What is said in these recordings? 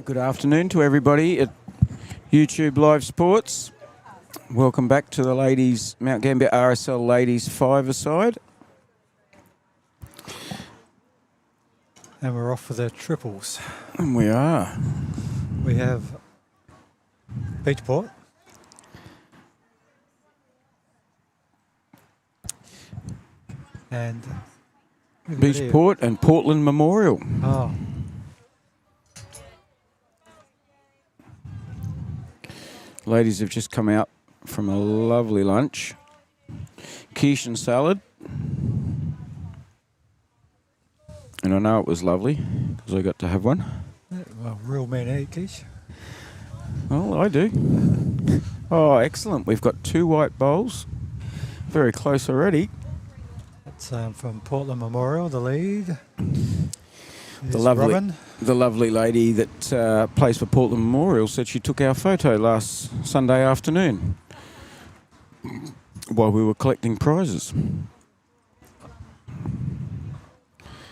Good afternoon to everybody at YouTube Live Sports. Welcome back to the ladies, Mount Gambier RSL ladies five-a-side. And we're off for the triples. And we are. We have Beachport. And Beachport and Portland Memorial. Oh. Ladies have just come out from a lovely lunch. Quiche and salad. And I know it was lovely because I got to have one. Yeah, well, real men eat quiche. Well, I do. Oh, excellent. We've got two white bowls. Very close already. That's from Portland Memorial, the lead. The lovely lady that plays for Portland Memorial said she took our photo last Sunday afternoon while we were collecting prizes.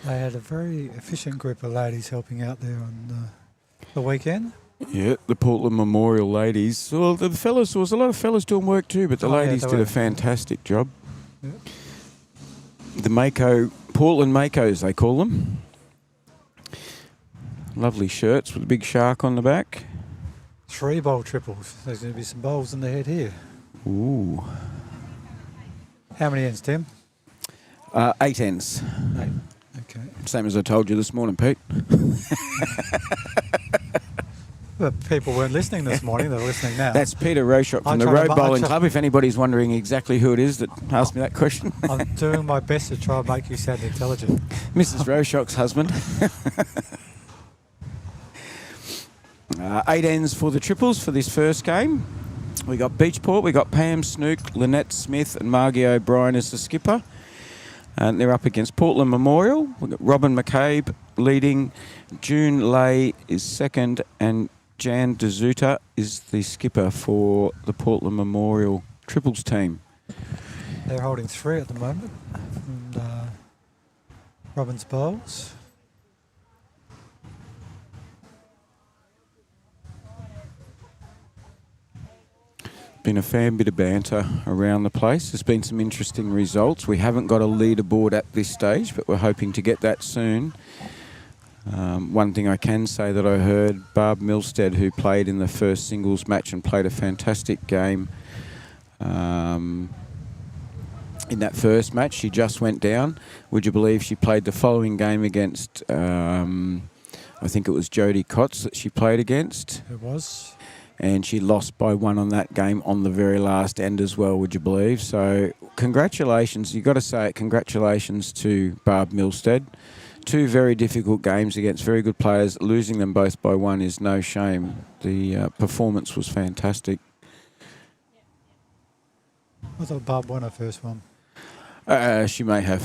They had a very efficient group of ladies helping out there on the weekend. Yeah, the Portland Memorial ladies. Well, the fellas, there was a lot of fellas doing work too, but the ladies did a fantastic job. Yeah. The Portland Makos, they call them. Lovely shirts with a big shark on the back. 3 bowl triples. There's going to be some bowls in the head here. Ooh. How many ends, Tim? 8 ends. 8. Okay. Same as I told you this morning, Pete. Well, people weren't listening this morning. They're listening now. That's Peter Roshok from the Robe Bowling Club, if anybody's wondering exactly who it is that asked me that question. I'm doing my best to try and make you sound intelligent. Mrs. Roshok's husband. 8 ends for the triples for this first game. We got Beachport, we got Pam Snook, Lynette Smith and Margie O'Brien as the skipper. And they're up against Portland Memorial. We've got Robin McCabe leading, June Lay is second, and Jan Dezuta is the skipper for the Portland Memorial triples team. They're holding 3 at the moment. And, Robin's bowls. Been a fair bit of banter around the place. There's been some interesting results. We haven't got a leaderboard at this stage, but we're hoping to get that soon. One thing I can say that I heard, Barb Milstead, who played in the first singles match and played a fantastic game in that first match, she just went down. Would you believe she played the following game against, I think it was Jodie Kotz that she played against? It was. And she lost by 1 on that game on the very last end as well, would you believe? So congratulations, you've got to say it, congratulations to Barb Milstead. 2 very difficult games against very good players. Losing them both by 1 is no shame. The performance was fantastic. I thought Barb won her first one. She may have.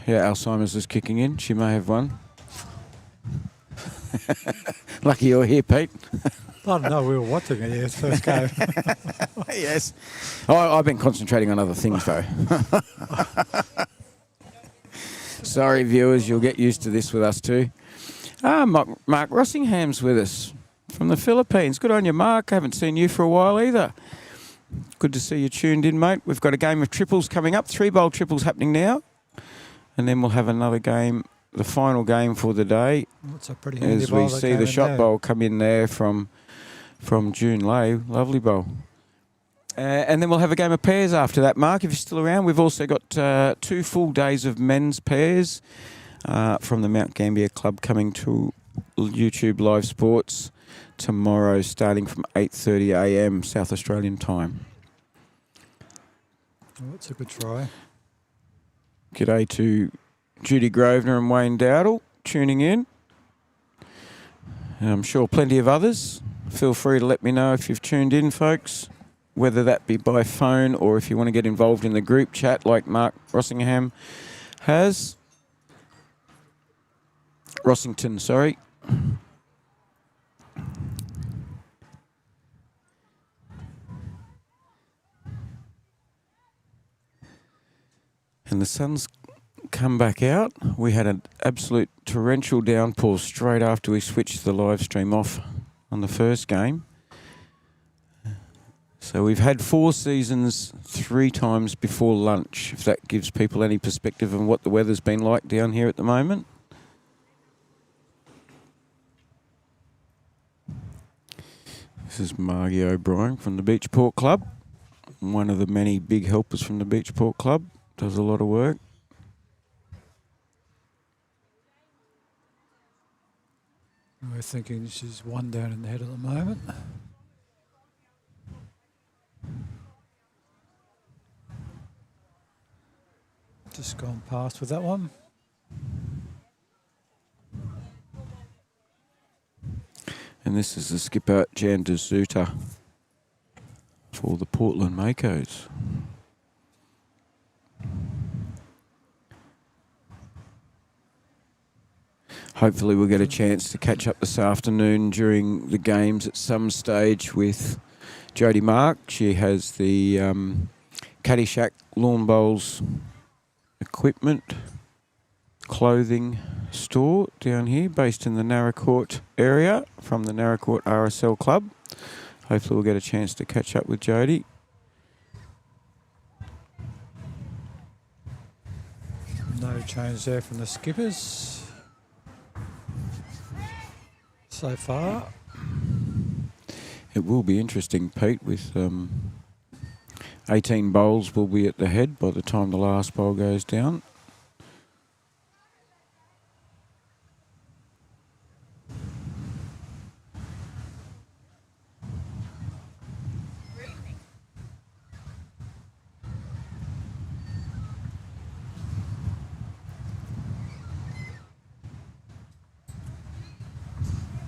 Yeah, Alzheimer's is kicking in. She may have won. Lucky you're here, Pete. I don't know, we were watching it, yeah, first game. Yes. I've been concentrating on other things, though. Sorry, viewers, you'll get used to this with us too. Mark Rossingham's with us from the Philippines. Good on you, Mark. I haven't seen you for a while either. Good to see you tuned in, mate. We've got a game of triples coming up. 3 bowl triples happening now. And then we'll have another game, the final game for the day. That's a pretty handy as bowl we see the shot bowl come in there from June Lay. Lovely bowl. And then we'll have a game of pairs after that, Mark, if you're still around. We've also got 2 full days of men's pairs from the Mount Gambier Club coming to YouTube Live Sports tomorrow, starting from 8:30 a.m. South Australian time. Oh, that's a good try. G'day to Judy Grosvenor and Wayne Dowdle tuning in. And I'm sure plenty of others. Feel free to let me know if you've tuned in, folks, whether that be by phone or if you want to get involved in the group chat like Mark Rossingham has. Rossington, sorry. And the sun's come back out. We had an absolute torrential downpour straight after we switched the live stream off on the first game. So we've had 4 seasons 3 times before lunch, if that gives people any perspective on what the weather's been like down here at the moment. This is Margie O'Brien from the Beachport Club, one of the many big helpers from the Beachport Club, does a lot of work. We're thinking she's 1 down in the head at the moment. Just gone past with that one. And this is the skipper, Jan de Zuta, for the Portland Makos. Hopefully we'll get a chance to catch up this afternoon during the games at some stage with Jodie Mark. She has the Caddyshack Lawn Bowls equipment, clothing store down here based in the Naracoorte area from the Naracoorte RSL Club. Hopefully we'll get a chance to catch up with Jodie. No change there from the skippers so far. It will be interesting, Pete, with 18 bowls will be at the head by the time the last bowl goes down.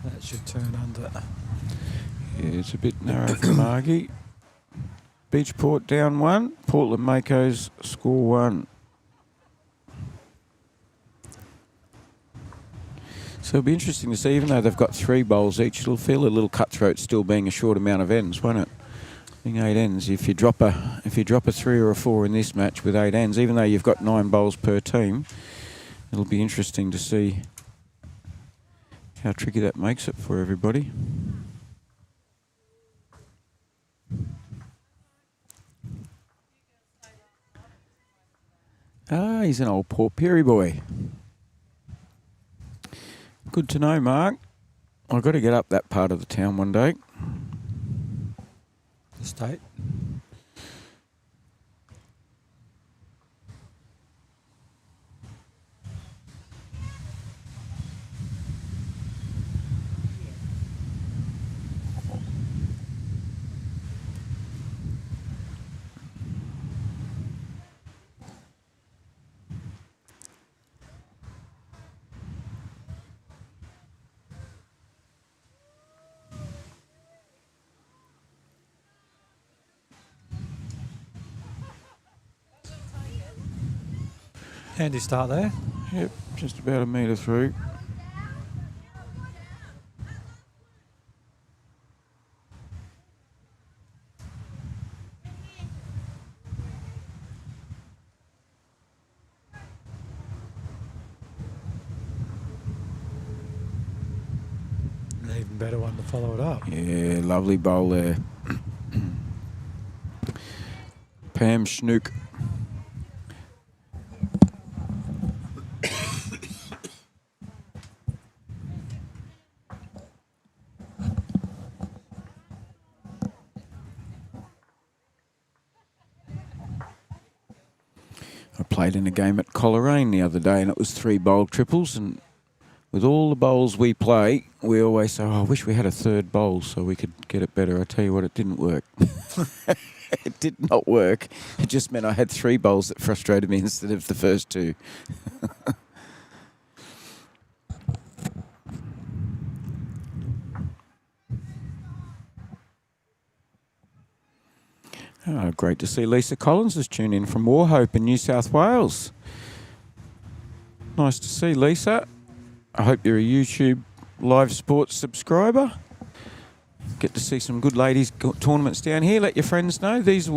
That should turn under. Yeah, it's a bit narrow for Margie. Beachport down 1. Portland Makos score 1. So it'll be interesting to see, even though they've got 3 bowls each, it'll feel a little cutthroat still being a short amount of ends, won't it? Being 8 ends. If you drop a 3 or a 4 in this match with 8 ends, even though you've got 9 bowls per team, it'll be interesting to see how tricky that makes it for everybody. Ah, he's an old Port Pirie boy. Good to know, Mark. I've got to get up that part of the town one day. The state. Handy start there. Yep, just about a metre through. An even better one to follow it up. Yeah, lovely bowl there. Pam Schnook. Played in a game at Coleraine the other day and it was 3 bowl triples, and with all the bowls we play we always say, oh, I wish we had a 3rd bowl so we could get it better. I tell you what, it didn't work. It did not work. It just meant I had 3 bowls that frustrated me instead of the first 2. Oh, great to see Lisa Collins has tuned in from Warhope in New South Wales. Nice to see Lisa. I hope you're a YouTube live sports subscriber. Get to see some good ladies tournaments down here. Let your friends know. These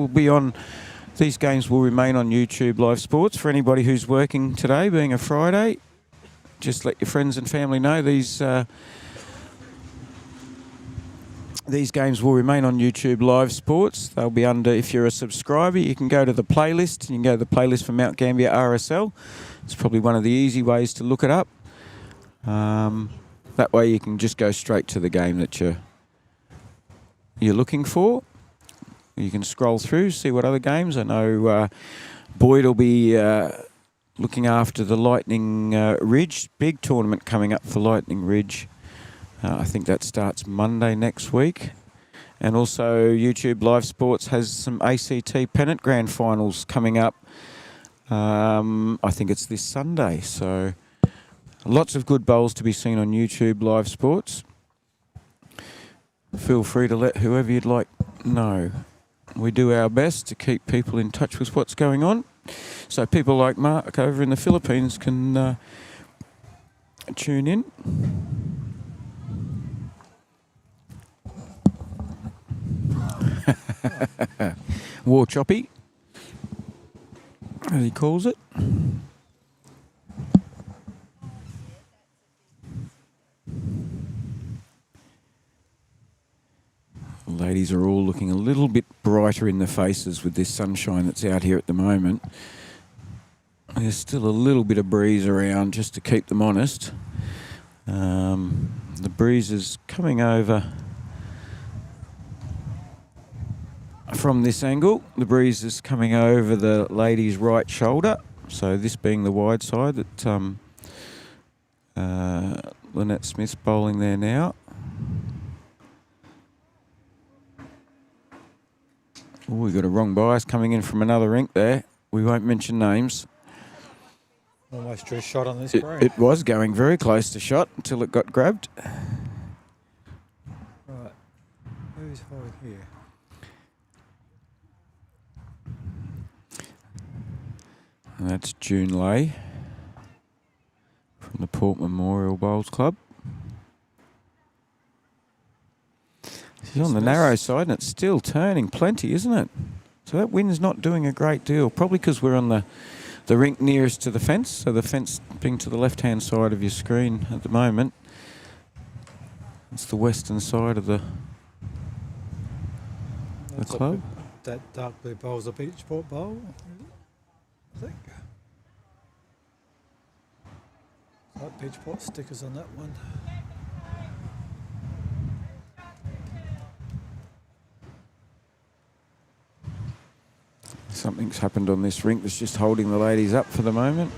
games will remain on YouTube live sports for anybody who's working today, being a Friday. Just let your friends and family know these These games will remain on YouTube Live Sports. They'll be under, if you're a subscriber, you can go to the playlist. You can go to the playlist for Mount Gambier RSL. It's probably one of the easy ways to look it up. That way you can just go straight to the game that you're looking for. You can scroll through, see what other games. I know Boyd will be looking after the Lightning Ridge. Big tournament coming up for Lightning Ridge. I think that starts Monday next week. And also YouTube Live Sports has some ACT Pennant Grand Finals coming up. I think it's this Sunday. So lots of good bowls to be seen on YouTube Live Sports. Feel free to let whoever you'd like know. We do our best to keep people in touch with what's going on. So people like Mark over in the Philippines can tune in. War choppy, as he calls it. The ladies are all looking a little bit brighter in the faces with this sunshine that's out here at the moment. There's still a little bit of breeze around just to keep them honest. The breeze is coming over from this angle. The breeze is coming over the lady's right shoulder. So this being the wide side that Lynette Smith's bowling there now. Oh, we've got a wrong bias coming in from another rink there. We won't mention names. Almost drew a shot on this green. It was going very close to shot until it got grabbed. Right. Who's forward here? And that's June Lay from the Port Memorial Bowls Club. She's on the narrow side and it's still turning plenty, isn't it? So that wind's not doing a great deal. Probably because we're on the rink nearest to the fence. So the fence being to the left-hand side of your screen at the moment. It's the western side of the club. That dark blue bowl's a Beachport bowl, I think. Like Beachport stickers on that one. Something's happened on this rink that's just holding the ladies up for the moment.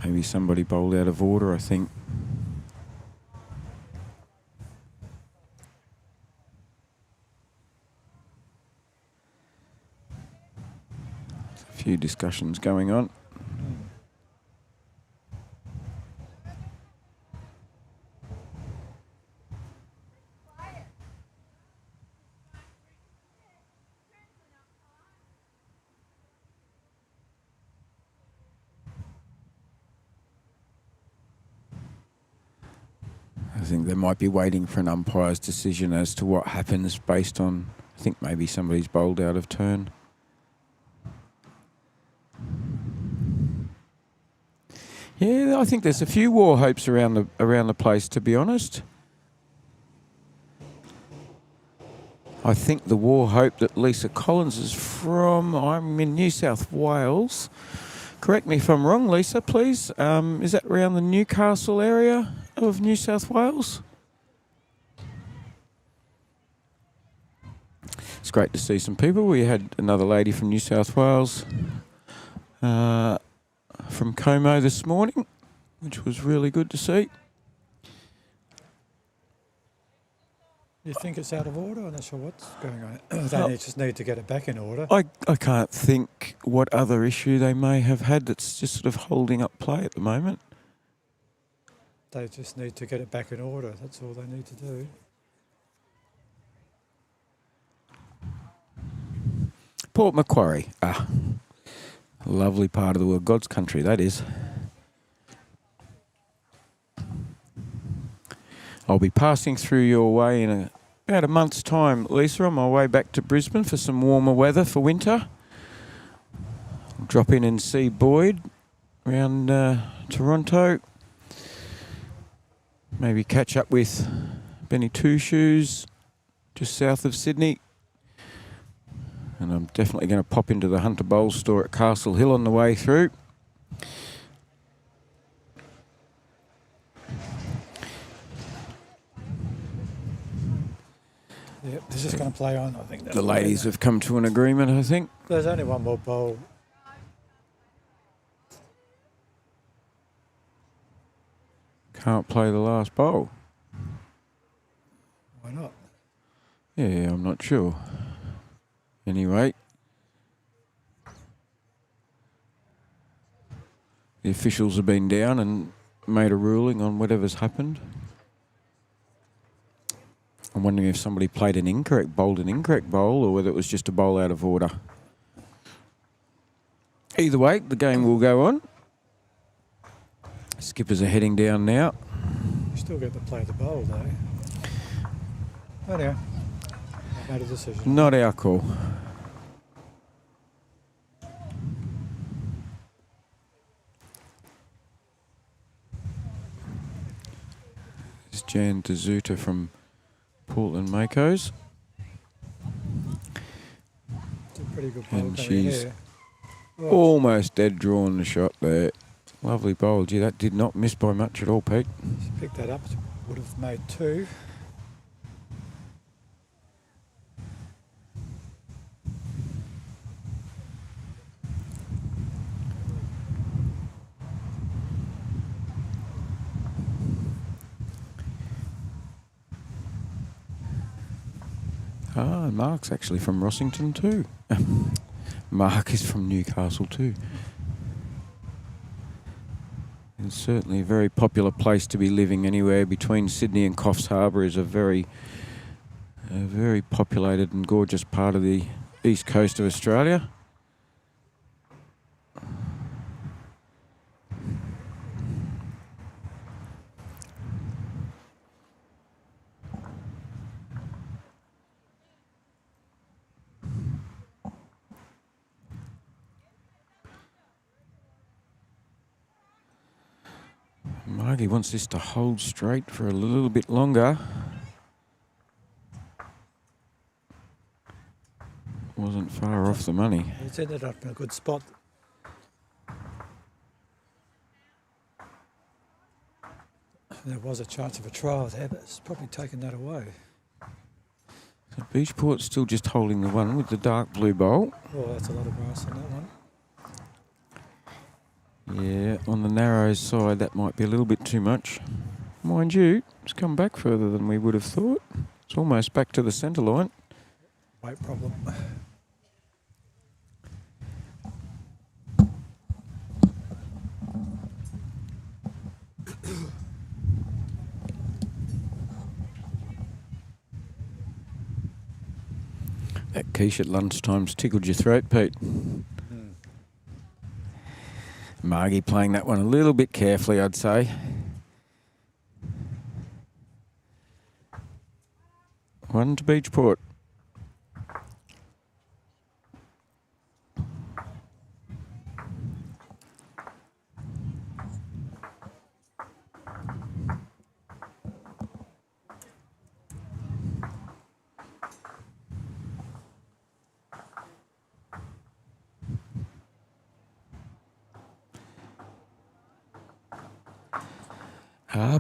Maybe somebody bowled out of order, I think. There's a few discussions going on. I think they might be waiting for an umpire's decision as to what happens based on, I think maybe somebody's bowled out of turn. Yeah, I think there's a few war hopes around the place, to be honest. I think the war hope that Lisa Collins is from, I'm in New South Wales. Correct me if I'm wrong, Lisa, please. Is that around the Newcastle area of New South Wales? It's great to see some people. We had another lady from New South Wales from Como this morning, which was really good to see. You think it's out of order? I'm not sure what's going on. They just need to get it back in order. I can't think what other issue they may have had that's just sort of holding up play at the moment. They just need to get it back in order. That's all they need to do. Port Macquarie. A lovely part of the world. God's country, that is. I'll be passing through your way in about a month's time, Lisa, on my way back to Brisbane for some warmer weather for winter. I'll drop in and see Boyd around Toronto. Maybe catch up with Benny Two Shoes just south of Sydney. And I'm definitely going to pop into the Hunter Bowls store at Castle Hill on the way through. Yep, this is going to play on, I think. The ladies have come to an agreement, I think. There's only one more bowl. Can't play the last bowl. Why not? Yeah, I'm not sure. Anyway. The officials have been down and made a ruling on whatever's happened. I'm wondering if somebody played an incorrect bowl, or whether it was just a bowl out of order. Either way, the game will go on. Skippers are heading down now. You still get to play the bowl, though. Anyway, I made a decision. Not our call. It's Jan Dazuta from Portland Makos. It's a pretty good bowl. And she's here. almost dead drawn the shot there. Lovely bowl. Gee, that did not miss by much at all, Pete. She picked that up. Would have made two. Ah, Mark's actually from Rossington too. Mark is from Newcastle too. It's certainly a very popular place to be living. Anywhere between Sydney and Coffs Harbour is a very populated and gorgeous part of the east coast of Australia. Margie wants this to hold straight for a little bit longer. Wasn't far off the money. It's ended up in a good spot. There was a chance of a trial there, but it's probably taken that away. So Beachport's still just holding the one with the dark blue bowl. Oh, that's a lot of grass on that one. Yeah, on the narrow side, that might be a little bit too much. Mind you, it's come back further than we would have thought. It's almost back to the centre line. Weight problem. That quiche at lunchtime's tickled your throat, Pete. Margie playing that one a little bit carefully, I'd say. One to Beachport.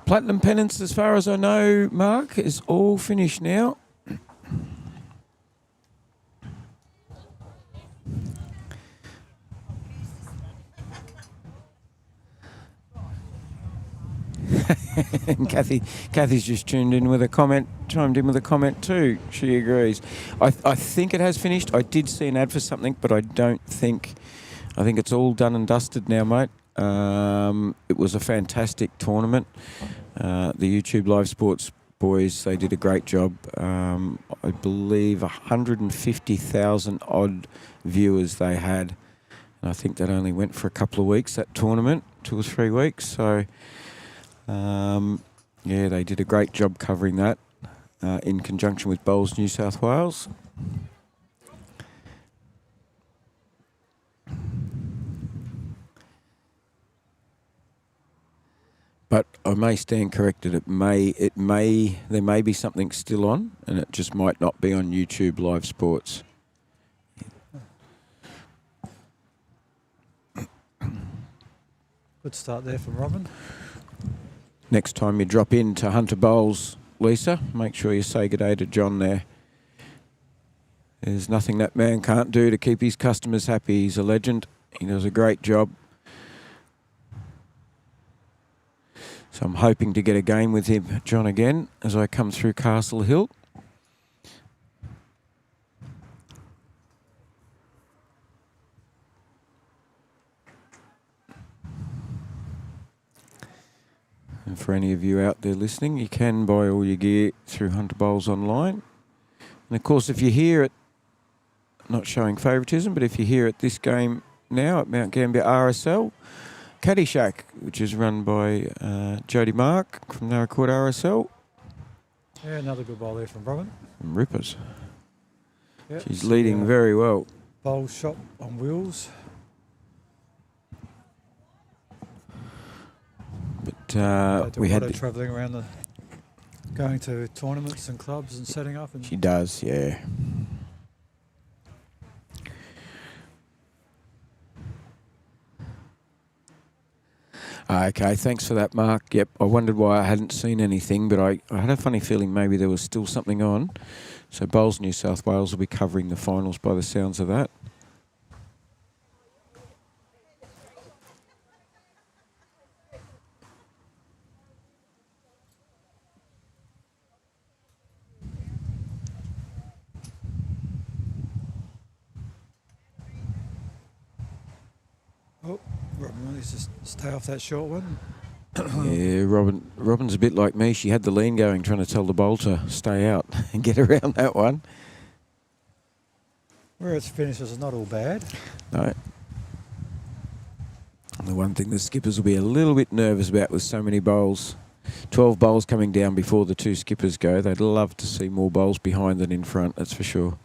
Platinum Pennants, as far as I know, Mark, is all finished now. And Kathy's just chimed in with a comment too. She agrees. I think it has finished. I did see an ad for something, but I think it's all done and dusted now, mate. It was a fantastic tournament. The Youtubelivesports boys, they did a great job. I believe 150,000 odd viewers they had. And I think that only went for a couple of weeks, that tournament, 2 or 3 weeks. So, yeah, they did a great job covering that in conjunction with Bowls New South Wales. But I may stand corrected. There may be something still on, and it just might not be on YouTube Live Sports. Good start there from Robin. Next time you drop in to Hunter Bowls, Lisa, make sure you say good day to John there. There's nothing that man can't do to keep his customers happy. He's a legend. He does a great job. So I'm hoping to get a game with him, John, again, as I come through Castle Hill. And for any of you out there listening, you can buy all your gear through Hunter Bowls online. And of course, if you're here at, not showing favouritism, but if you're here at this game now at Mount Gambier RSL, Caddyshack, which is run by Jody Mark from Naracoorte RSL. Yeah, another good bowl there from Robin. And Rippers. Yep. She's leading very well. Bowl shop on wheels. But we had travelling around going to tournaments and clubs and setting up. And she does, yeah. Okay, thanks for that, Mark. Yep, I wondered why I hadn't seen anything, but I had a funny feeling maybe there was still something on. So Bowls New South Wales will be covering the finals by the sounds of that. Oh, Robin needs to stay off that short one. Yeah, Robin's a bit like me. She had the lean going, trying to tell the bowl to stay out and get around that one. Where it's finished is not all bad. No. And the one thing the skippers will be a little bit nervous about with so many bowls. 12 bowls coming down before the two skippers go. They'd love to see more bowls behind than in front, that's for sure.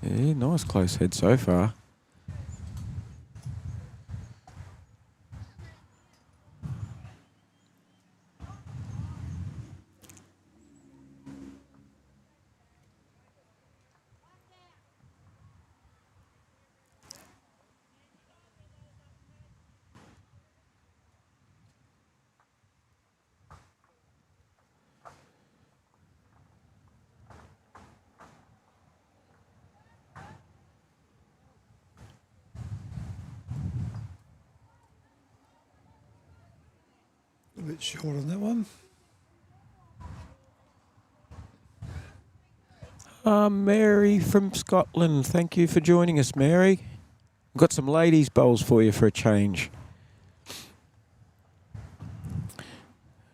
Yeah, nice close head so far. A bit short on that one. Mary from Scotland. Thank you for joining us, Mary. We've got some ladies' bowls for you for a change.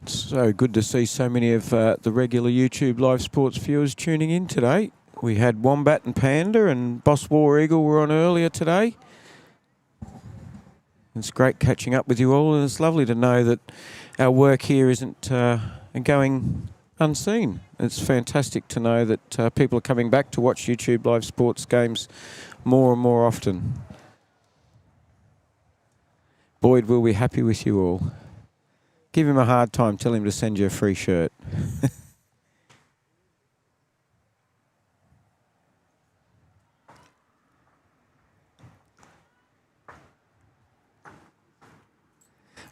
It's so good to see so many of the regular YouTube Live Sports viewers tuning in today. We had Wombat and Panda and Boss War Eagle were on earlier today. It's great catching up with you all, and it's lovely to know that our work here isn't going unseen. It's fantastic to know that people are coming back to watch YouTube Live Sports games more and more often. Boyd will be happy with you all. Give him a hard time, tell him to send you a free shirt.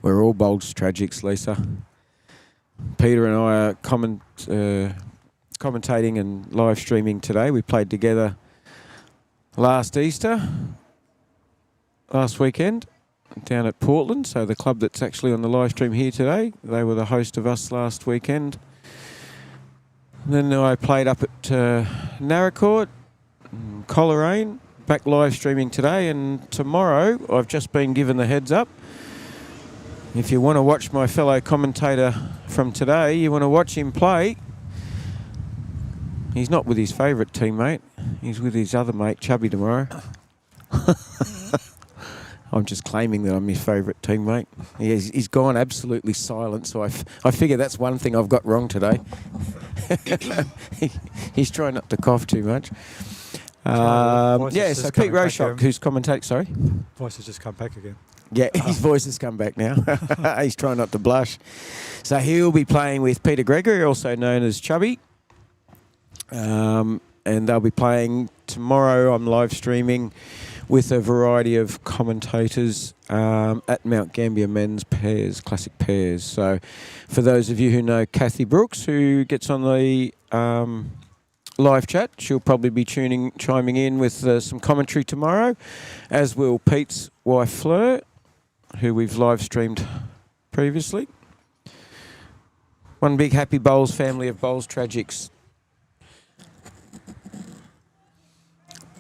We're all Bolds tragics, Lisa. Peter and I are commentating and live streaming today. We played together last Easter, last weekend, down at Portland. So the club that's actually on the live stream here today, they were the host of us last weekend. And then I played up at Naracoorte, Coleraine, back live streaming today. And tomorrow, I've just been given the heads up. If you want to watch my fellow commentator from today, you want to watch him play, he's not with his favourite teammate. He's with his other mate, Chubby, tomorrow. I'm just claiming that I'm his favourite teammate. He's gone absolutely silent, so I figure that's one thing I've got wrong today. He's trying not to cough too much. Voice So is Pete coming back Roshok, in. who's commentating, sorry? Voice has just come back again. Yeah, his voice has come back now. He's trying not to blush. So he'll be playing with Peter Gregory, also known as Chubby. And they'll be playing tomorrow. I'm live streaming with a variety of commentators at Mount Gambier Men's Pairs, Classic Pairs. So for those of you who know Kathy Brooks, who gets on the live chat, she'll probably be chiming in with some commentary tomorrow, as will Pete's wife Fleur, who we've live streamed previously. One big happy Bowls family of Bowls tragics.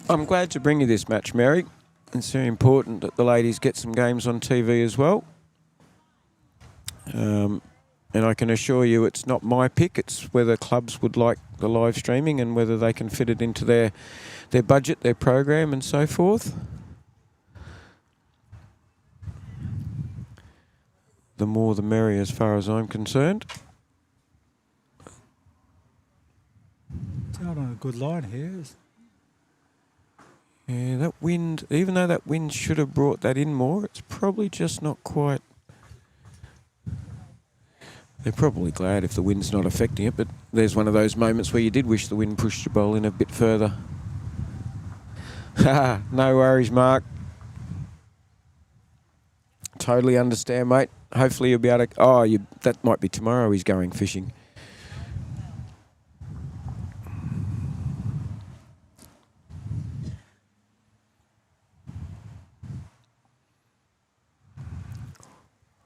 I'm glad to bring you this match, Mary. It's very important that the ladies get some games on TV as well. And I can assure you it's not my pick. It's whether clubs would like the live streaming and whether they can fit it into their budget, their program and so forth. The more the merrier as far as I'm concerned. It's out on a good line here. Yeah, that wind, even though that wind should have brought that in more, it's probably just not quite. They're probably glad if the wind's not affecting it, but there's one of those moments where you did wish the wind pushed your bowl in a bit further. No worries, Mark. Totally understand, mate. Hopefully you'll be able to... that might be tomorrow he's going fishing.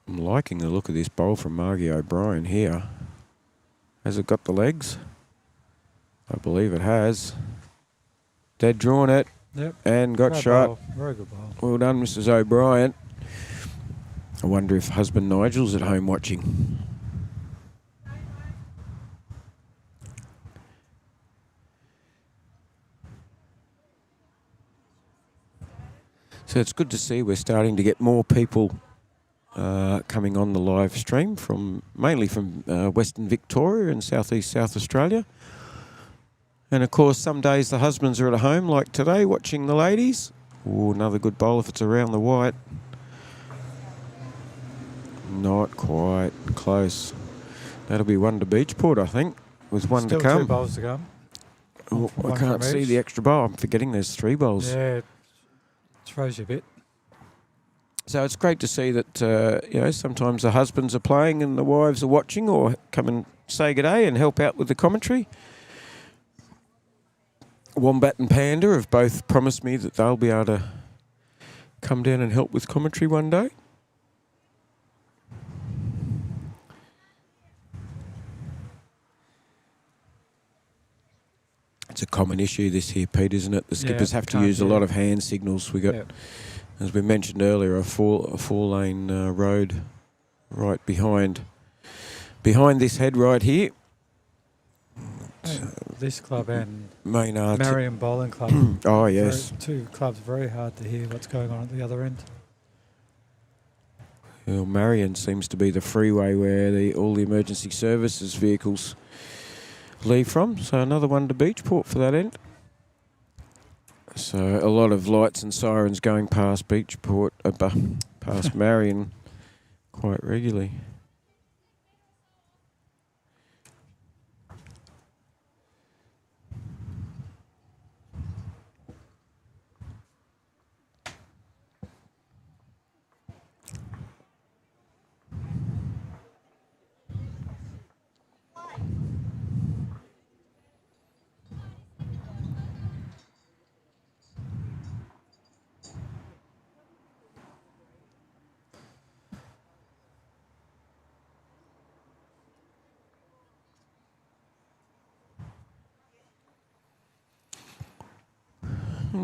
I'm liking the look of this bowl from Margie O'Brien here. Has it got the legs? I believe it has. Dead drawn it. Yep. And got Great shot. bowl. Very good bowl. Well done, Mrs. O'Brien. I wonder if husband Nigel's at home watching. So it's good to see we're starting to get more people coming on the live stream mainly from Western Victoria and Southeast South Australia. And of course, some days the husbands are at home, like today, watching the ladies. Oh, another good bowl if it's around the white. Not quite close. That'll be one to Beachport, I think, with one Still to come. 2 bowls to come. Oh, I One can't from see each. the extra bowl. I'm forgetting there's 3 bowls. Yeah, it throws you a bit. So it's great to see that, sometimes the husbands are playing and the wives are watching or come and say good day and help out with the commentary. Wombat and Panda have both promised me that they'll be able to come down and help with commentary one day. It's a common issue this here, Pete, isn't it? The skippers have to use a lot of hand signals. We got, as we mentioned earlier, a four-lane road right behind this head right here. This club and Maynard. Marion Bowling Club. Oh, yes. 2 clubs, very hard to hear what's going on at the other end. Well, Marion seems to be the freeway where all the emergency services vehicles leave from. So another one to Beachport for that end. So a lot of lights and sirens going past Beachport, past Marion quite regularly.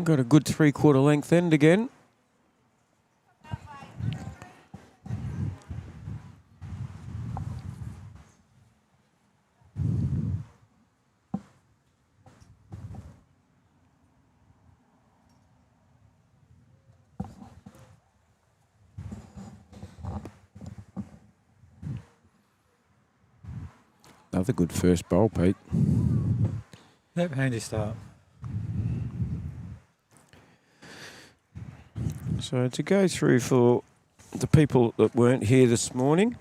Got a good 3/4 length end again. Another good first bowl, Pete. Yep, handy start. So to go through for the people that weren't here this morning,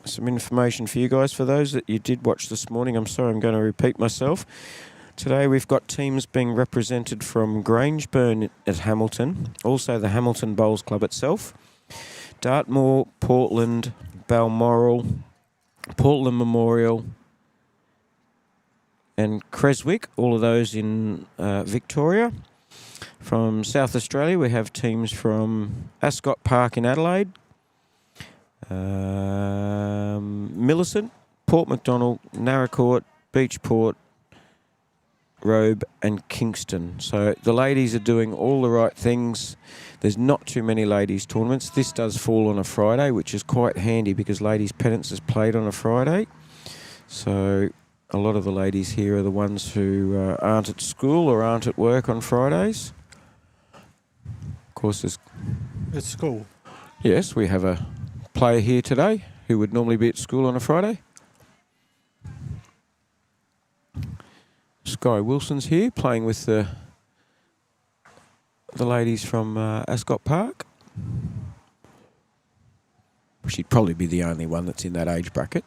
some information for you guys. For those that you did watch this morning, I'm sorry I'm going to repeat myself. Today we've got teams being represented from Grangeburn at Hamilton, also the Hamilton Bowls Club itself, Dartmoor, Portland, Balmoral, Portland Memorial and Creswick, all of those in Victoria. From South Australia we have teams from Ascot Park in Adelaide, Millicent, Port MacDonnell, Naracoorte, Beachport, Robe and Kingston. So the ladies are doing all the right things. There's not too many ladies tournaments. This does fall on a Friday, which is quite handy because ladies pennants is played on a Friday. So a lot of the ladies here are the ones who aren't at school or aren't at work on Fridays. Of course, there's... It's school. Yes, we have a player here today who would normally be at school on a Friday. Sky Wilson's here playing with the ladies from Ascot Park. She'd probably be the only one that's in that age bracket.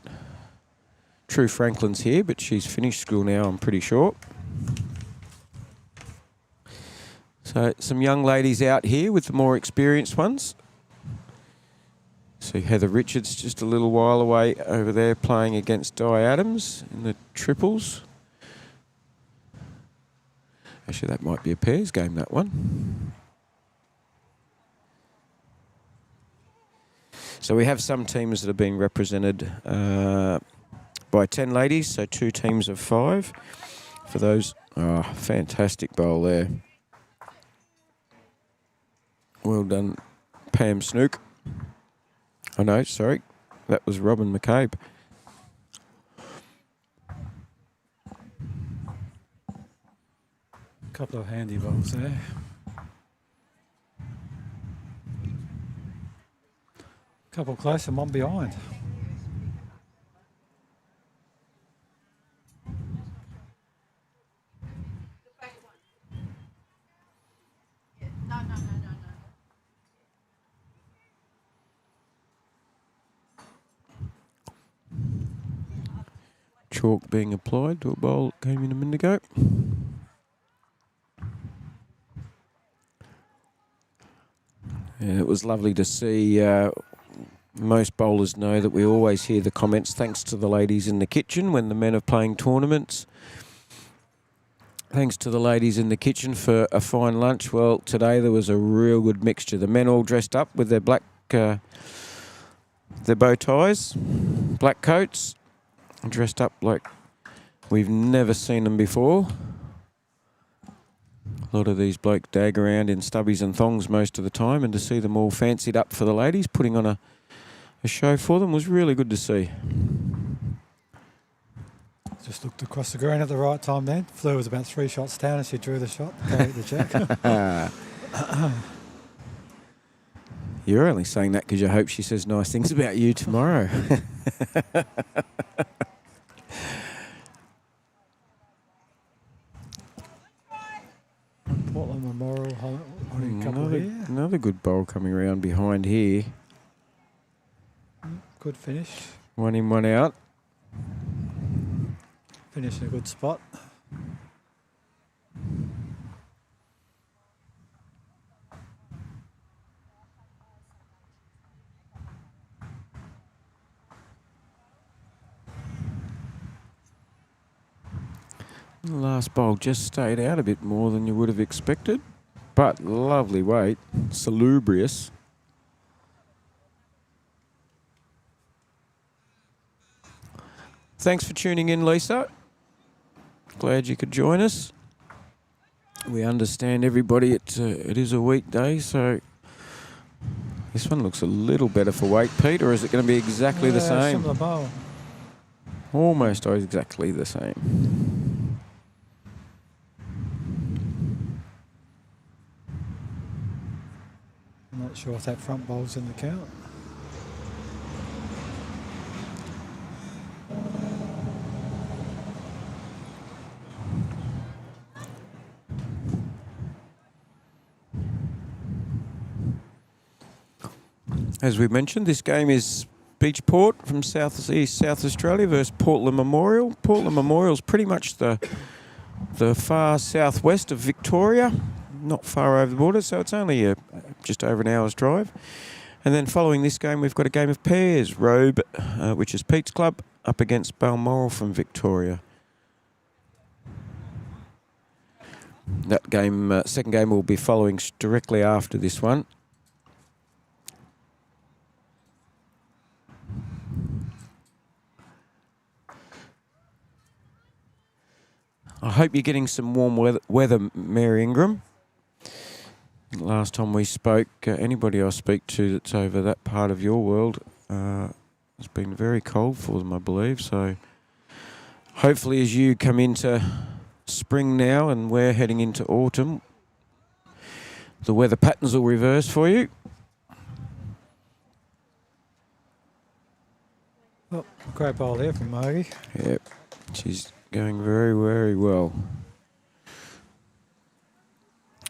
True Franklin's here, but she's finished school now, I'm pretty sure. So some young ladies out here with the more experienced ones. See Heather Richards just a little while away over there playing against Di Adams in the triples. Actually, that might be a pairs game, that one. So we have some teams that are being represented by 10 ladies, so 2 teams of 5. For those, fantastic bowl there. Well done, Pam Snook. Oh no, sorry, that was Robin McCabe. Couple of handy bowls there. Couple close and one behind. Chalk being applied to a bowl that came in a minute ago. And it was lovely to see. Most bowlers know that we always hear the comments, thanks to the ladies in the kitchen when the men are playing tournaments. Thanks to the ladies in the kitchen for a fine lunch. Well, today there was a real good mixture. The men all dressed up with their black, their bow ties, black coats, dressed up like we've never seen them before. A lot of these blokes dag around in stubbies and thongs most of the time, and to see them all fancied up for the ladies, putting on a show for them, was really good to see. Just looked across the green at the right time then. Fleur was about 3 shots down as she drew the shot, carried the jack. You're only saying that because you hope she says nice things about you tomorrow. Portland Memorial, holding a couple here. Another good bowl coming around behind here. Good finish. One in, one out. Finish in a good spot. The last bowl just stayed out a bit more than you would have expected, but lovely weight, salubrious. Thanks for tuning in, Lisa. Glad you could join us. We understand everybody, it is a weekday, so this one looks a little better for weight, Pete, or is it going to be exactly the same? Similar bowl. Almost exactly the same. I'm not sure if that front bowl's in the count. As we mentioned, this game is Beachport from South Australia versus Portland Memorial. Portland Memorial's pretty much the far southwest of Victoria, not far over the border, so it's only just over an hour's drive. And then following this game, we've got a game of pairs. Robe, which is Pete's club, up against Balmoral from Victoria. That game, second game, will be following directly after this one. I hope you're getting some warm weather, Mary Ingram. Last time we spoke, anybody I speak to that's over that part of your world, it's been very cold for them, I believe. So hopefully as you come into spring now and we're heading into autumn, the weather patterns will reverse for you. Oh, great bowl there from Margie. Yep, she's going very, very well.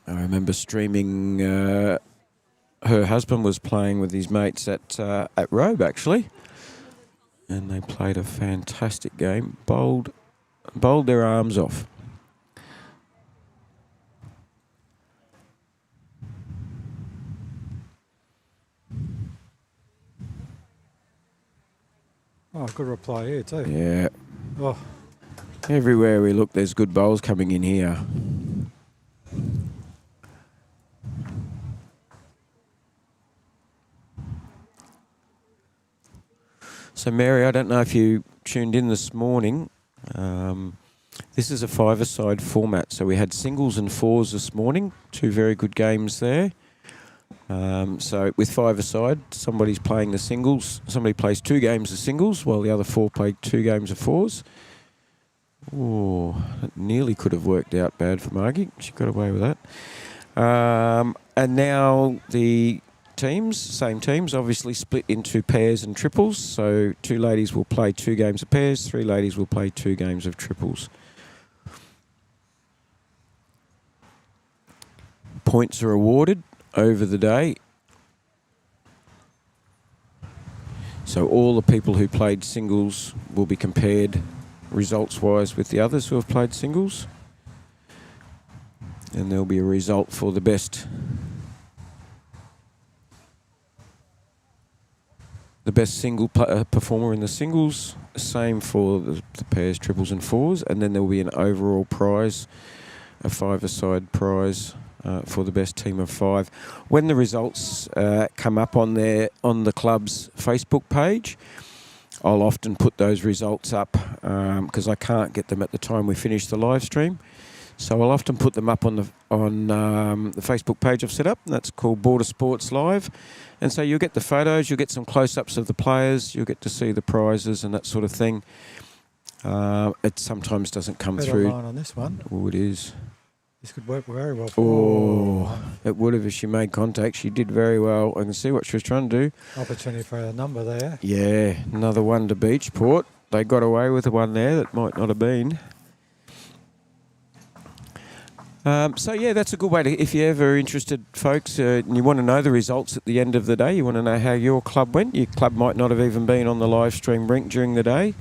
I remember streaming, her husband was playing with his mates at Robe, actually. And they played a fantastic game, bowled their arms off. Oh, good reply here too. Yeah. Oh, Everywhere we look, there's good bowls coming in here. So, Mary, I don't know if you tuned in this morning. This is a five-a-side format. So we had singles and fours this morning. Two very good games there. So with five-a-side, somebody's playing the singles. Somebody plays 2 games of singles while the other 4 play 2 games of fours. Oh, that nearly could have worked out bad for Margie. She got away with that. And now the same teams, obviously split into pairs and triples. So 2 ladies will play 2 games of pairs, 3 ladies will play 2 games of triples. Points are awarded over the day. So all the people who played singles will be compared results-wise with the others who have played singles. And there'll be a result for the best single performer in the singles. Same for the pairs, triples and fours. And then there will be an overall prize, a five-a-side prize for the best team of 5. When the results come up on the club's Facebook page, I'll often put those results up because I can't get them at the time we finish the live stream. So I'll often put them up on the Facebook page I've set up. That's called Border Sports Live. And so you'll get the photos, you'll get some close-ups of the players, you'll get to see the prizes and that sort of thing. It sometimes doesn't come better through. line on this one. Oh, it is. This could work very well. Oh, it would have if she made contact. She did very well. I can see what she was trying to do. Opportunity for a number there. Yeah, another one to Beachport. They got away with the one there that might not have been. So, yeah, that's a good way to, if you're ever interested, folks, and you want to know the results at the end of the day, you want to know how your club went. Your club might not have even been on the live stream rink during the day.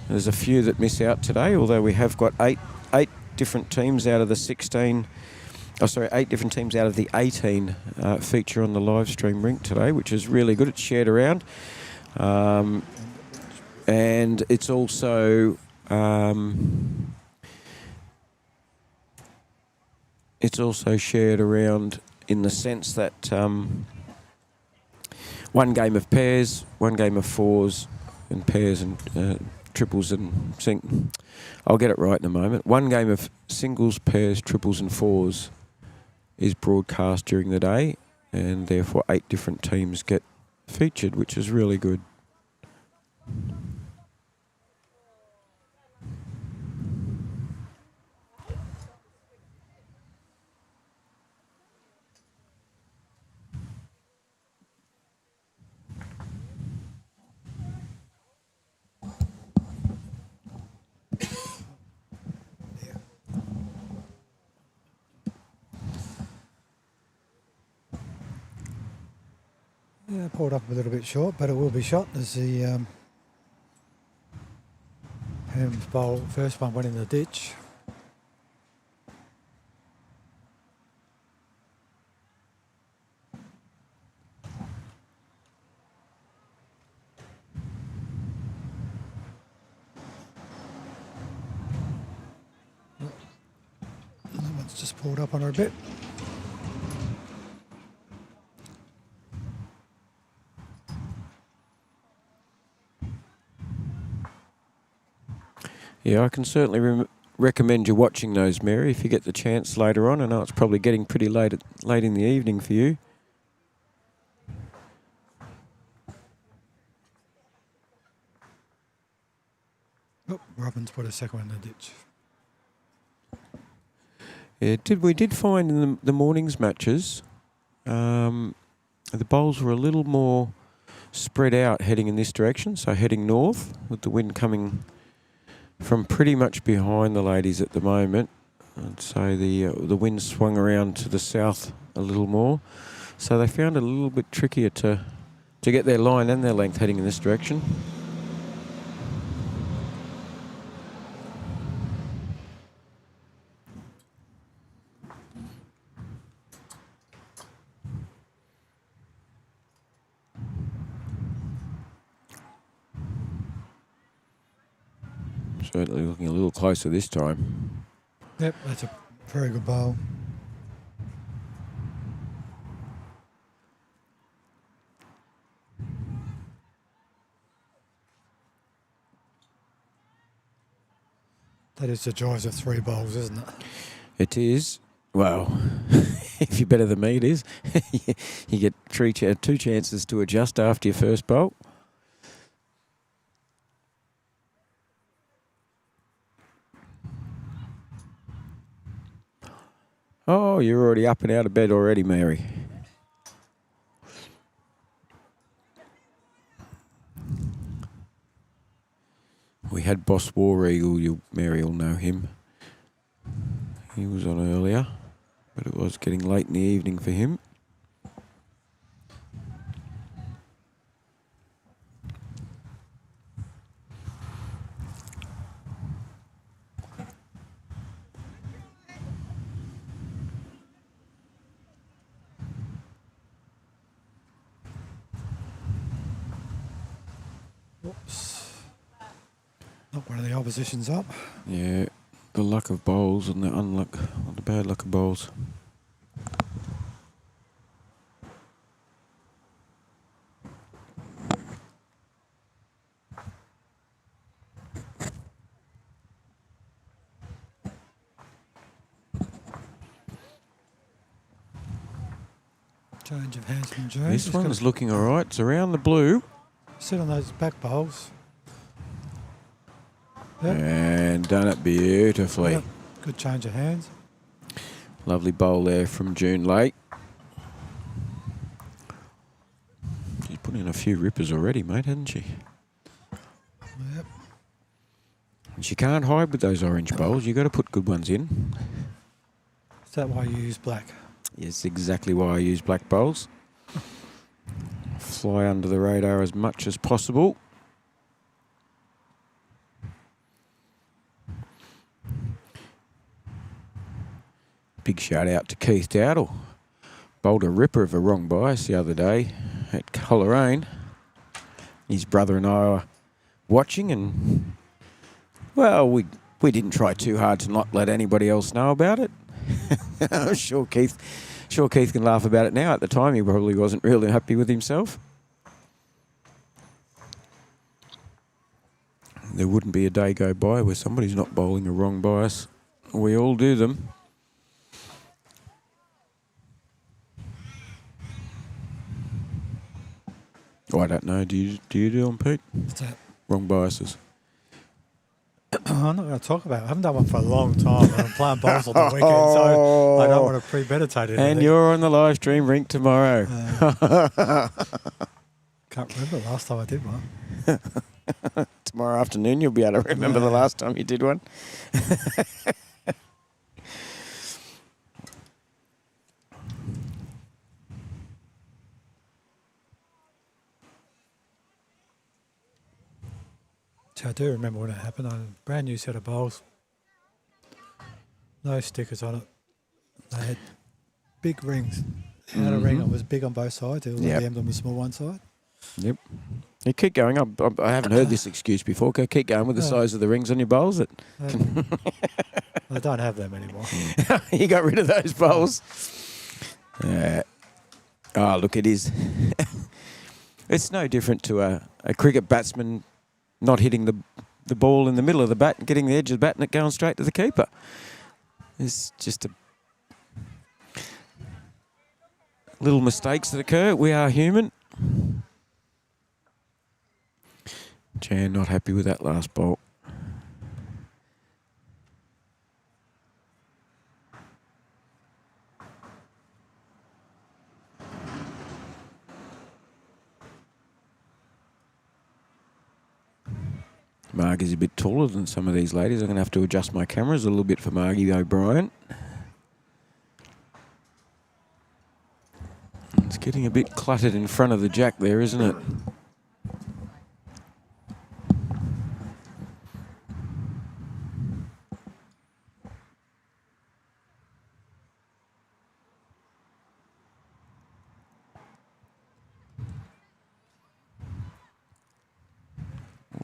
There's a few that miss out today, although we have got eight different teams out of the 16, 8 different teams out of the 18 feature on the live stream rink today, which is really good. It's shared around. And it's also shared around in the sense that 1 game of pairs, 1 game of fours, and pairs and triples and I'll get it right in a moment. 1 game of singles, pairs, triples and fours is broadcast during the day, and therefore 8 different teams get featured, which is really good. Yeah, pulled up a little bit short, but it will be shot as the Pennant's bowl, first one went in the ditch. That one's just pulled up on her a bit. Yeah, I can certainly recommend you watching those, Mary, if you get the chance later on. I know it's probably getting pretty late in the evening for you. Oh, Robin's put a second one in the ditch. Yeah, we did find in the morning's matches, the bowls were a little more spread out heading in this direction, so heading north, with the wind coming from pretty much behind the ladies at the moment. I'd say the wind swung around to the south a little more, so they found it a little bit trickier to get their line and their length heading in this direction. Certainly looking a little closer this time. Yep, that's a very good bowl. That is the joys of 3 bowls, isn't it? It is. Well, if you're better than me, it is. You get 2 chances to adjust after your first bowl. Oh, you're already up and out of bed already, Mary. We had Boss War Eagle, Mary will know him. He was on earlier, but it was getting late in the evening for him. Whoops. Not one of the opposition's up. Yeah, the luck of bowls and the unluck, or the bad luck of bowls. Change of hands from Jones. This one's looking all right. It's around the blue. Sit on those back bowls. Yep. And done it beautifully. Yep. Good change of hands. Lovely bowl there from June Lake. She's put in a few rippers already, mate, hasn't she? Yep. And she can't hide with those orange bowls. You've got to put good ones in. Is that why you use black? Yes, exactly why I use black bowls. Fly under the radar as much as possible. Big shout out to Keith Dowdle. Bowled a ripper of a wrong bias the other day at Coleraine. His brother and I were watching, and well, we didn't try too hard to not let anybody else know about it. I'm sure Keith can laugh about it now. At the time, he probably wasn't really happy with himself. There wouldn't be a day go by where somebody's not bowling a wrong bias. We all do them. Oh, I don't know. Do you do them, Pete? What's that? Wrong biases. I'm not going to talk about it. I haven't done one for a long time. I'm playing bowls on the weekend, so I don't want to premeditate it. And you're on the live stream rink tomorrow. Can't remember the last time I did one. Tomorrow afternoon you'll be able to remember the last time you did one. Actually, I do remember when it happened. I had a brand new set of bowls. No stickers on it. They had big rings. Outer ring, it was big on both sides. It was Yep. the emblem was small one side. Yep. You keep going. I haven't heard this excuse before. Keep going with the size of the rings on your bowls. I don't have them anymore. You got rid of those bowls. Oh, look, it is. It's no different to a cricket batsman not hitting the ball in the middle of the bat and getting the edge of the bat and it going straight to the keeper. It's just little mistakes that occur. We are human. Jan not happy with that last ball. Margie's a bit taller than some of these ladies. I'm going to have to adjust my cameras a little bit for Margie O'Brien. It's getting a bit cluttered in front of the jack there, isn't it?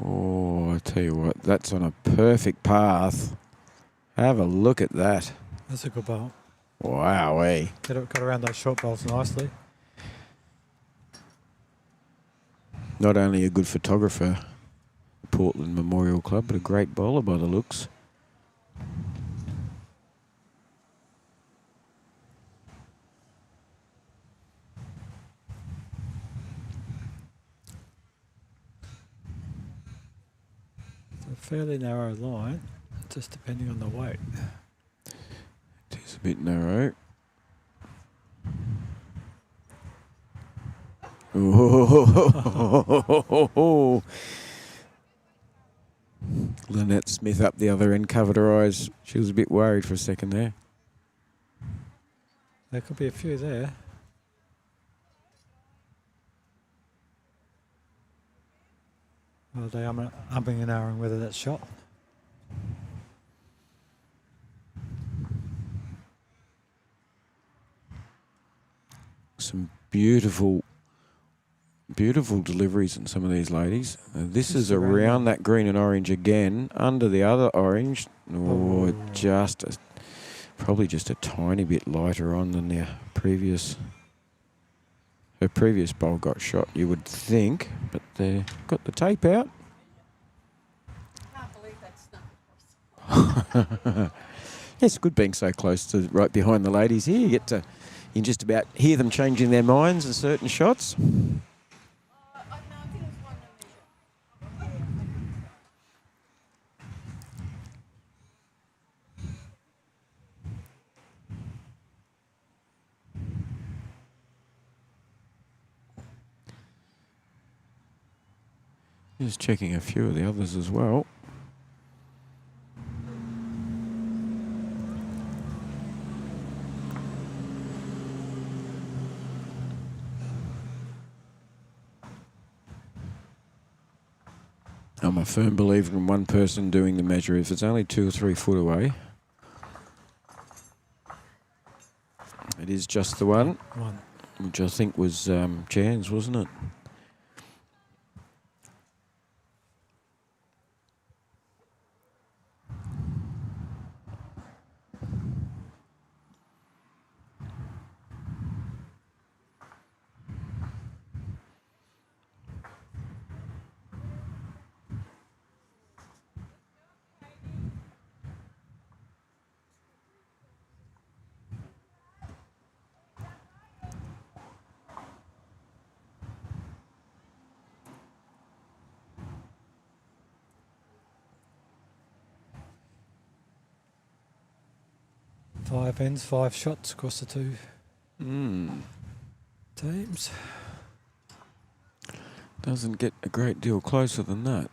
Oh, I tell you what, that's on a perfect path. Have a look at that. That's a good bowl. Wowee. Got around those short bowls nicely. Not only a good photographer, Portland Memorial Club, but a great bowler by the looks. It's a fairly narrow line, just depending on the weight. It is a bit narrow. Oh. Lynette Smith up the other end, covered her eyes. She was a bit worried for a second there. There could be a few there. Well, they are umming and ahhing whether that's shot. Some beautiful deliveries in some of these ladies. This is around that green and orange again, under the other orange. Oh, probably just a tiny bit lighter on than the previous. Her previous bowl got shot, you would think, but they got the tape out. I can't believe that's not. It's good being so close to right behind the ladies here. You can just about hear them changing their minds in certain shots. Just checking a few of the others as well. I'm a firm believer in one person doing the measure. If it's only 2 or 3 foot away, it is just the one. Which I think was Jan's, wasn't it? Five ends, 5 shots across the two teams. Doesn't get a great deal closer than that.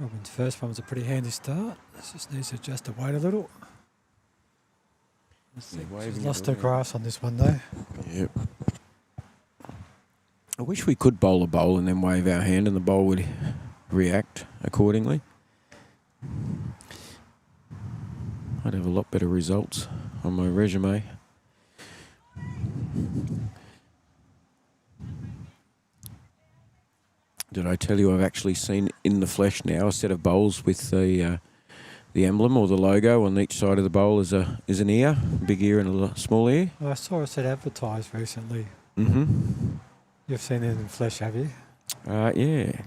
Robin's first one was a pretty handy start. This just needs to adjust the weight a little. She's lost her grass on this one though. Yep. I wish we could bowl a bowl and then wave our hand and the bowl would react accordingly. I'd have a lot better results on my resume. Did I tell you I've actually seen in the flesh now a set of bowls with the emblem or the logo on each side of the bowl is an ear, a big ear and a small ear. Oh, I saw a set advertised recently. Mm-hmm. You've seen it in flesh, have you? Yeah.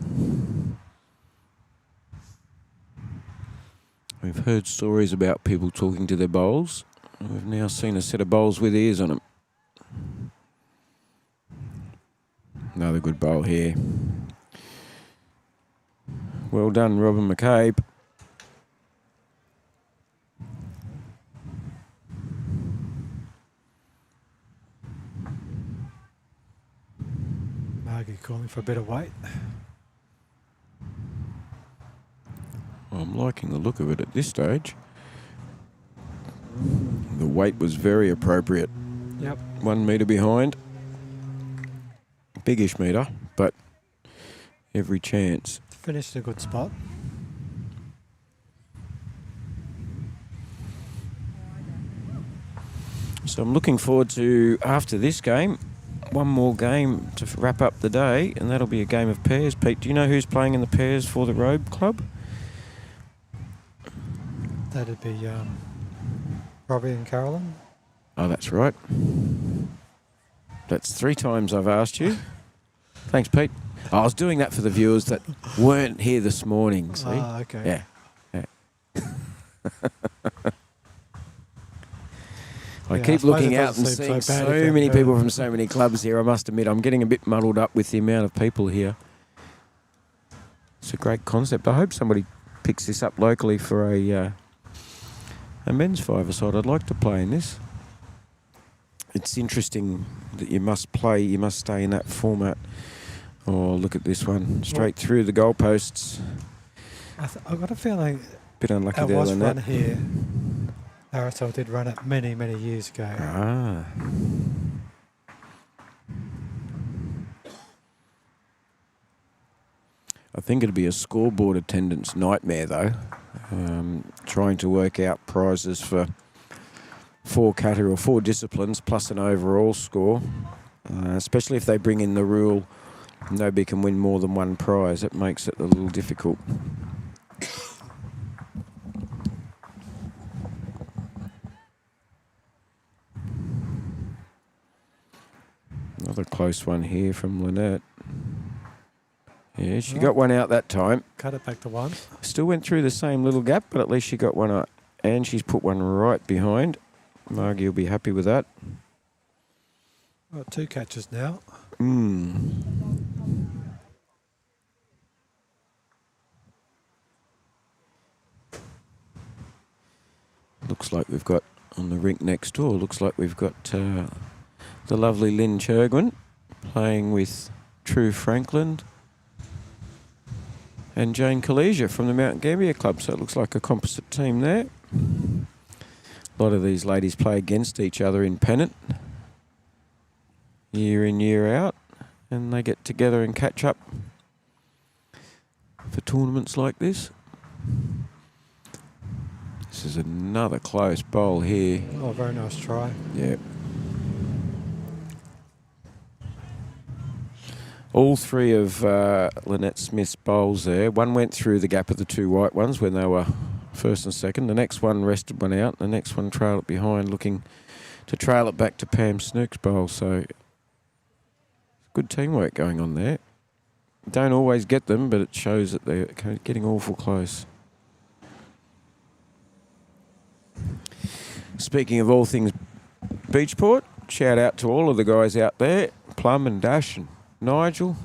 We've heard stories about people talking to their bowls. We've now seen a set of bowls with ears on them. Another good bowl here. Well done, Robin McCabe. Margie calling for a bit of weight. I'm liking the look of it at this stage. The weight was very appropriate. Yep. 1 metre behind. Biggish metre, but every chance. Finished a good spot. So I'm looking forward to, after this game, one more game to wrap up the day, and that'll be a game of pairs. Pete, do you know who's playing in the pairs for the Robe Club? That'd be Robbie and Carolyn. Oh, that's right. That's 3 times I've asked you. Thanks, Pete. I was doing that for the viewers that weren't here this morning, see? Ah, okay. Yeah. I Yeah, keep I looking suppose it out and doesn't seem seeing so bad so if you many haven't people heard. from so many clubs here. I must admit, I'm getting a bit muddled up with the amount of people here. It's a great concept. I hope somebody picks this up locally for a men's five-a-side. I'd like to play in this. It's interesting that you must stay in that format. Oh, look at this one. Straight through the goalposts. I've got a feeling Bit unlucky it there, was Lynette. run here. RSL did run it many, many years ago. Ah. I think it'd be a scoreboard attendance nightmare, though. Trying to work out prizes for 4 category or 4 disciplines plus an overall score, especially if they bring in the rule nobody can win more than 1 prize. It makes it a little difficult. Another close one here from Lynette. Yeah, she got one out that time. Cut it back to 1. Still went through the same little gap, but at least she got one out. And she's put one right behind. Margie will be happy with that. Got 2 catches now. Looks like we've got, on the rink next door, looks like we've got the lovely Lynn Churgwin playing with True Franklin and Jane Kalesia from the Mount Gambier Club. So it looks like a composite team there. A lot of these ladies play against each other in Pennant, year in, year out, and they get together and catch up for tournaments like this. This is another close bowl here. Oh, very nice try. Yeah. All 3 of Lynette Smith's bowls there. One went through the gap of the 2 white ones when they were first and second. The next one rested one out. The next one trailed it behind, looking to trail it back to Pam Snook's bowl. So good teamwork going on there. Don't always get them, but it shows that they're getting awful close. Speaking of all things Beachport, shout out to all of the guys out there, Plum and Dash and Nigel,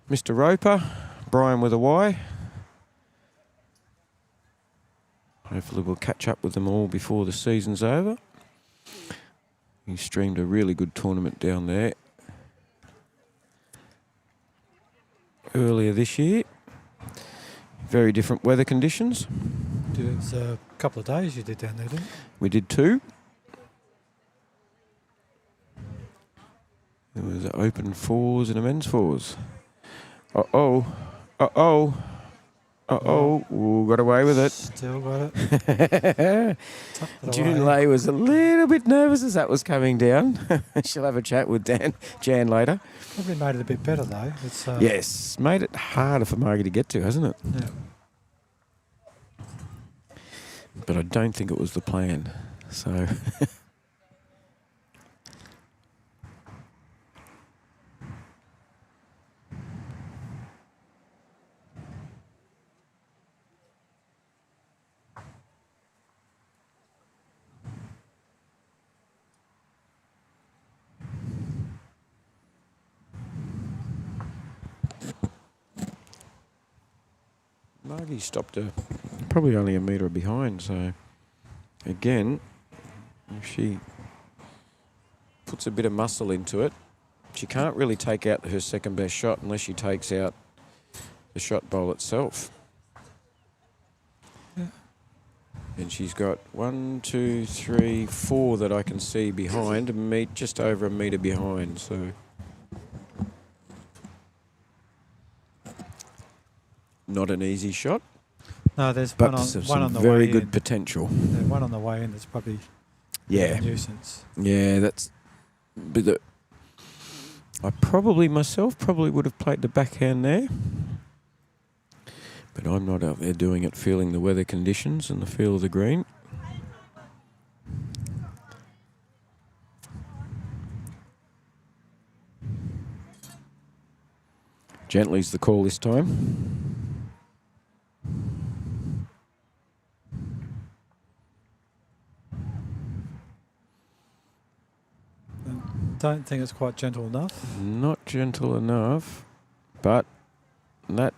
Mr. Roper, Brian with a Y. Hopefully we'll catch up with them all before the season's over. He streamed a really good tournament down there earlier this year. Very different weather conditions. It was a couple of days you did down there, didn't you? We did 2. There was an open 4s and a men's 4s. Uh-oh. Uh-oh. Uh-oh. Ooh, got away with it. Still got it. Tucked it June away. Lay was a little bit nervous as that was coming down. She'll have a chat with Jan later. Probably made it a bit better though. It's Yes, made it harder for Margie to get to, hasn't it? Yeah. But I don't think it was the plan. So Margie stopped her probably only a metre behind, so again, if she puts a bit of muscle into it, she can't really take out her second best shot unless she takes out the shot bowl itself. Yeah. And she's got 1, 2, 3, 4 that I can see behind, just over a metre behind, so not an easy shot, No, there's but one some on the very way good in. potential. Yeah, one on the way in that's probably Yeah. a nuisance. Yeah, that's. But I probably would have played the backhand there, but I'm not out there doing it, feeling the weather conditions and the feel of the green. Gently's the call this time. Don't think it's quite gentle enough. Not gentle enough, but that.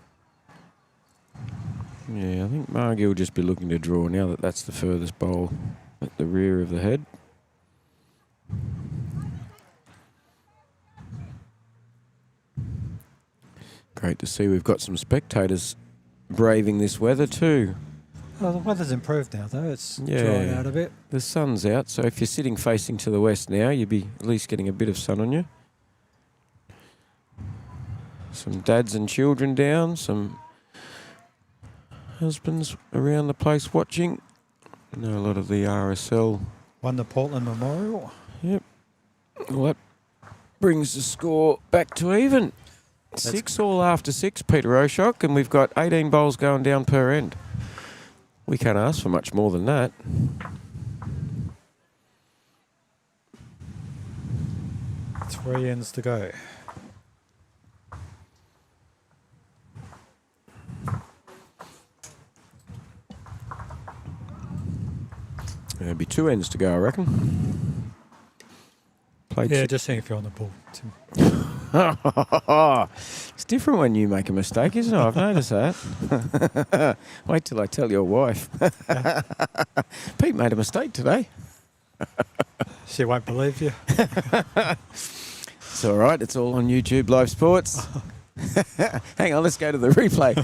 Yeah, I think Margie will just be looking to draw now that that's the furthest bowl at the rear of the head. Great to see we've got some spectators braving this weather too. Well, the weather's improved now, though. It's Yeah. drying out a bit. The sun's out, so if you're sitting facing to the west now, you'd be at least getting a bit of sun on you. Some dads and children down, some husbands around the place watching. I know a lot of the RSL. Won the Portland Memorial. Yep. Well, that brings the score back to even. 6 all after 6, Peter Oshock, and we've got 18 bowls going down per end. We can't ask for much more than that. Three ends to go. There'll be 2 ends to go, I reckon. Played Yeah, just seeing if you're on the ball, Tim. It's different when you make a mistake, isn't it? I've noticed that. Wait till I tell your wife. Pete made a mistake today. She won't believe you. It's all right. It's all on YouTube Live Sports. Hang on, let's go to the replay.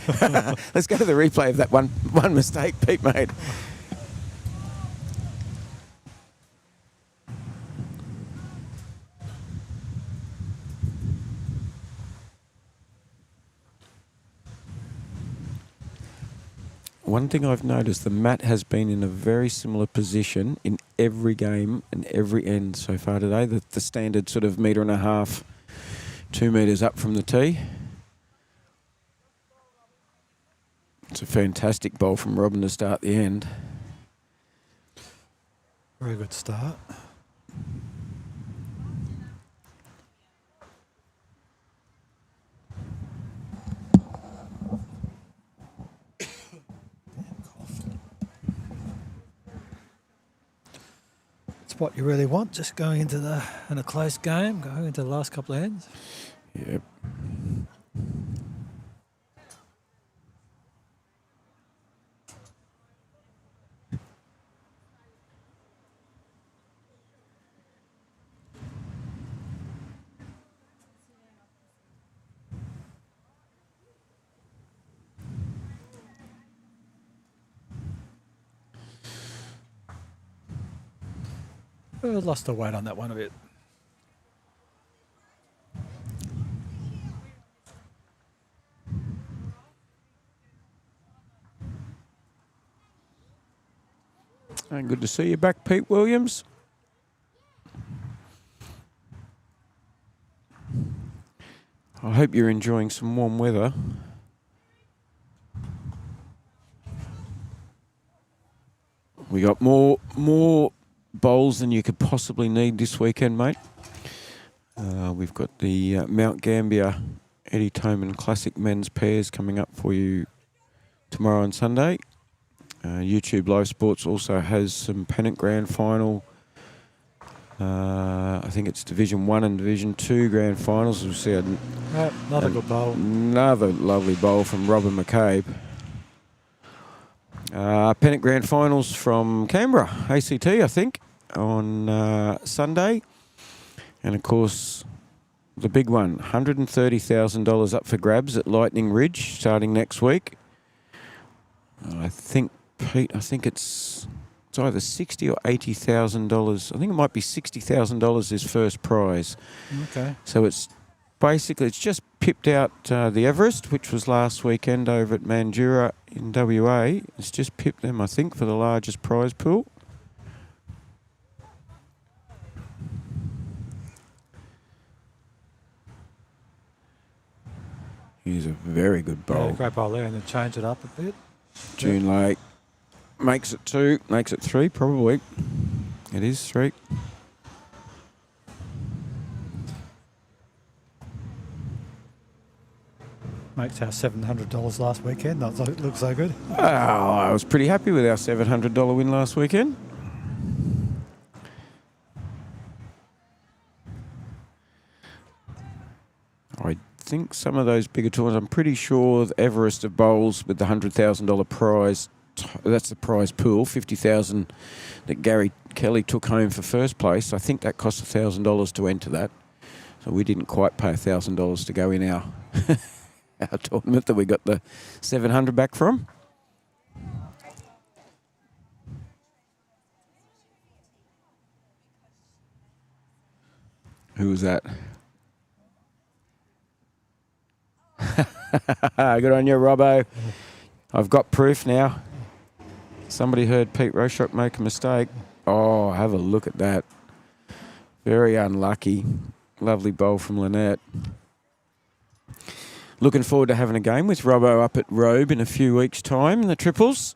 Let's go to the replay of that one mistake Pete made. One thing I've noticed, the mat has been in a very similar position in every game and every end so far today. The standard sort of 1.5 meters, 2 metres up from the tee. It's a fantastic bowl from Robin to start the end. Very good start. It's what you really want, just going into in a close game, going into the last couple of ends. Yep. Lost the weight on that one a bit. And good to see you back, Pete Williams. I hope you're enjoying some warm weather. We got more bowls than you could possibly need this weekend, mate. We've got the Mount Gambier Eddie Toman Classic Men's Pairs coming up for you tomorrow and Sunday. YouTube Live Sports also has some Pennant Grand Final. I think it's Division 1 and Division 2 Grand Finals. We'll see Another good bowl. Another lovely bowl from Rob and McCabe. Pennant Grand Finals from Canberra, ACT, I think, on Sunday. And, of course, the big one, $130,000 up for grabs at Lightning Ridge starting next week. I think, Pete, it's either $60,000 or $80,000. I think it might be $60,000 is first prize. Okay. So it's just pipped out the Everest, which was last weekend over at Mandurah in WA. It's just pipped them, I think, for the largest prize pool. Here's a very good bowl. Yeah, great bowl there, and then change it up a bit. June Lake makes it 2, makes it 3 probably. It is 3. Makes our $700 last weekend. That looks so good. Oh, I was pretty happy with our $700 win last weekend. I think some of those bigger tours, I'm pretty sure the Everest of Bowls with the $100,000 prize, that's the prize pool, $50,000 that Gary Kelly took home for first place. I think that cost $1,000 to enter that. So we didn't quite pay $1,000 to go in our our tournament that we got the 700 back from. Who was that? Good on you, Robbo. I've got proof now. Somebody heard Pete Rochock make a mistake. Oh, have a look at that. Very unlucky. Lovely bowl from Lynette. Looking forward to having a game with Robbo up at Robe in a few weeks' time in the triples.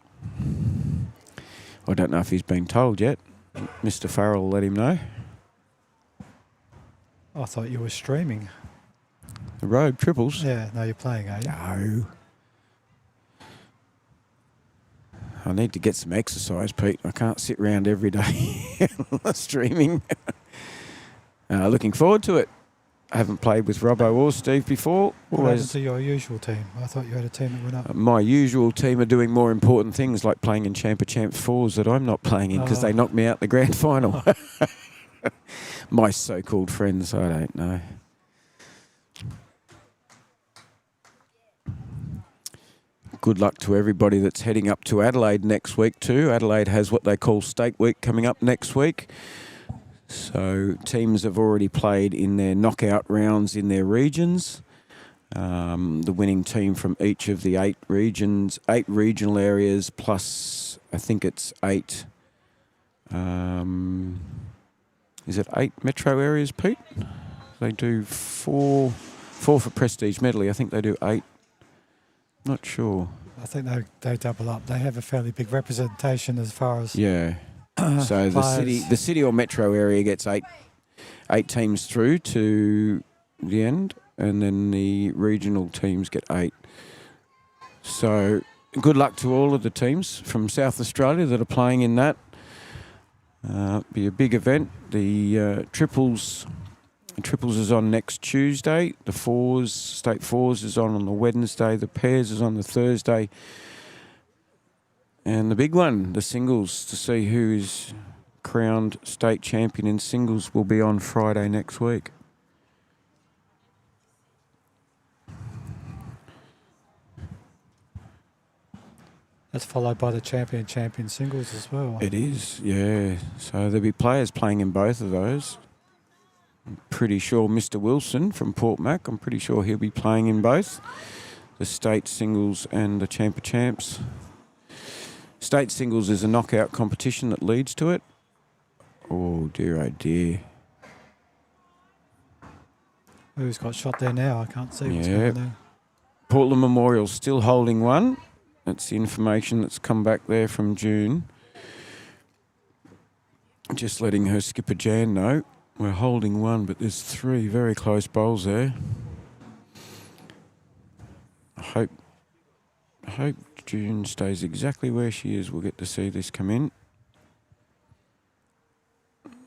I don't know if he's been told yet. Mr. Farrell will let him know. I thought you were streaming. The Robe triples? Yeah, no, you're playing, are you? No. I need to get some exercise, Pete. I can't sit around every day streaming. Looking forward to it. I haven't played with Robbo or Steve before. What happened to your usual team? I thought you had a team that went up. My usual team are doing more important things like playing in Champ of Champs 4s that I'm not playing in because they knocked me out the grand final. My so-called friends, I don't know. Good luck to everybody that's heading up to Adelaide next week too. Adelaide has what they call State Week coming up next week. So teams have already played in their knockout rounds in their regions. The winning team from each of the 8 regions, 8 regional areas, plus I think it's 8. Is it 8 metro areas, Pete? They do 4 for Prestige Medley. I think they do 8. Not sure. I think they double up. They have a fairly big representation as far as So the city or metro area gets 8 teams through to the end, and then the regional teams get 8. So good luck to all of the teams from South Australia that are playing in that. Be a big event. The triples is on next Tuesday. The state fours is on the Wednesday. The pairs is on the Thursday. And the big one, the singles, to see who is crowned state champion in singles, will be on Friday next week. That's followed by the champion singles as well. It is, yeah. So there'll be players playing in both of those. I'm pretty sure Mr. Wilson from Port Mac, I'm pretty sure he'll be playing in both. The state singles and the champ of champs. State singles is a knockout competition that leads to it. Oh dear, Who's got shot there now? I can't see what's Yeah. going on there. Portland Memorial's still holding one. That's the information that's come back there from June. Just letting her skipper Jan know. We're holding one, but there's 3 very close bowls there. I hope June stays exactly where she is. We'll get to see this come in.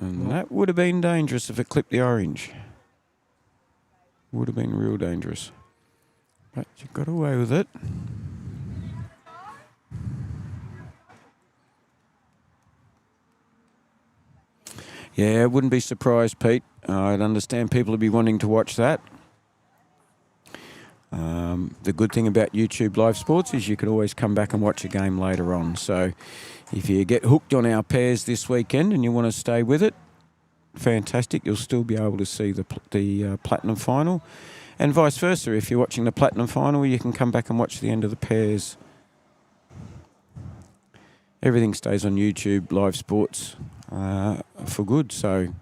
And that would have been dangerous if it clipped the orange. Would have been real dangerous. But you got away with it. Yeah, I wouldn't be surprised, Pete. I'd understand people would be wanting to watch that. The good thing about YouTube Live Sports is you can always come back and watch a game later on. So if you get hooked on our pairs this weekend and you want to stay with it, fantastic. You'll still be able to see the Platinum Final. And vice versa. If you're watching the Platinum Final, you can come back and watch the end of the pairs. Everything stays on YouTube Live Sports for good. So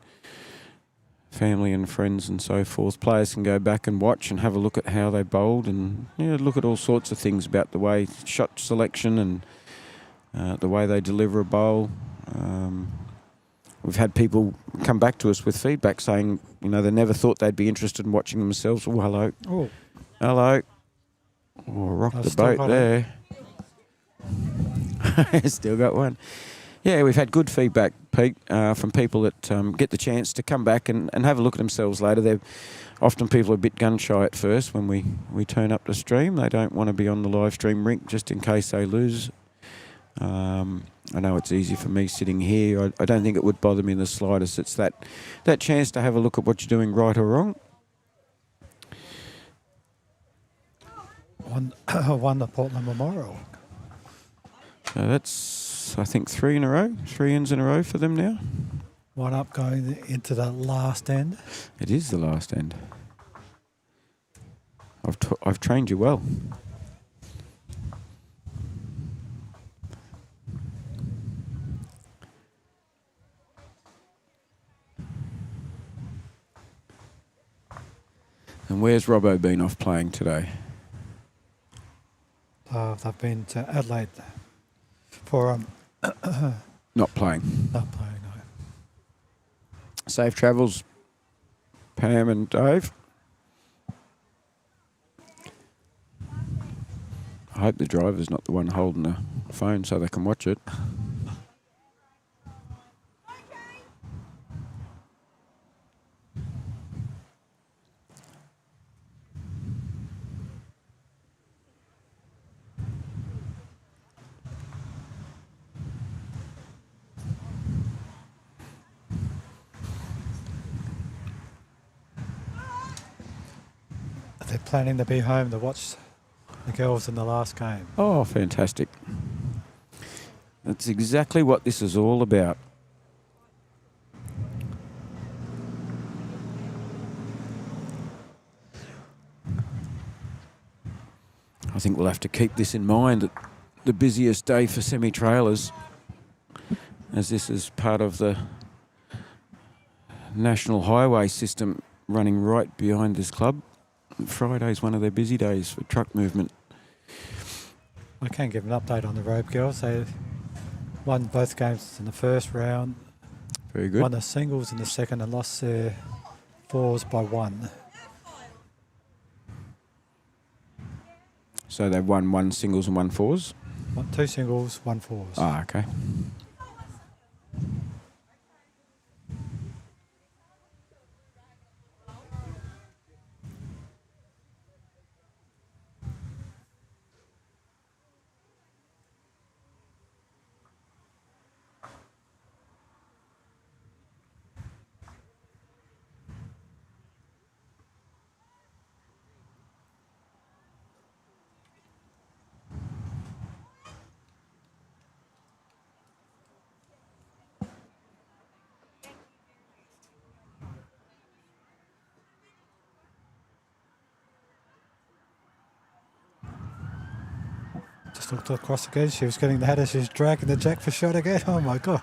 family and friends and so forth, players can go back and watch and have a look at how they bowled and look at all sorts of things about the way shot selection and the way they deliver a bowl. We've had people come back to us with feedback saying, they never thought they'd be interested in watching themselves. Oh, hello. Oh. Hello. Oh, rock the boat there. Still got one. Yeah, we've had good feedback, Pete, from people that get the chance to come back and have a look at themselves later. Often people are a bit gun-shy at first when we turn up the stream. They don't want to be on the live stream rink just in case they lose. I know it's easy for me sitting here. I don't think it would bother me in the slightest. It's that chance to have a look at what you're doing right or wrong. Won the Portland Memorial. So that's, I think, 3 in a row. 3 ends in a row for them now. One up going into the last end. It is the last end. I've trained you well. And where's Robbo been off playing today? They've been to Adelaide for Not playing. not playing. No. Safe travels, Pam and Dave. I hope the driver's not the one holding the phone so they can watch it. They're planning to be home to watch the girls in the last game. Oh, fantastic. That's exactly what this is all about. I think we'll have to keep this in mind at the busiest day for semi-trailers, as this is part of the national highway system running right behind this club. Friday's one of their busy days for truck movement. I can give an update on the Robe girls. They won both games in the first round. Very good. Won the singles in the second and lost their fours by 1. So they've won 1 singles and 1 fours? 2 singles, 1 fours. Ah, okay. Just looked across again. She was getting the header. She was dragging the jack for shot again. Oh my God.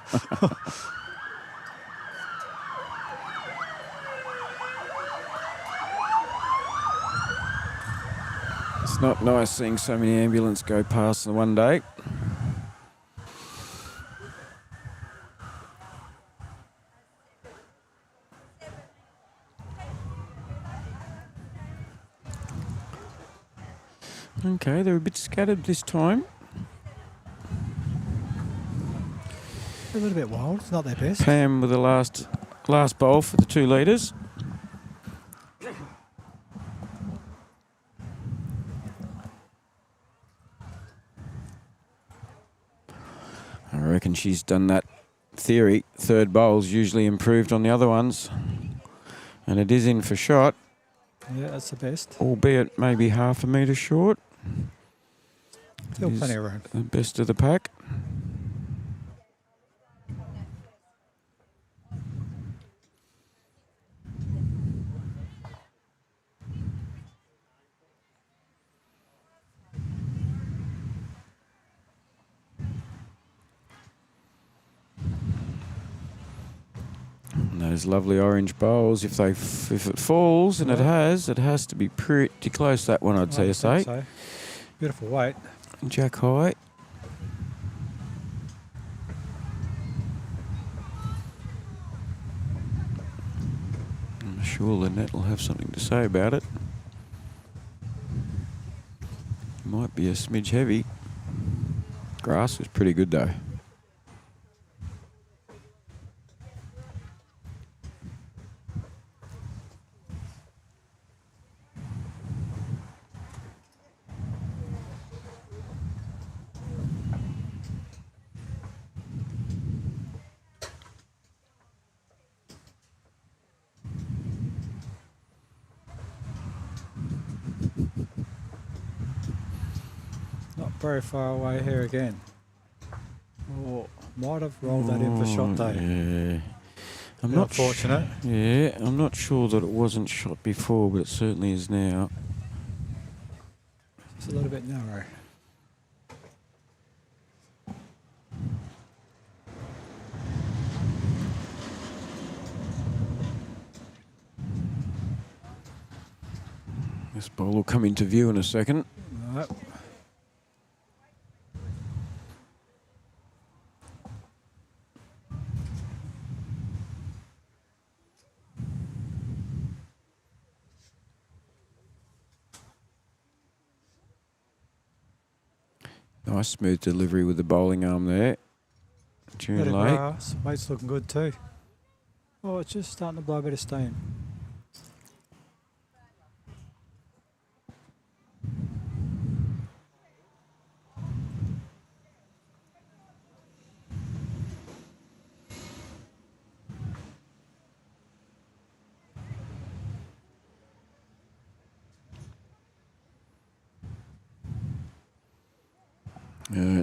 It's not nice seeing so many ambulances go past in one day. Okay, they're a bit scattered this time. A little bit wild. It's not their best. Pam with the last bowl for the 2 leaders. I reckon she's done that theory. 3rd bowl's usually improved on the other ones. And it is in for shot. Yeah, that's the best. Albeit maybe half a metre short. Still plenty of room. The best of the pack. And those lovely orange bowls, if it falls, and it has to be pretty close, that one, I'd say. So. Beautiful weight. Jack high. I'm sure the net will have something to say about it. Might be a smidge heavy. Grass was pretty good though. Very far away here again. Oh, might have rolled that in for shot though. Yeah. I'm not fortunate. Yeah, I'm not sure that it wasn't shot before, but it certainly is now. It's a little bit narrow. This ball will come into view in a second. Right. Nice smooth delivery with the bowling arm there. June late. Grass. Weight's looking good too. Oh, it's just starting to blow a bit of steam.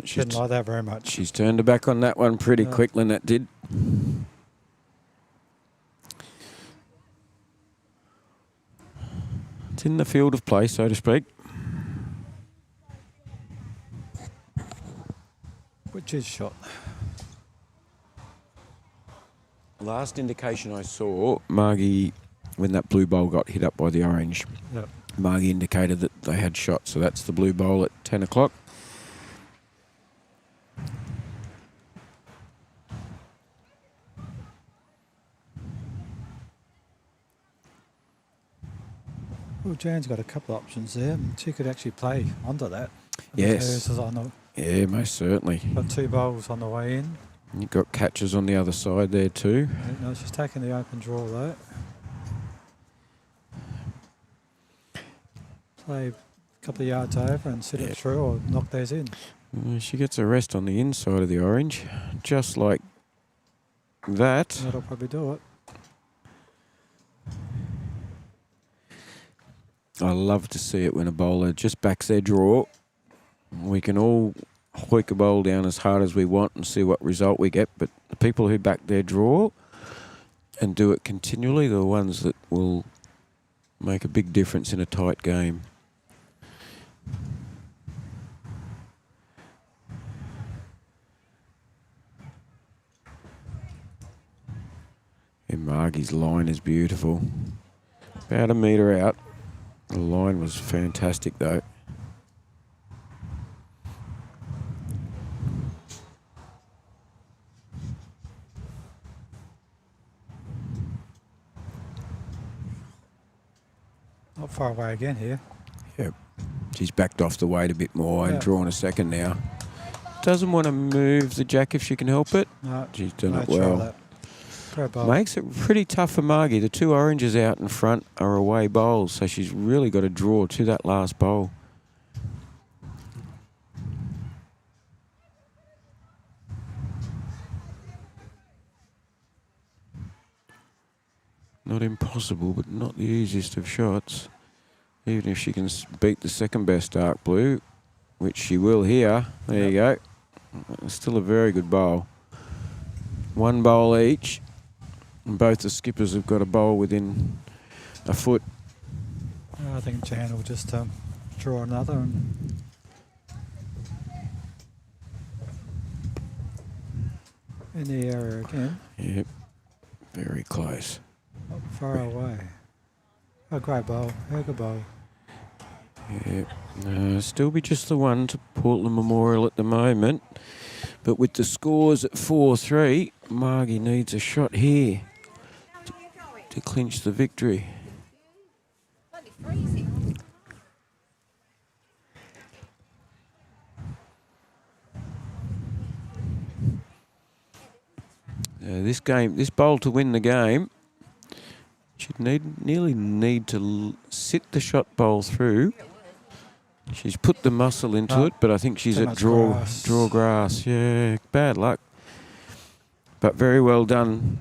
Didn't like that very much. She's turned her back on that one pretty quick, Lynette did. It's in the field of play, so to speak. Which is shot. Last indication I saw, Margie, when that blue bowl got hit up by the orange, Margie indicated that they had shot, so that's the blue bowl at 10 o'clock. Well, Jan's got a couple of options there. She could actually play under that. Yes. Yeah, most certainly. Got 2 bowls on the way in. You've got catches on the other side there too. No, she's taking the open draw though. Play a couple of yards over and sit it through or knock theirs in. She gets a rest on the inside of the orange, just like that. That'll probably do it. I love to see it when a bowler just backs their draw. We can all hoik a bowl down as hard as we want and see what result we get, but the people who back their draw and do it continually, are the ones that will make a big difference in a tight game. And Margie's line is beautiful. About a metre out. The line was fantastic though. Not far away again here. Yep. She's backed off the weight a bit more and Yeah. drawn a second now. Doesn't want to move the jack if she can help it. No, She's done no, it try well. that. Great bowl. Makes it pretty tough for Margie. The two oranges out in front are away bowls, so she's really got to draw to that last bowl. Not impossible, but not the easiest of shots. Even if she can beat the second best dark blue, which she will here. There you go. Still a very good bowl. One bowl each. And both the skippers have got a bowl within a foot. I think Jan will just draw another. And in the area again. Yep. Very close. Not far away. A great bowl. A good bowl. Yep. Still be just the one to Portland Memorial at the moment. But with the scores at 4-3, Margie needs a shot here to clinch the victory. Bloody freezing. This bowl to win the game, she'd nearly need to sit the shot bowl through. She's put the muscle into it, but I think she's too at much draw grass. grass. Yeah, bad luck. But very well done.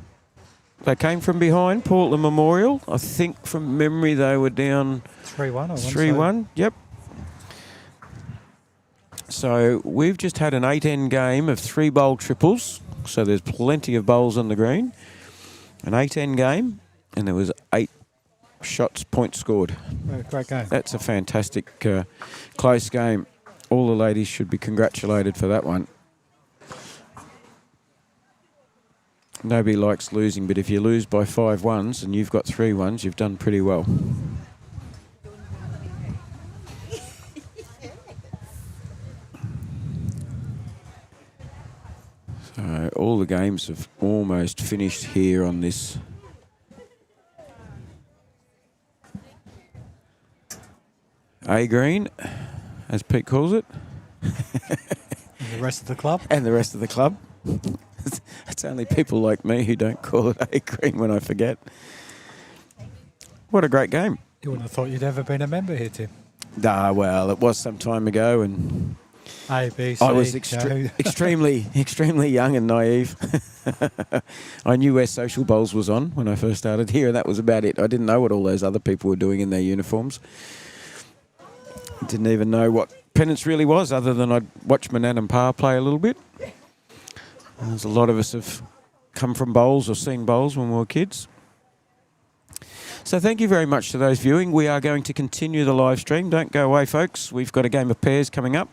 They came from behind, Portland Memorial. I think from memory they were down 3-1 or 3-1. Yep. So we've just had an 8-end game of 3 bowl triples. So there's plenty of bowls on the green. An 8-end game, and there was 8 shots, points scored. Great game. That's a fantastic, close game. All the ladies should be congratulated for that one. Nobody likes losing, but if you lose by 5 ones and you've got 3 ones, you've done pretty well. So all the games have almost finished here on this A green, as Pete calls it. And the rest of the club? And the rest of the club. It's only people like me who don't call it A green when I forget. What a great game. You wouldn't have thought you'd ever been a member here, Tim. Well, it was some time ago, and A, B, C, I was go. extremely young and naive. I knew where Social Bowls was on when I first started here, and that was about it. I didn't know what all those other people were doing in their uniforms. Didn't even know what Pennants really was, other than I'd watch my nan and pa play a little bit. And there's a lot of us have come from bowls or seen bowls when we were kids. So thank you very much to those viewing. We are going to continue the live stream. Don't go away, folks. We've got a game of pairs coming up.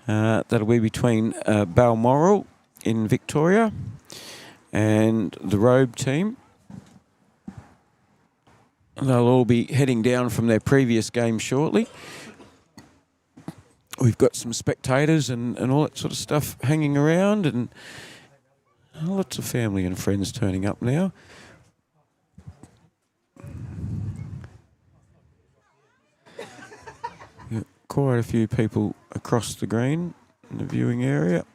That'll be between Balmoral in Victoria and the Robe team. They'll all be heading down from their previous game shortly. We've got some spectators and all that sort of stuff hanging around, and lots of family and friends turning up now. Quite a few people across the green in the viewing area.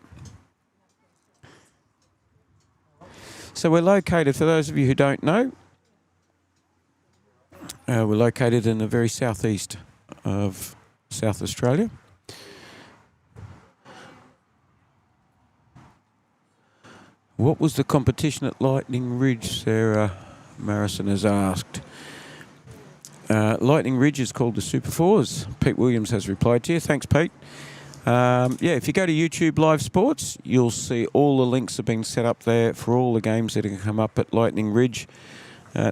So we're located, for those of you who don't know, we're located in the very southeast of South Australia. What was the competition at Lightning Ridge, Sarah Marison has asked. Lightning Ridge is called the Super Fours. Pete Williams has replied to you. Thanks, Pete. If you go to YouTubelivesports, you'll see all the links have been set up there for all the games that are going to come up at Lightning Ridge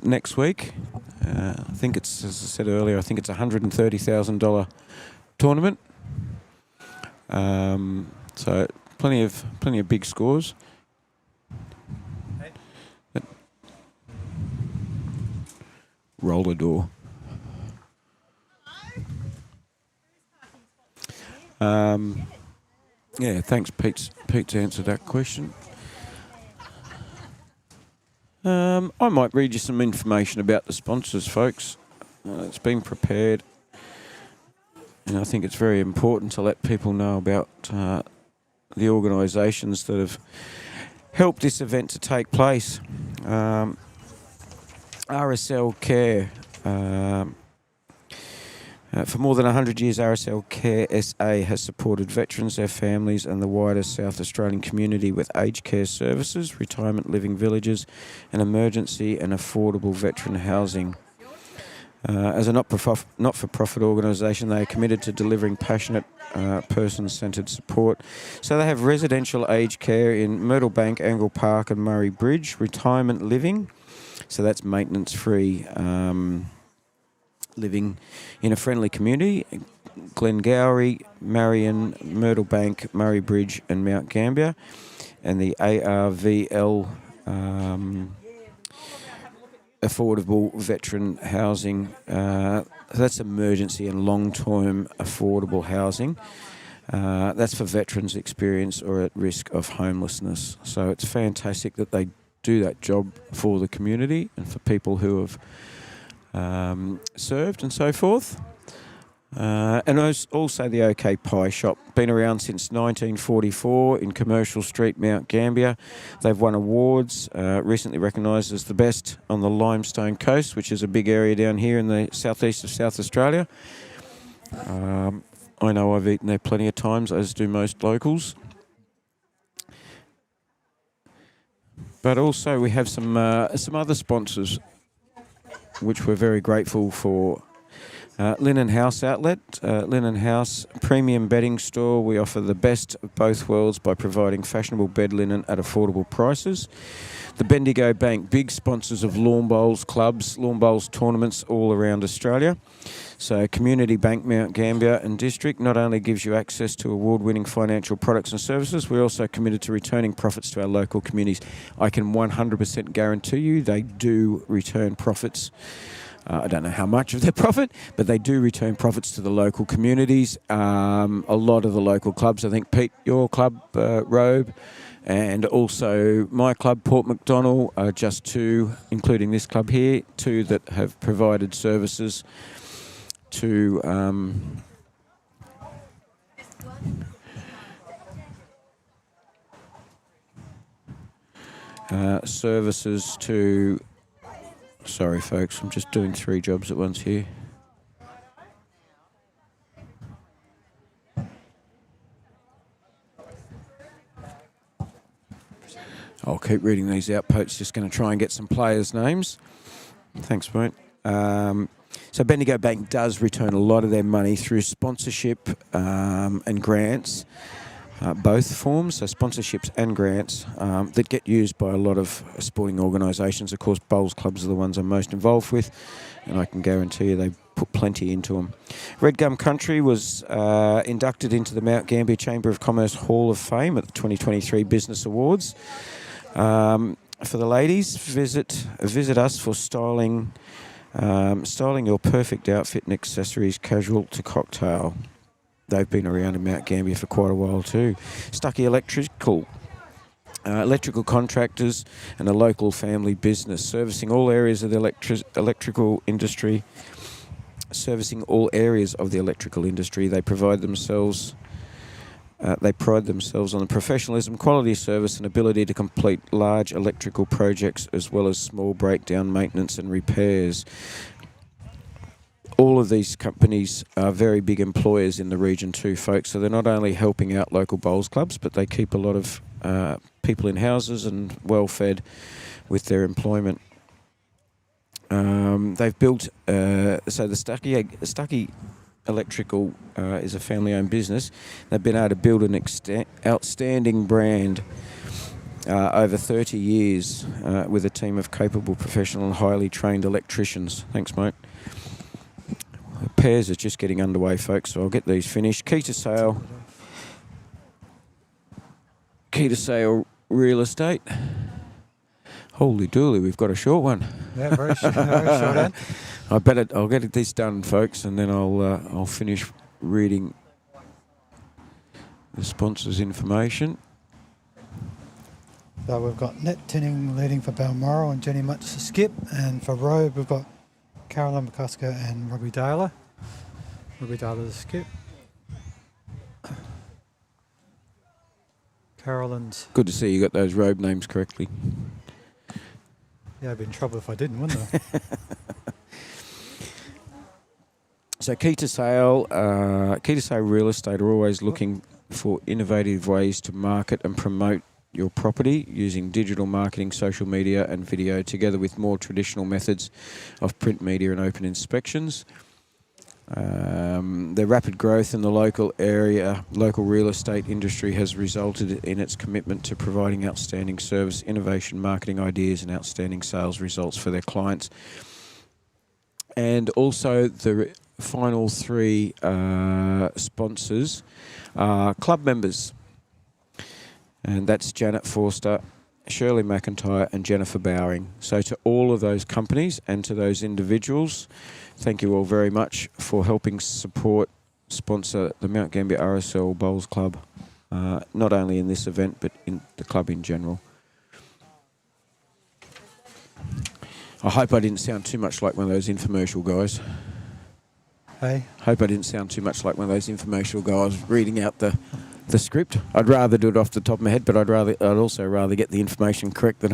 next week. I think it's, as I said earlier, I think it's a $130,000 tournament. So plenty of big scores. roller door. Yeah, thanks, Pete's answered that question. I might read you some information about the sponsors, folks. It's been prepared, and I think it's very important to let people know about the organisations that have helped this event to take place. RSL Care. For more than 100 years, RSL Care SA has supported veterans, their families and the wider South Australian community with aged care services, retirement living villages and emergency and affordable veteran housing. As a not-for-profit organisation, they are committed to delivering passionate, person-centred support. So they have residential aged care in Myrtle Bank, Angle Park and Murray Bridge, retirement living, so that's maintenance-free living in a friendly community, Glengarry, Marion, Myrtle Bank, Murray Bridge and Mount Gambier, and the ARVL affordable veteran housing. That's emergency and long-term affordable housing. That's for veterans experienced or at risk of homelessness. So it's fantastic that they do that job for the community and for people who have served and so forth. And also the OK Pie Shop, been around since 1944 in Commercial Street, Mount Gambier. They've won awards, recently recognised as the best on the Limestone Coast, which is a big area down here in the southeast of South Australia. I know I've eaten there plenty of times, as do most locals. But also we have some other sponsors which we're very grateful for. Linen House Outlet, Linen House premium bedding store. We offer the best of both worlds by providing fashionable bed linen at affordable prices. The Bendigo Bank, big sponsors of lawn bowls clubs, lawn bowls tournaments all around Australia. So Community Bank Mount Gambier and District not only gives you access to award-winning financial products and services, we're also committed to returning profits to our local communities. I can 100% guarantee you they do return profits. I don't know how much of their profit, but they do return profits to the local communities. A lot of the local clubs, I think, Pete, your club, Robe, and also my club, Port MacDonnell, are just two, including this club here, two that have provided services to sorry folks, I'm just doing 3 jobs at once here. I'll keep reading these out. Pote's just going to try and get some players' names. Thanks, mate. So Bendigo Bank does return a lot of their money through sponsorship and grants, both forms, so sponsorships and grants that get used by a lot of sporting organisations. Of course, bowls clubs are the ones I'm most involved with, and I can guarantee you they put plenty into them. Redgum Country was inducted into the Mount Gambier Chamber of Commerce Hall of Fame at the 2023 Business Awards. For the ladies, visit us for styling your perfect outfit and accessories, casual to cocktail. They've been around in Mount Gambier for quite a while too. Stuckey electrical contractors and a local family business servicing all areas of the electrical industry. They pride themselves on the professionalism, quality service and ability to complete large electrical projects as well as small breakdown maintenance and repairs. All of these companies are very big employers in the region too, folks. So they're not only helping out local bowls clubs, but they keep a lot of people in houses and well fed with their employment. They've built, so the Stuckey Electrical is a family-owned business. They've been able to build an outstanding brand over 30 years with a team of capable, professional and highly trained electricians. Thanks, mate. Pairs are just getting underway, folks, so I'll get these finished. Key to sale real estate. Holy dooly, we've got a short one. Yeah, very short end. I'll get this done, folks, and then I'll finish reading the sponsors' information. So we've got Net Tinning leading for Balmoral and Jenny Much to skip, and for Robe we've got Carolyn McCusker and Robbie Daler. Robbie Daler to skip. Carolyn's. Good to see you got those Robe names correctly. Yeah, I'd be in trouble if I didn't, wouldn't I? So Key to Sale Real Estate are always looking for innovative ways to market and promote your property using digital marketing, social media and video, together with more traditional methods of print media and open inspections. Their rapid growth in the local real estate industry has resulted in its commitment to providing outstanding service, innovation, marketing ideas and outstanding sales results for their clients. And also the final three sponsors are club members. And that's Janet Forster, Shirley McIntyre and Jennifer Bowering. So to all of those companies and to those individuals, thank you all very much for helping sponsor the Mount Gambier RSL Bowls Club, not only in this event but in the club in general. I hope I didn't sound too much like one of those infomercial guys. Hey? Hope I didn't sound too much like one of those infomercial guys reading out the script. I'd rather do it off the top of my head, but I'd also rather get the information correct that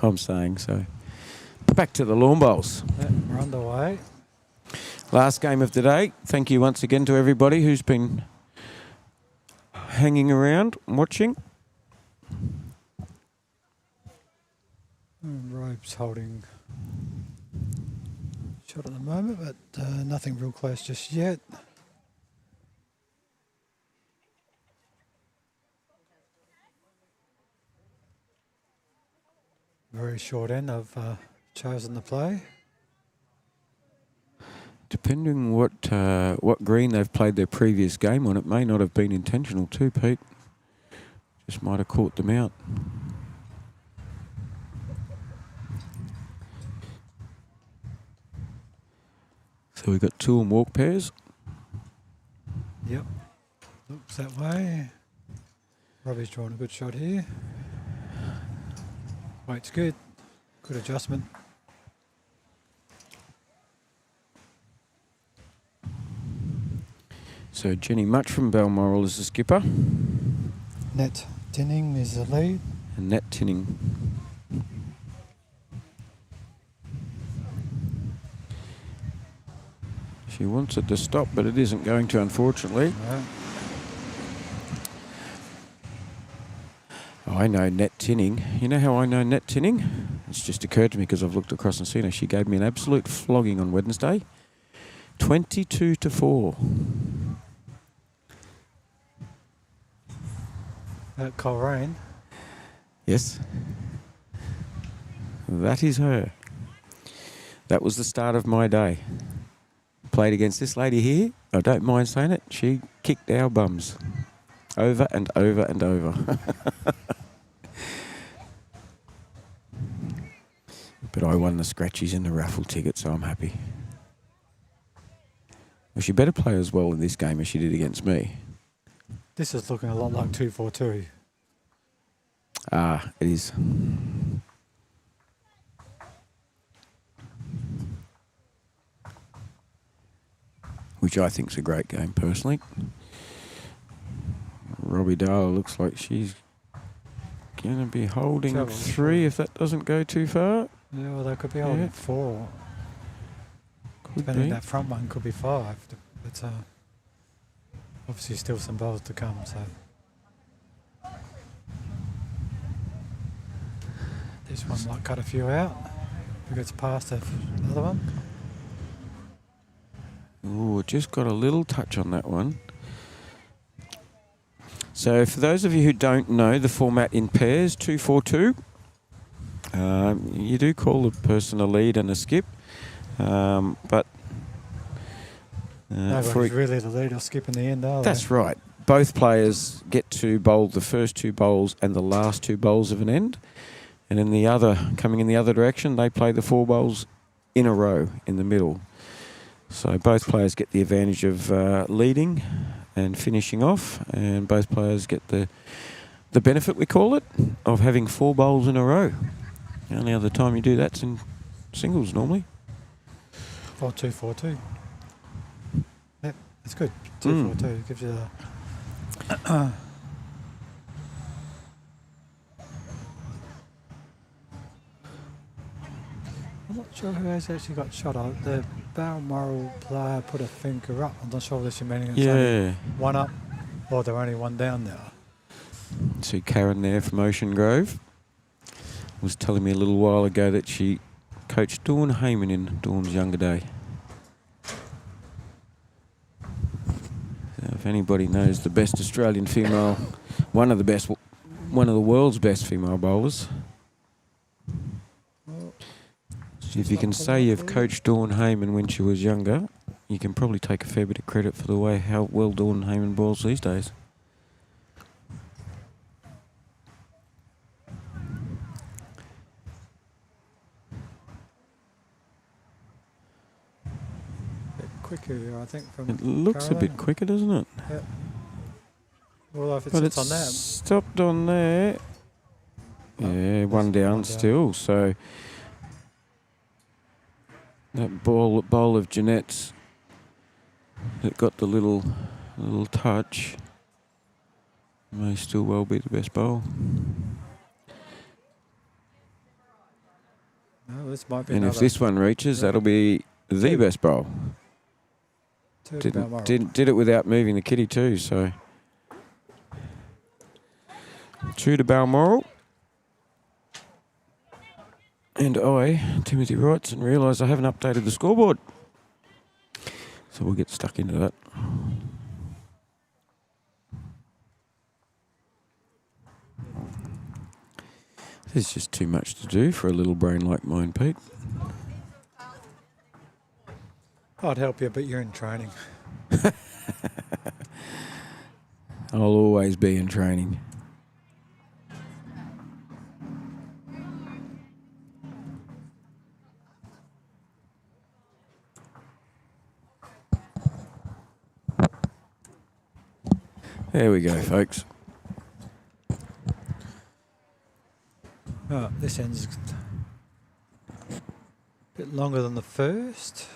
I'm saying. So back to the lawn bowls. Yeah, we're underway. Last game of the day. Thank you once again to everybody who's been hanging around and watching. Robe's holding shot at the moment, but nothing real close just yet. Very short end I've chosen to play. Depending what green they've played their previous game on, it may not have been intentional too, Pete. Just might have caught them out. So we've got tool and walk pairs. Yep. Looks that way. Robbie's drawing a good shot here. Weight's good. Good adjustment. So Jenny Much from Balmoral is the skipper. Net Tinning is the lead. And Net Tinning. She wants it to stop, but it isn't going to, unfortunately. No. I know Net Tinning. You know how I know Net Tinning? It's just occurred to me because I've looked across and seen her. She gave me an absolute flogging on Wednesday. 22-4. Coleraine. Yes. That is her. That was the start of my day. Played against this lady here. I don't mind saying it. She kicked our bums. Over and over and over. But I won the scratchies and the raffle ticket, so I'm happy. Well, she better play as well in this game as she did against me. This is looking a lot like 2-4-2. Ah, it is. Which I think's a great game, personally. Robbie Dahl looks like she's going to be holding Trouble. 3 if that doesn't go too far. Yeah, well, they could be holding 4. Could Depending be. that front one could be 5. But obviously still some bowls to come, so. This one might cut a few out. If it gets past the other one. Ooh, just got a little touch on that one. So for those of you who don't know the format in pairs, 2-4-2, you do call the person a lead and a skip, but Nobody's really the lead or skip in the end, are they? that's right. Both players get to bowl the first 2 bowls and the last 2 bowls of an end, And in the other, coming in the other direction, they play the 4 bowls in a row in the middle. So both players get the advantage of leading and finishing off, and both players get the benefit, we call it, of having 4 bowls in a row. The only other time you do that's in singles normally. 4-2-4-2. Yep, that's good. 2-4-2 gives you the... I'm not sure who has actually got shot out. The Balmoral player put a finger up. I'm not sure if they're meaning it's only one up or they're only one down now. See Karen there from Ocean Grove was telling me a little while ago that she coached Dawn Heyman in Dawn's younger day. So if anybody knows the best Australian female, one of the world's best female bowlers, if you can say you've coached Dawn Heyman when she was younger, you can probably take a fair bit of credit for the way how well Dawn Heyman bowls these days. Quicker here, I think. From It looks Caroline. a bit quicker, doesn't it? Yep. Well, if it But sits it's on that. stopped on there. Yeah, one down still. So that bowl of Jeanette's that got the little touch may still well be the best bowl. No, this might be And if another this one reaches, that'll be the best bowl. Did it without moving the kitty too, so 2 to Balmoral. And I, Timothy Wrightson, realise I haven't updated the scoreboard. So we'll get stuck into that. There's just too much to do for a little brain like mine, Pete. I'd help you, but you're in training. I'll always be in training. There we go, folks. Oh, this end's a bit longer than the first.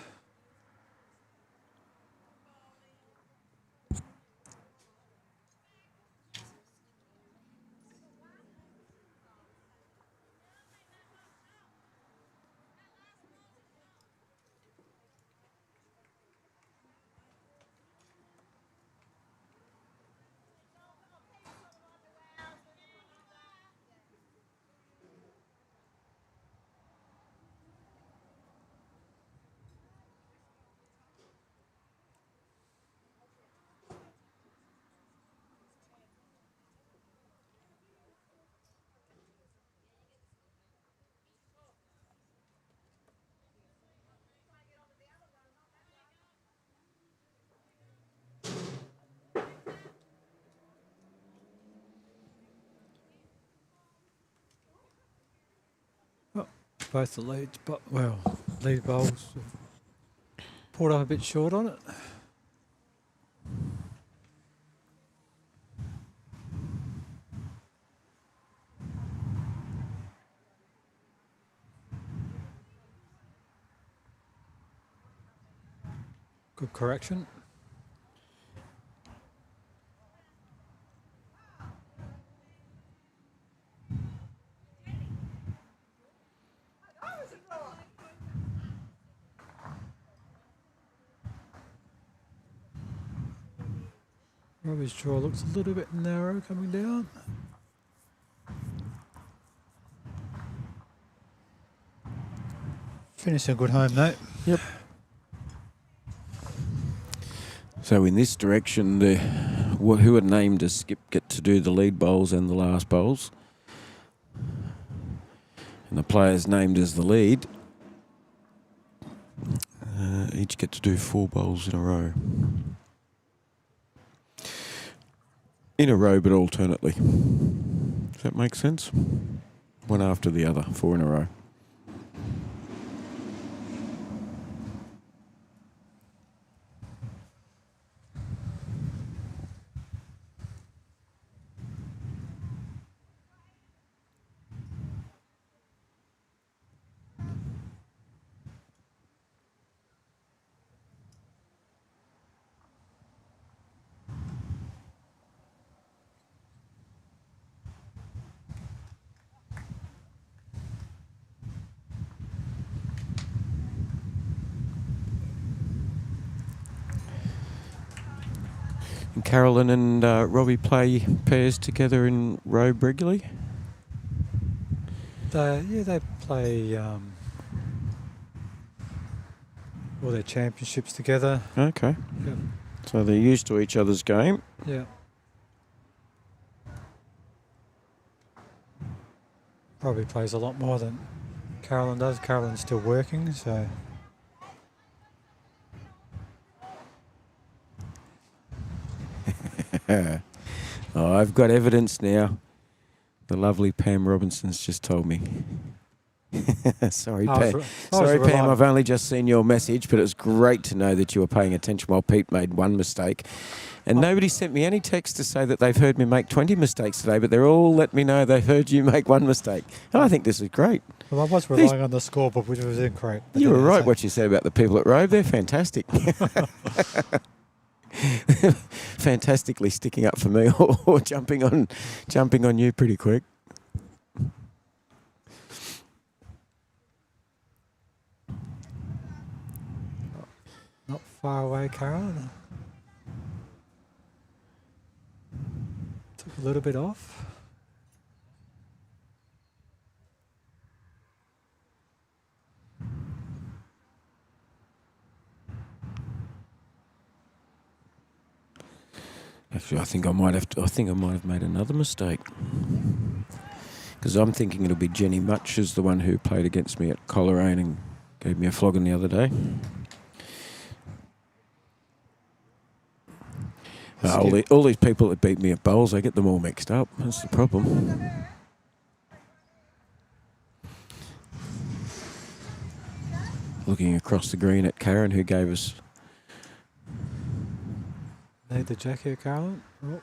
Both the leads, but lead bowls pulled up a bit short on it. Good correction. Robbie's draw looks a little bit narrow coming down. Finish a good home note. Yep. So in this direction, who are named as skip get to do the lead bowls and the last bowls. And the players named as the lead each get to do 4 bowls in a row. In a row, but alternately. Does that make sense? one after the other, 4 in a row. And Carolyn and Robbie play pairs together in Robe regularly? They play all their championships together. Okay. Yep. So they're used to each other's game. Yeah. Robbie plays a lot more than Carolyn does. Carolyn's still working, so... Oh, I've got evidence now. The lovely Pam Robinson's just told me. Sorry, Pam. Sorry, Pam. I've only just seen your message, but it was great to know that you were paying attention while Pete made one mistake. And nobody sent me any text to say that they've heard me make 20 mistakes today, but they're all let me know they've heard you make one mistake. And I think this is great. Well, I was relying on the scoreboard, which was incorrect. You were right what you said about the people at Robe. They're fantastic. Fantastically sticking up for me or jumping on you pretty quick. Not far away, Carolyn. Took a little bit off. Actually, I think I might have made another mistake. Because I'm thinking it'll be Jenny Much as the one who played against me at Coleraine and gave me a flogging the other day. All these people that beat me at bowls, I get them all mixed up. That's the problem. Looking across the green at Karen, who gave us... Need the jack here, Carolyn. Oh,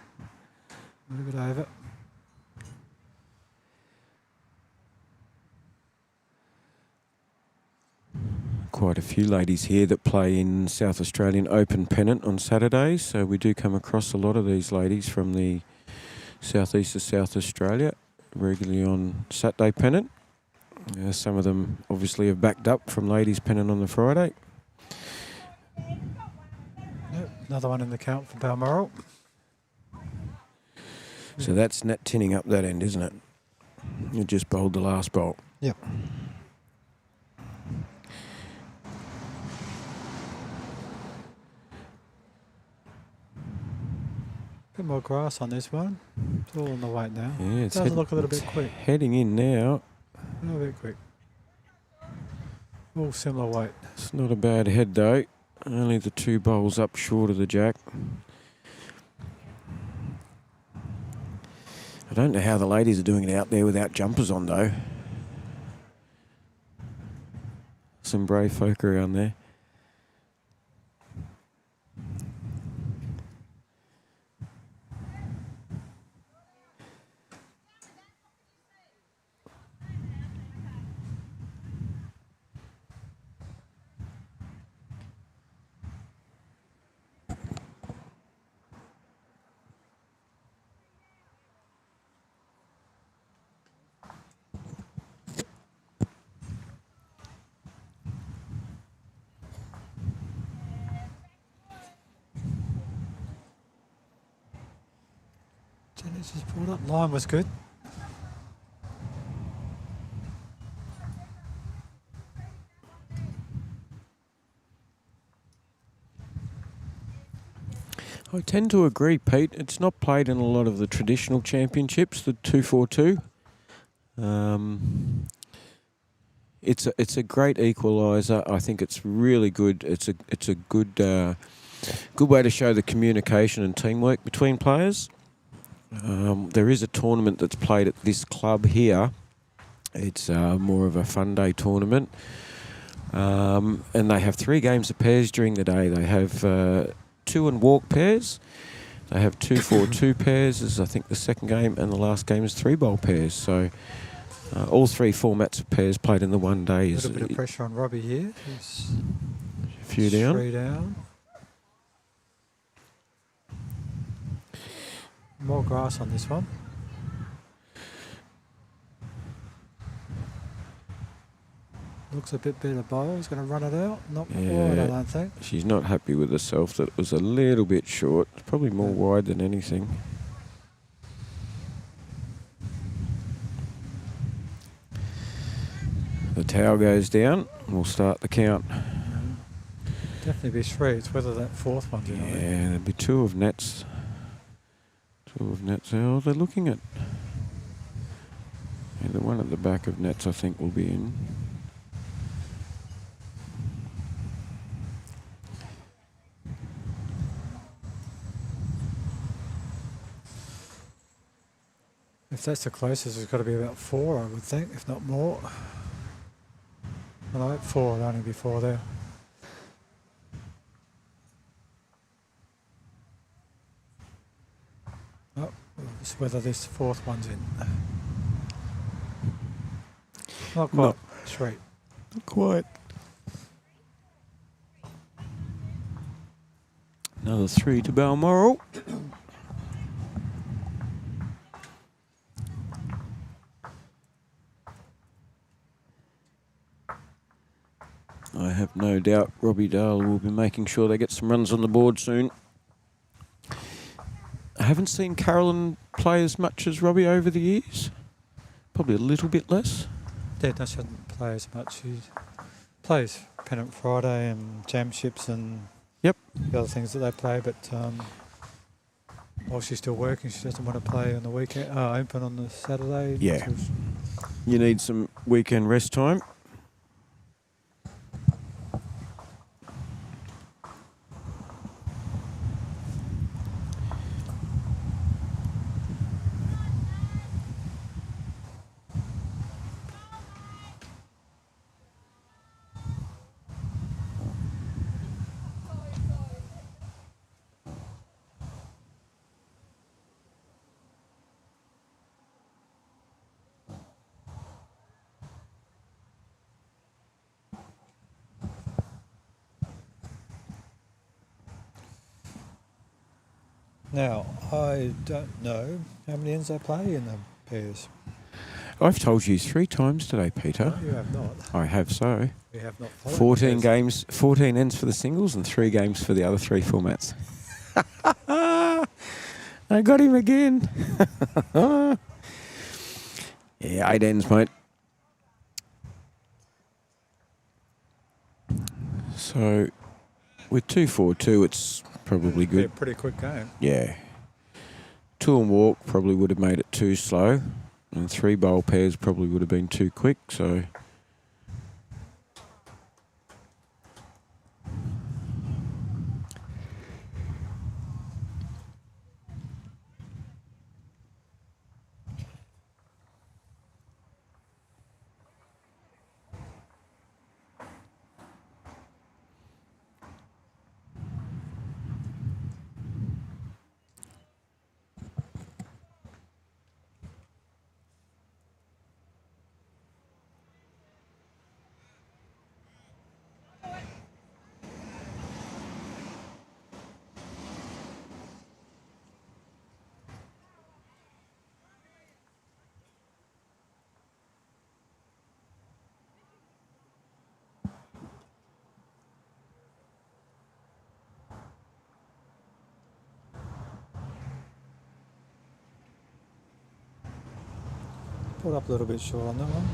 move it over. Quite a few ladies here that play in South Australian Open Pennant on Saturdays, so we do come across a lot of these ladies from the southeast of South Australia regularly on Saturday Pennant. Some of them obviously have backed up from ladies Pennant on the Friday. Another one in the count for Balmoral. So that's net tinning up that end, isn't it? You just bowled the last bowl. Yep. Bit more grass on this one. It's all on the weight now. Yeah, it does look a little bit quick. Heading in now. A little bit quick. All similar weight. It's not a bad head though. Only the 2 bowls up short of the jack. I don't know how the ladies are doing it out there without jumpers on though. Some brave folk around there. Jenny's just pulled up. Line was good. I tend to agree, Pete. It's not played in a lot of the traditional championships, the 242. It's a great equaliser. I think it's really good. It's a good way to show the communication and teamwork between players. There is a tournament that's played at this club here It's more of a fun day tournament. And they have 3 games of pairs during the day. They have 2 and walk pairs. They have 2-4-2 pairs is I think the second game, and the last game is 3-bowl pairs. So all 3 formats of pairs played in the one day. A little bit of pressure on Robbie here. He's a few down. 3 down. More grass on this one. Looks a bit better bowl. He's going to run it out. Not wide, I don't think. She's not happy with herself that it was a little bit short. Probably more wide than anything. The towel goes down. We'll start the count. Definitely be 3. It's whether that 4th one's in. Yeah, there'll be 2 of nets. 2 of nets. Oh, they're looking at. Yeah, the one at the back of nets, I think, will be in. If that's the closest, it's got to be about 4, I would think, if not more. Well, 4 would only be 4 there. Oh, it's whether this 4th one's in. Not quite. 3. Not quite. Another 3 to Balmoral. I have no doubt Robbie Dale will be making sure they get some runs on the board soon. I haven't seen Carolyn play as much as Robbie over the years. Probably a little bit less. Yeah, she doesn't play as much. She plays Pennant Friday and Jamships and the other things that they play, but while she's still working, she doesn't want to play on the weekend, open on the Saturday. Yeah. You need some weekend rest time. Now, I don't know how many ends they play in the pairs. I've told you 3 times today, Peter. No, you have not. I have so. We have not followed 14 games, 14 ends for the singles and 3 games for the other 3 formats. I got him again. Yeah, 8 ends, mate. So, with 2-4-2, it's probably good. Yeah, pretty quick game. Yeah. 2 and walk probably would have made it too slow. And 3 bowl pairs probably would have been too quick, so... Pulled up a little bit short on that one.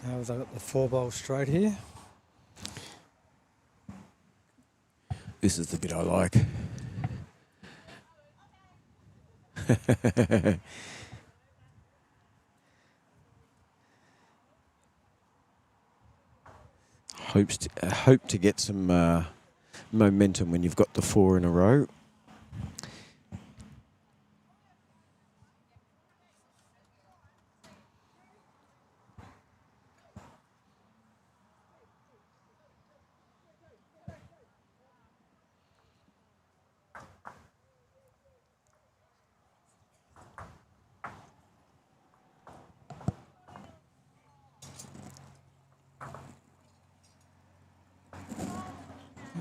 Now they've got the 4 bowl straight here. This is the bit I like. Hope to get some momentum when you've got the 4 in a row.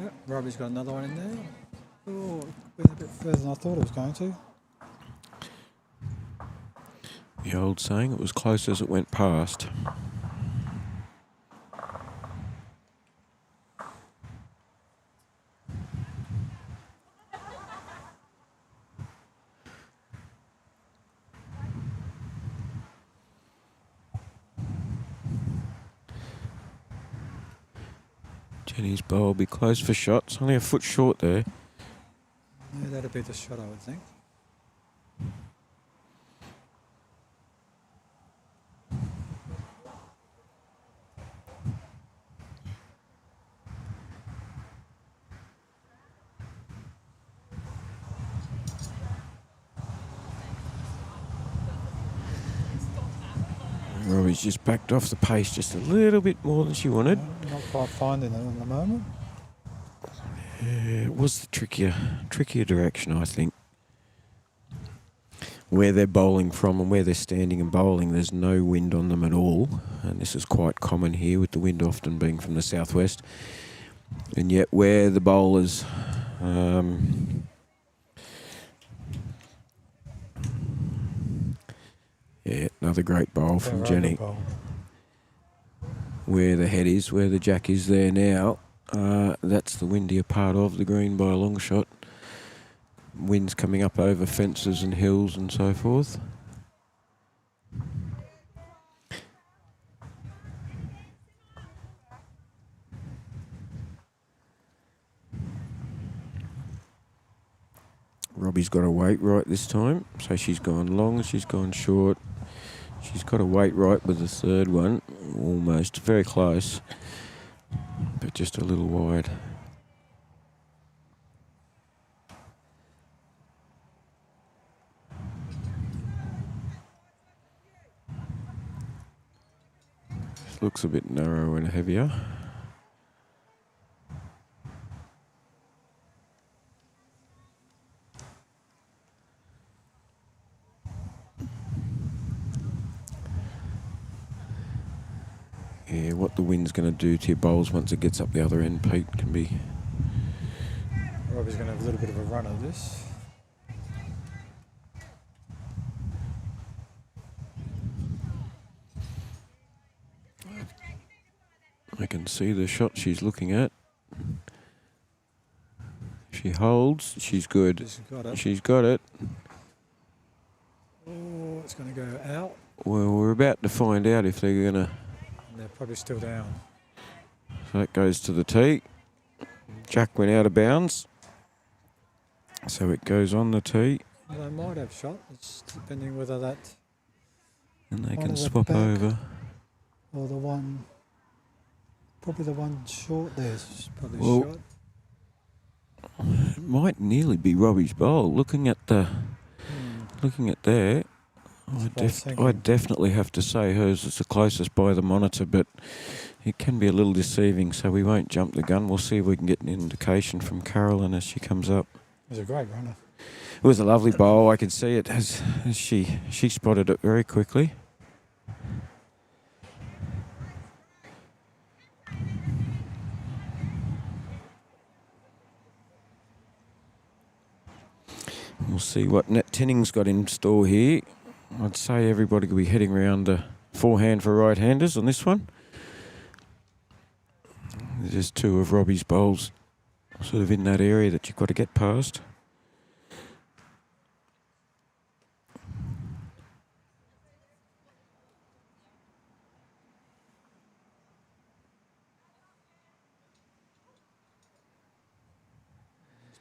Yep, Robbie's got another one in there. Oh, went a bit further than I thought it was going to. The old saying, it was close as it went past. Jenny's bowl will be close for shots, only a foot short there. Yeah, that'd be the shot, I would think. Robbie's just backed off the pace just a little bit more than she wanted. Not quite finding it at the moment. Yeah, it was the trickier direction, I think. Where they're bowling from and where they're standing and bowling, there's no wind on them at all. And this is quite common here, with the wind often being from the southwest. And yet where the bowlers... yeah, another great bowl from Jenny. Bowl. Where the head is, where the jack is there now, that's the windier part of the green by a long shot. Wind's coming up over fences and hills and so forth. Robbie's got a weight right this time, so she's gone long, she's gone short. She's got a weight right with the third one, almost, very close, but just a little wide. This looks a bit narrow and heavier. Yeah, what the wind's going to do to your bowls once it gets up the other end, Pete, can be... Robbie's going to have a little bit of a run of this. I can see the shot she's looking at. She holds, she's good. She's got it. She's got it. Oh, it's going to go out. Well, we're about to find out if they're going to... They're probably still down. So that goes to the tee. Jack went out of bounds. So it goes on the tee. Well, they might have shot. It's depending whether that... And they one can at the swap back over. Or the one... Probably the one short there's probably Well, shot. It might nearly be Robbie's bowl. Looking at the... Looking at there... I'd definitely have to say hers is the closest by the monitor, but it can be a little deceiving, so we won't jump the gun. We'll see if we can get an indication from Carolyn as she comes up. It was a great runner. It was a lovely bowl. I could see it as she spotted it very quickly. We'll see what Nat Tinning's got in store here. I'd say everybody could be heading around the forehand for right-handers on this one. There's just two of Robbie's bowls sort of in that area that you've got to get past.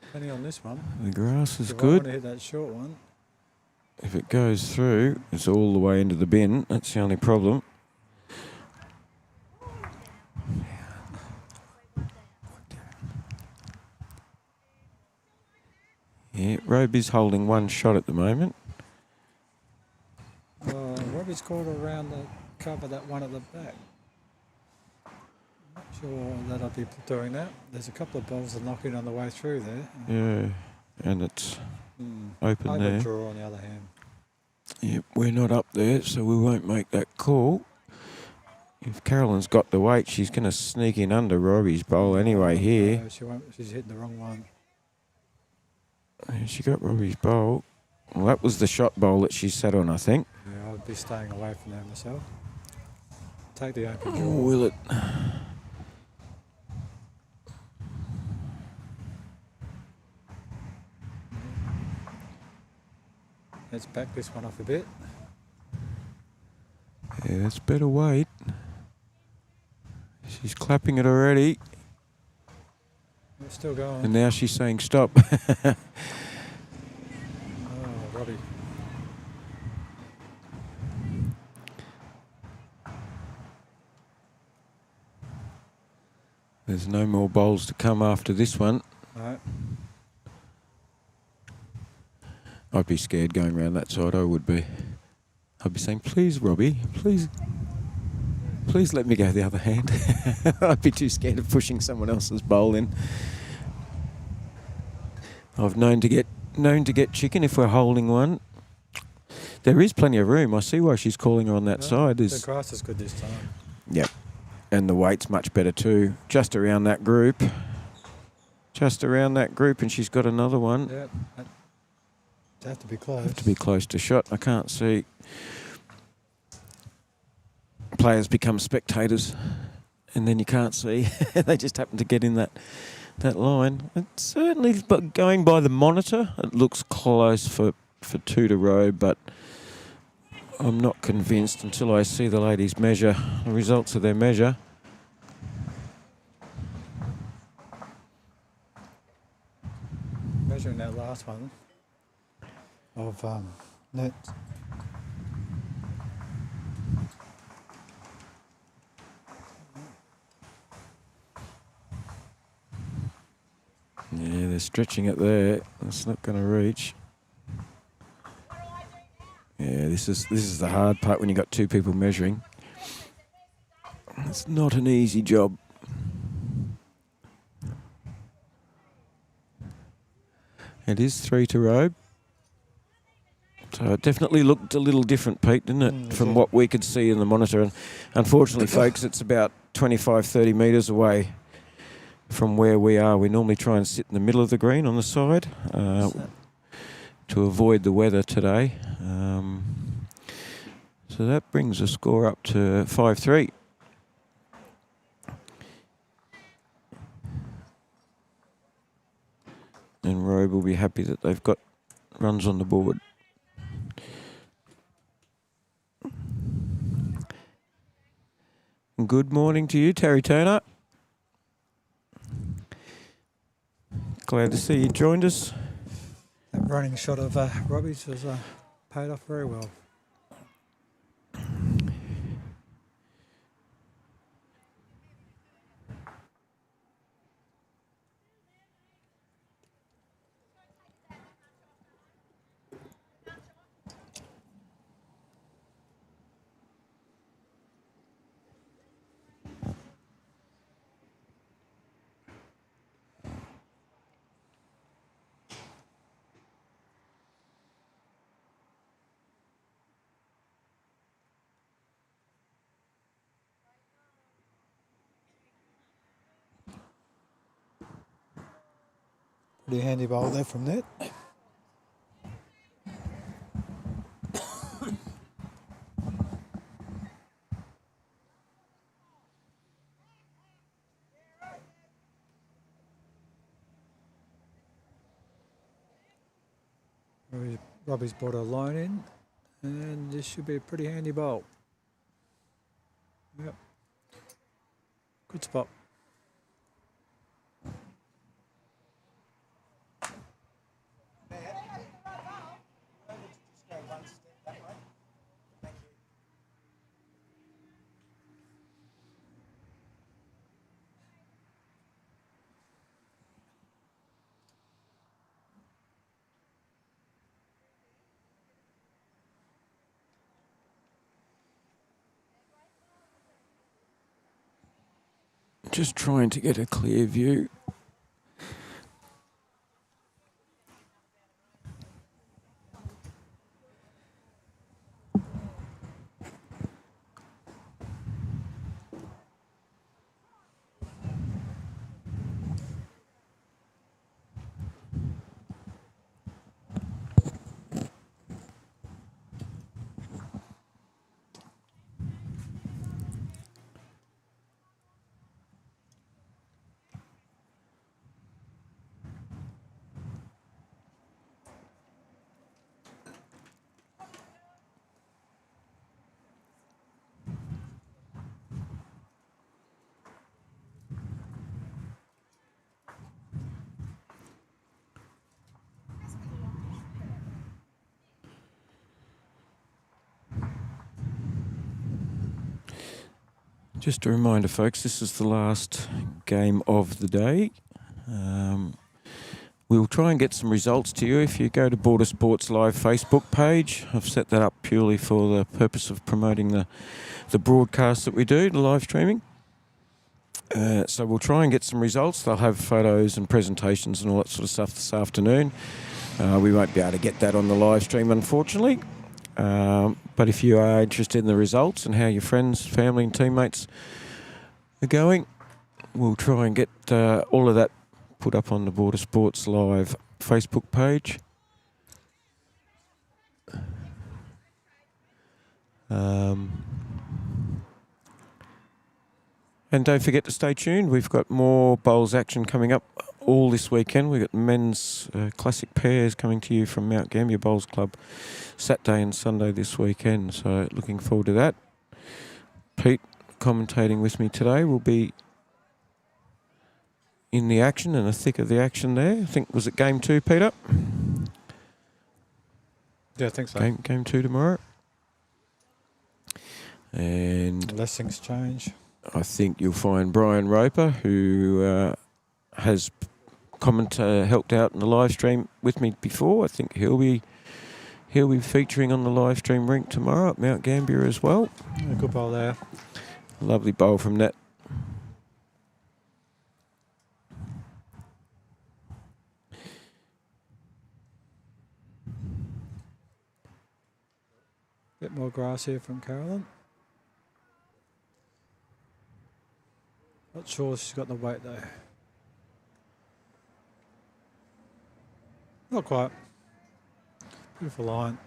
Depending on this one. The grass is If I want good. to hit that short one. If it goes through, it's all the way into the bin. That's the only problem. Yeah, Robe is holding one shot at the moment. Robbie's caught around the cover, that one at the back. Not sure that I'll be doing that. There's a couple of balls that knock in on the way through there. Yeah, and it's open I there. would draw on the other hand. Yep, we're not up there, so we won't make that call. If Carolyn's got the weight, she's going to sneak in under Robbie's bowl anyway here. No, she won't. She's hitting the wrong one. And she got Robbie's bowl. Well, that was the shot bowl that she sat on, I think. Yeah, I'd be staying away from there myself. Take the open draw. Will it? Let's back this one off a bit. Yeah, it's better weight. She's clapping it already. It's still going. And now she's saying stop. Oh, Robbie. There's no more bowls to come after this one. No. I'd be scared going around that side, I would be. I'd be saying, please, Robbie, please let me go the other hand. I'd be too scared of pushing someone else's bowl in. I've known to get chicken if we're holding one. There is plenty of room. I see why she's calling her on that side. The grass is good this time. Yep. And the weight's much better too. Just around that group. And she's got another one. Yep. They have to be close. Have to be close to shot. I can't see. Players become spectators and then you can't see. They just happen to get in that line. It's certainly, but going by the monitor, it looks close for two to Robe, but I'm not convinced until I see the ladies measure the results of their measure. Measuring that last one of net. Yeah, they're stretching it there. It's not going to reach. Yeah, this is the hard part when you've got two people measuring. It's not an easy job. It is 3 to Robe. So it definitely looked a little different, Pete, didn't it, from what we could see in the monitor. And unfortunately, folks, it's about 25, 30 metres away from where we are. We normally try and sit in the middle of the green on the side to avoid the weather today. So that brings the score up to 5-3. And Robe will be happy that they've got runs on the board. Good morning to you, Terry Turner. Glad to see you joined us. That running shot of Robbie's has paid off very well. Pretty handy bowl there from net. Robbie's brought a line in, and this should be a pretty handy bowl. Yep. Good spot. Just trying to get a clear view. Just a reminder, folks, this is the last game of the day. We'll try and get some results to you if you go to Border Sports Live Facebook page. I've set that up purely for the purpose of promoting the broadcast that we do, the live streaming. So we'll try and get some results. They'll have photos and presentations and all that sort of stuff this afternoon. We won't be able to get that on the live stream, unfortunately. But if you are interested in the results and how your friends, family and teammates are going, we'll try and get all of that put up on the Border Sports Live Facebook page. And don't forget to stay tuned. We've got more bowls action coming up all this weekend. We've got men's classic pairs coming to you from Mount Gambier Bowls Club Saturday and Sunday this weekend. So looking forward to that. Pete commentating with me today will be in the action, in the thick of the action there. I think, was it game 2, Peter? Yeah, I think so. Game 2 tomorrow. And unless things change, I think you'll find Brian Roper, who has helped out in the live stream with me before. I think he'll be featuring on the live stream rink tomorrow at Mount Gambier as well. A good bowl there. Lovely bowl from that. Bit more grass here from Carolyn. Not sure she's got the weight though. Not quite. Beautiful line.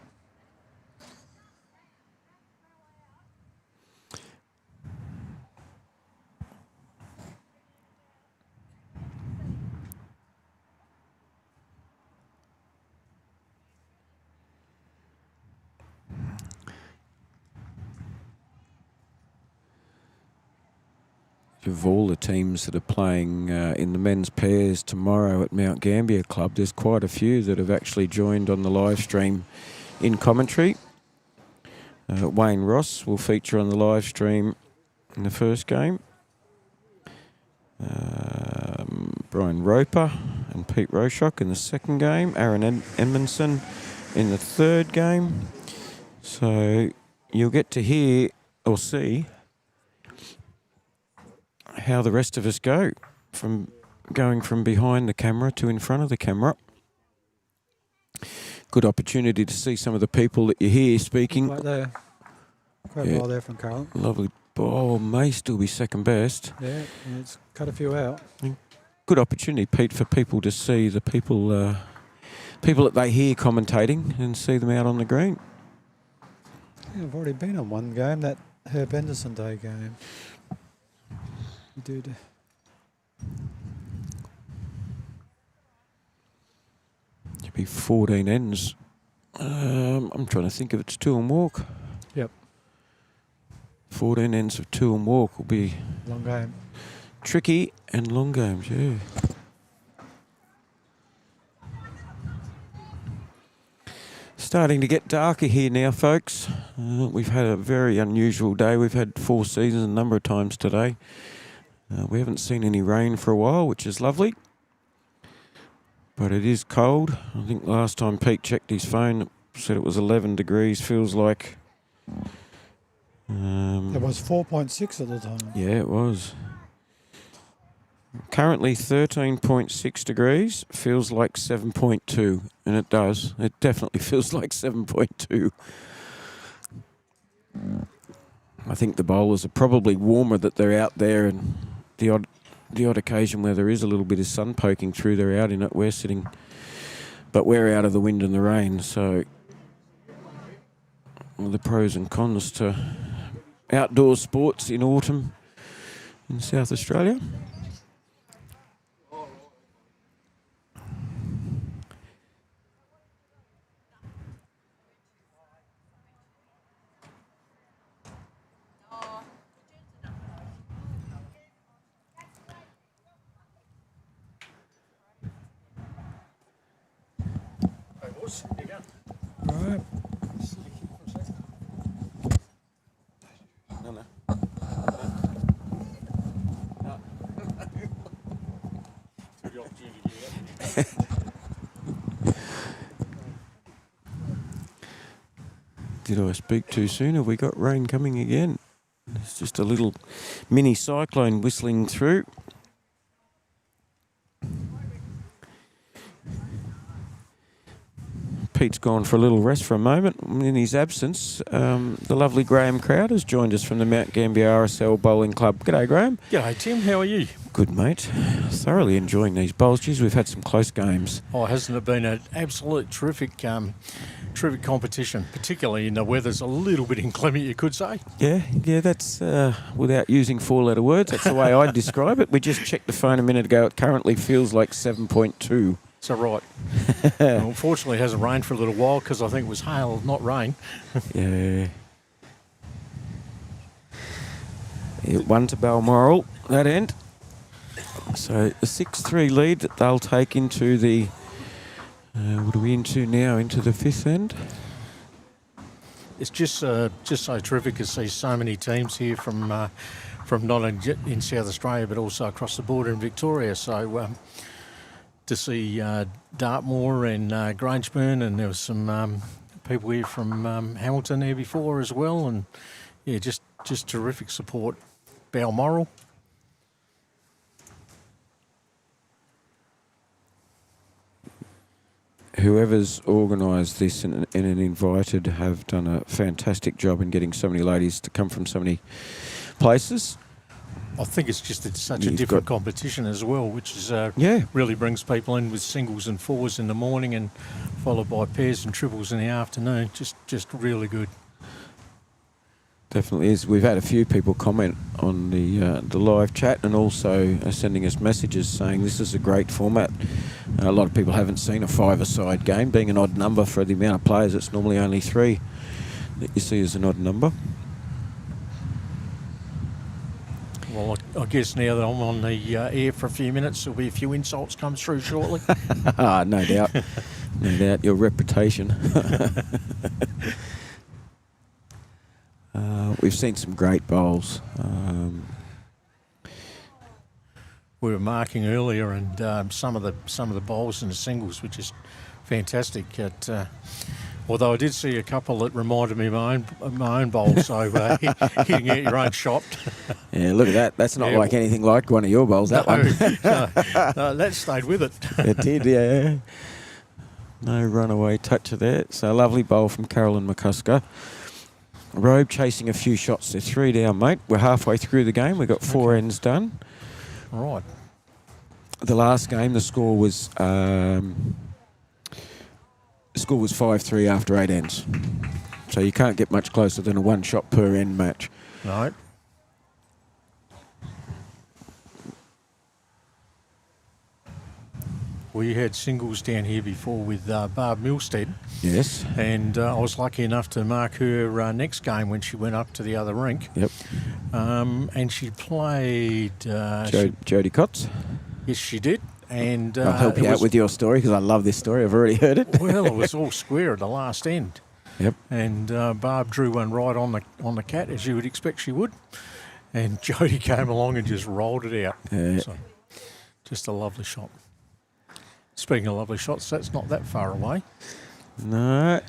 Of all the teams that are playing in the men's pairs tomorrow at Mount Gambier Club, there's quite a few that have actually joined on the live stream in commentary. Wayne Ross will feature on the live stream in the first game. Brian Roper and Pete Roshock in the second game. Aaron Edmondson in the third game. So you'll get to hear or see how the rest of us go, from going from behind the camera to in front of the camera. Good opportunity to see some of the people that you hear speaking. Right there. Great ball there from Carl. Lovely ball. May still be second best. Yeah, it's cut a few out. Good opportunity, Pete, for people to see the people that they hear commentating and see them out on the green. Yeah, I've already been on one game, that Herb Henderson Day game. You did. It'd be 14 ends. I'm trying to think if it's 2 and walk. Yep. 14 ends of 2 and walk will be long game. Tricky and long games, yeah. Starting to get darker here now, folks. We've had a very unusual day. We've had 4 seasons a number of times today. We haven't seen any rain for a while, which is lovely. But it is cold. I think last time Pete checked his phone, it said it was 11 degrees. Feels like... it was 4.6 at the time. Yeah, it was. Currently 13.6 degrees, feels like 7.2, and it does. It definitely feels like 7.2. I think the bowlers are probably warmer that they're out there, and the odd occasion where there is a little bit of sun poking through, they're out in it. We're sitting, but we're out of the wind and the rain, so the pros and cons to outdoor sports in autumn in South Australia. Right. No. Did I speak too soon? Have we got rain coming again? It's just a little mini cyclone whistling through. Pete's gone for a little rest for a moment. In his absence, the lovely Graham Crowd has joined us from the Mount Gambier RSL Bowling Club. G'day, Graham. G'day, Tim. How are you? Good, mate. Thoroughly enjoying these bowls. Geez, we've had some close games. Oh, hasn't it been an absolute terrific competition, particularly in the weather's a little bit inclement, you could say. Yeah, that's, without using four-letter words, that's the way I'd describe it. We just checked the phone a minute ago. It currently feels like 7.2. So, right. Well, unfortunately, it hasn't rained for a little while because I think it was hail, not rain. Yeah. One to Balmoral, that end. So the 6-3 lead that they'll take into the, what are we into now, into the fifth end? It's just so terrific to see so many teams here from not only in South Australia but also across the border in Victoria. So to see Dartmoor and Grangeburn, and there was some people here from Hamilton there before as well, and yeah, just terrific support. Balmoral. Whoever's organised this and invited have done a fantastic job in getting so many ladies to come from so many places. I think it's just such a different competition as well, which is really brings people in with singles and fours in the morning and followed by pairs and triples in the afternoon. Just really good. Definitely is. We've had a few people comment on the live chat and also sending us messages saying this is a great format. A lot of people haven't seen a five-a-side game, being an odd number for the amount of players. It's normally only three that you see as an odd number. Well, I guess now that I'm on the air for a few minutes, there'll be a few insults come through shortly. No doubt. No doubt. Your reputation. We've seen some great bowls. We were marking earlier, and some of the bowls and the singles were just fantastic. Although I did see a couple that reminded me of my own bowl, so hitting out your own shot. Yeah, look at that. That's not like anything like one of your bowls, that one. No, that stayed with it. It did, yeah. No runaway toucher there. So a lovely bowl from Carolyn McCusker. Robe chasing a few shots. They're 3 down, mate. We're halfway through the game. We've got four ends done. All right. The last game, the score was 5-3 after 8 ends. So you can't get much closer than a one shot per end match. Right. We had singles down here before with Barb Milstead. Yes. And I was lucky enough to mark her next game when she went up to the other rink. Yep. And she played... Jodie Cotts. Yes, she did. And I'll help you out with your story because I love this story. I've already heard it. Well, it was all square at the last end. Yep. And Barb drew one right on the cat, as you would expect she would. And Jodie came along and just rolled it out. Yeah. So, just a lovely shot. Speaking of lovely shots, that's not that far away. No.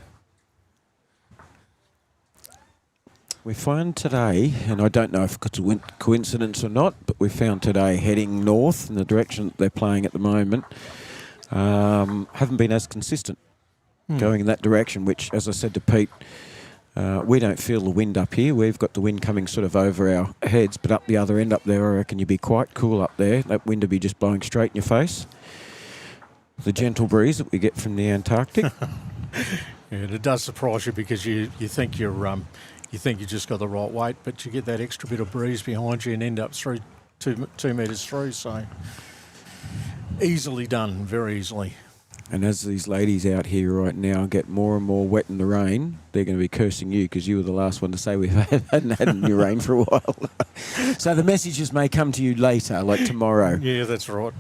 We found today, and I don't know if it's a coincidence or not, but we found today heading north in the direction that they're playing at the moment, haven't been as consistent going in that direction, which, as I said to Pete, we don't feel the wind up here. We've got the wind coming sort of over our heads, but up the other end up there, I reckon you'd be quite cool up there. That wind would be just blowing straight in your face. The gentle breeze that we get from the Antarctic. Yeah, it does surprise you because you think you think you just got the right weight, but you get that extra bit of breeze behind you and end up through 2 metres through. So easily done, very easily. And as these ladies out here right now get more and more wet in the rain, they're going to be cursing you because you were the last one to say we hadn't had any rain for a while. So the messages may come to you later, like tomorrow. Yeah, that's right.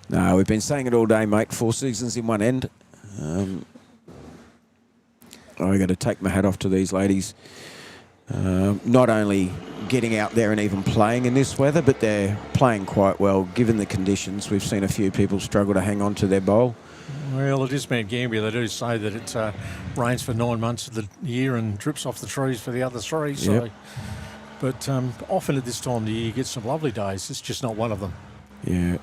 No, we've been saying it all day, mate. 4 seasons in one end. I got to take my hat off to these ladies. Not only getting out there and even playing in this weather, but they're playing quite well given the conditions. We've seen a few people struggle to hang on to their bowl. Well, it is Mount Gambier. They do say that it rains for 9 months of the year and drips off the trees for the other 3. So, Yep. But often at this time of the year, you get some lovely days. It's just not one of them. Yeah.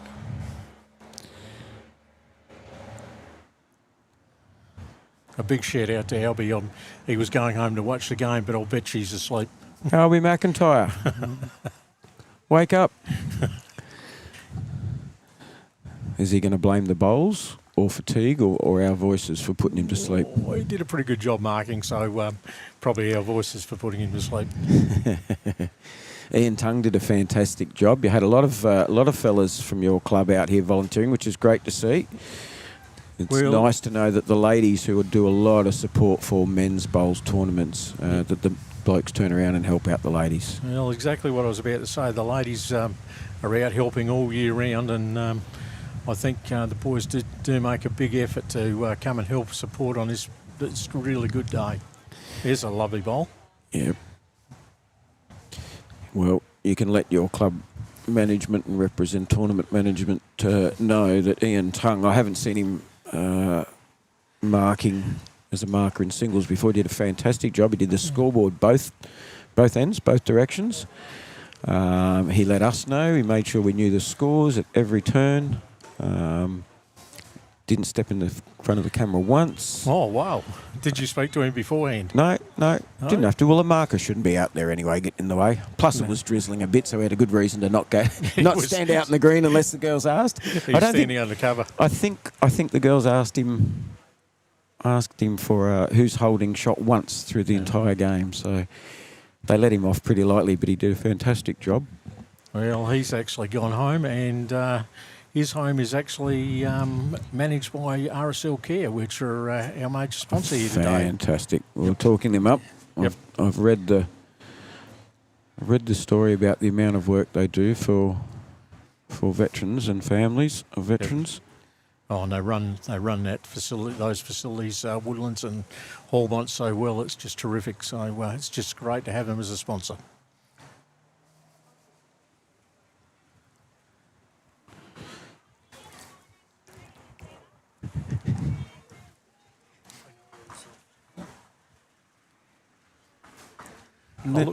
A big shout out to Albie. He was going home to watch the game, but I'll bet she's asleep. Albie McIntyre. Wake up. Is he going to blame the bowls or fatigue or our voices for putting him to sleep? Well, he did a pretty good job marking, so probably our voices for putting him to sleep. Ian Tung did a fantastic job. You had a lot of fellas from your club out here volunteering, which is great to see. It's nice to know that the ladies who would do a lot of support for men's bowls tournaments, that the blokes turn around and help out the ladies. Well, exactly what I was about to say. The ladies are out helping all year round, and I think the boys do make a big effort to come and help support on this really good day. Here's a lovely bowl. Yeah. Well, you can let your club management and represent tournament management know that Ian Tung, I haven't seen him marking as a marker in singles before. He did a fantastic job. He did the scoreboard both ends, both directions. He let us know. He made sure we knew the scores at every turn. Didn't step in the front of the camera once. Oh, wow. Did you speak to him beforehand? No, didn't have to. Well, a marker shouldn't be out there anyway, getting in the way. Plus, it was drizzling a bit, so we had a good reason to not stand out in the green unless the girls asked. He was standing under cover. I think the girls asked him for who's holding shot once through the entire game, so they let him off pretty lightly, but he did a fantastic job. Well, he's actually gone home, and his home is actually managed by RSL Care, which are our major sponsor here today. Fantastic. We're talking them up. Yep. I've read the story about the amount of work they do for veterans and families of veterans. Yep. Oh, and they run that facility, those facilities, Woodlands and Hallmont, so well. It's just terrific. So it's just great to have them as a sponsor.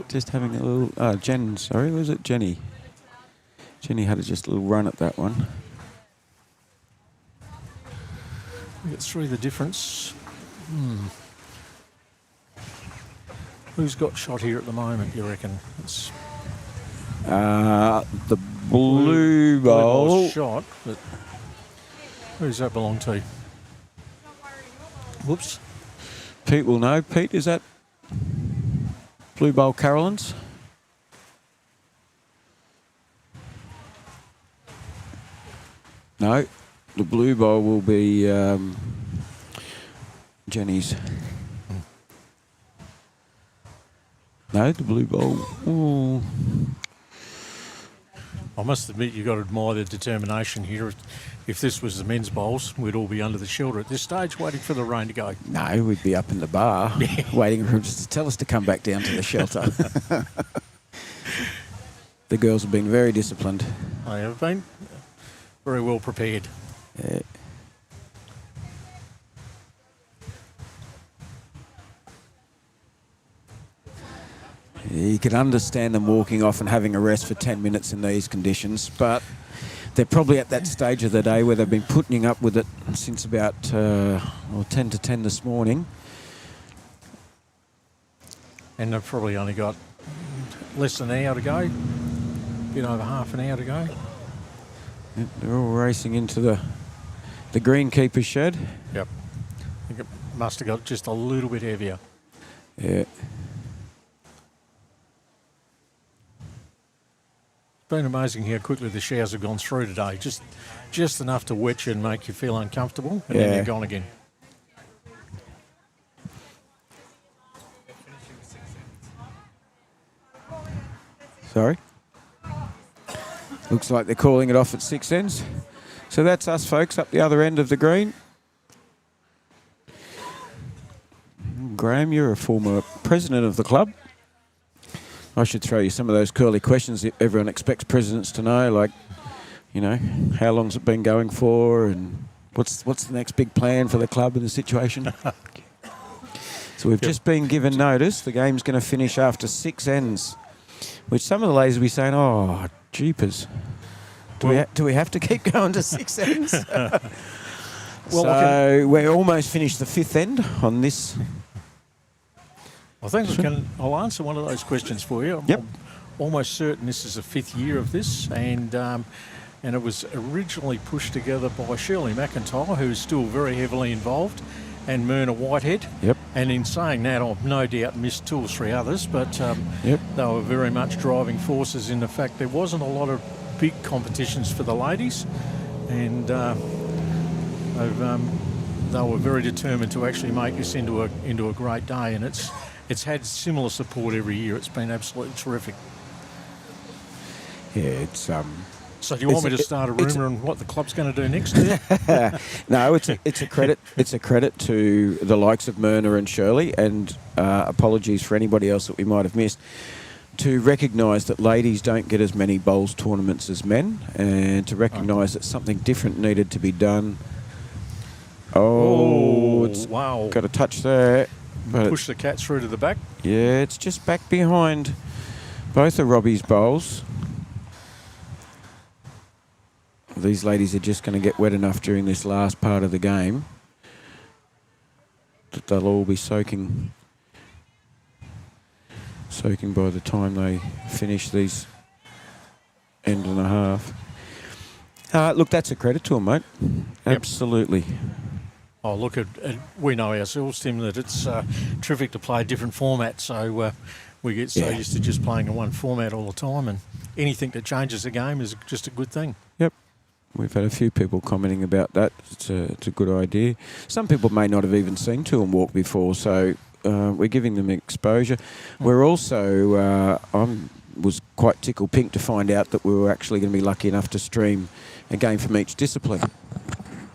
Just having a little... Jen, sorry, was it Jenny? Jenny had just a little run at that one. Get through the difference. Who's got shot here at the moment, you reckon? It's the blue bowl. ball's shot, but who does that belong to? Whoops. Pete will know. Pete, is that Blue Bowl Carolyn's? No, the blue bowl will be Jenny's. No, the blue bowl. Ooh. I must admit, you've got to admire the determination here. If this was the men's bowls, we'd all be under the shelter at this stage, waiting for the rain to go. No, we'd be up in the bar, waiting for him to tell us to come back down to the shelter. The girls have been very disciplined. They have been very well prepared. Yeah. You can understand them walking off and having a rest for 10 minutes in these conditions, but they're probably at that stage of the day where they've been putting up with it since about 10 to 10 this morning. And they've probably only got less than an hour to go, a bit over half an hour to go. They're all racing into the greenkeeper's shed. Yep. I think it must have got just a little bit heavier. Yeah. It's been amazing how quickly the showers have gone through today. Just enough to wet you and make you feel uncomfortable, and then they're gone again. Sorry? Looks like they're calling it off at 6 ends. So that's us, folks, up the other end of the green. Graham, you're a former president of the club. I should throw you some of those curly questions that everyone expects presidents to know, like, you know, how long's it been going for, and what's the next big plan for the club in the situation? So we've just been given notice. The game's going to finish after 6 ends, which some of the ladies will be saying, oh, jeepers. Do we have to keep going to 6 ends? So we're almost finished the 5th end on this. I think I'll answer one of those questions for you. Yep. I'm almost certain this is the 5th year of this, and it was originally pushed together by Shirley McIntyre, who is still very heavily involved, and Myrna Whitehead. Yep. And in saying that, I've no doubt missed 2 or 3 others, but Yep. they were very much driving forces in the fact there wasn't a lot of big competitions for the ladies, and they were very determined to actually make this into a great day, and it's had similar support every year. It's been absolutely terrific. Yeah, it's So do you want me to start a rumour on what the club's going to do next year? No, it's a credit. It's a credit to the likes of Myrna and Shirley, and apologies for anybody else that we might have missed, to recognise that ladies don't get as many bowls tournaments as men, and to recognise that something different needed to be done. Oh, it's wow. got a touch there. But Push the cat through to the back. yeah, it's just back behind both of Robbie's bowls. These ladies are just going to get wet enough during this last part of the game that they'll all be soaking by the time they finish these end and a half. Look, that's a credit to them, mate. Absolutely. Oh, look, we know ourselves, Tim, that it's terrific to play a different format, so we get so used to just playing in one format all the time, and anything that changes the game is just a good thing. Yep. We've had a few people commenting about that. It's a good idea. Some people may not have even seen 2 and walk before, so we're giving them exposure. We're also, I was quite tickled pink to find out that we were actually going to be lucky enough to stream a game from each discipline.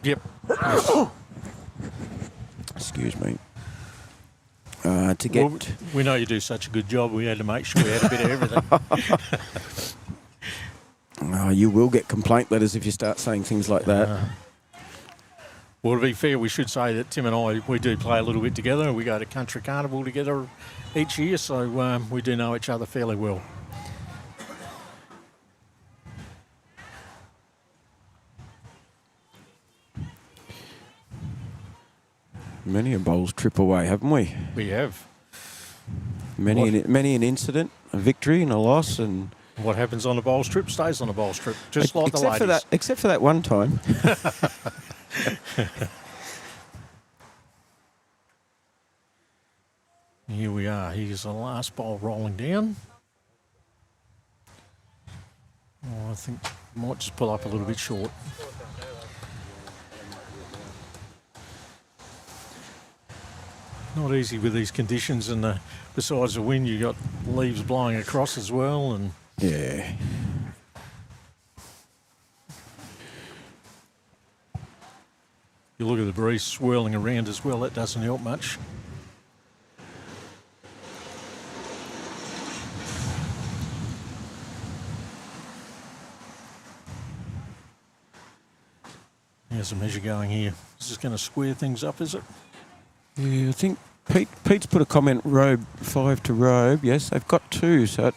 Yep. Excuse me. To get... Well, we know you do such a good job, we had to make sure we had a bit of everything. You will get complaint letters if you start saying things like that. Well, to be fair, we should say that Tim and I, we do play a little bit together. We go to Country Carnival together each year, so we do know each other fairly well. Many a bowls trip away, haven't we? We have. Many an incident, a victory and a loss, and what happens on a bowl strip stays on a bowl strip, just like the ladies. Except for that one time. Here we are. Here's the last bowl rolling down. Oh, I think I might just pull up a little bit short. Not easy with these conditions, and besides the wind, you got leaves blowing across as well, and yeah. You look at the breeze swirling around as well. That doesn't help much. There's a measure going here. Is this going to square things up, is it? Yeah, I think Pete's put a comment, Robe, 5 to Robe. Yes, they've got 2, so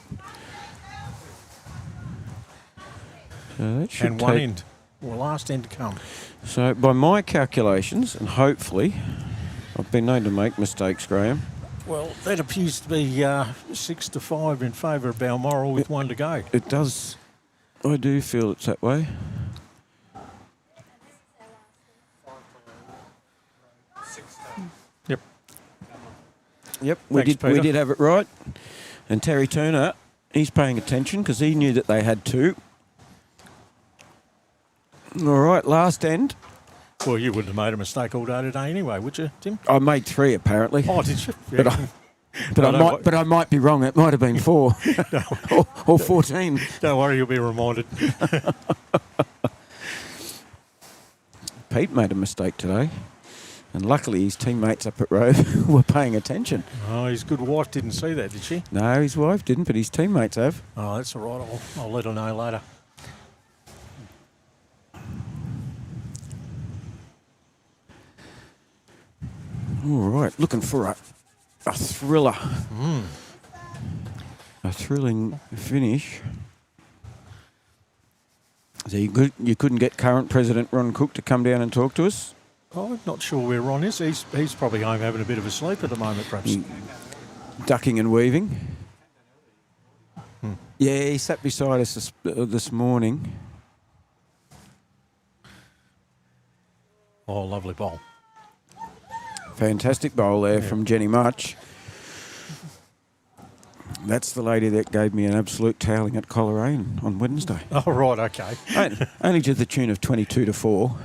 that should And one end. Well, last end to come. So by my calculations, and hopefully, I've been known to make mistakes, Graham. Well, that appears to be 6 to 5 in favour of Balmoral with 1 to go. It does. I do feel it's that way. Yep. Yep, Thanks, we Peter. did have it right. And Terry Turner, he's paying attention because he knew that they had 2. All right, last end. Well, you wouldn't have made a mistake all day today anyway, would you, Tim? I made 3 apparently. Oh, did you? But I might be wrong. It might have been 4 or 14. Don't worry, you'll be reminded. Pete made a mistake today, and luckily his teammates up at Robe were paying attention. Oh, his good wife didn't see that, did she? No, his wife didn't, but his teammates have. Oh, that's all right. I'll let her know later. All right, looking for a thriller. A thrilling finish. So you couldn't get current President Ron Cook to come down and talk to us? I'm not sure where Ron is. He's probably home having a bit of a sleep at the moment, perhaps. Ducking and weaving. Yeah, he sat beside us this morning. Oh, lovely bowl. Fantastic bowl there from Jenny Much. That's the lady that gave me an absolute toweling at Coleraine on Wednesday. Oh, right, okay. Only to the tune of 22 to 4.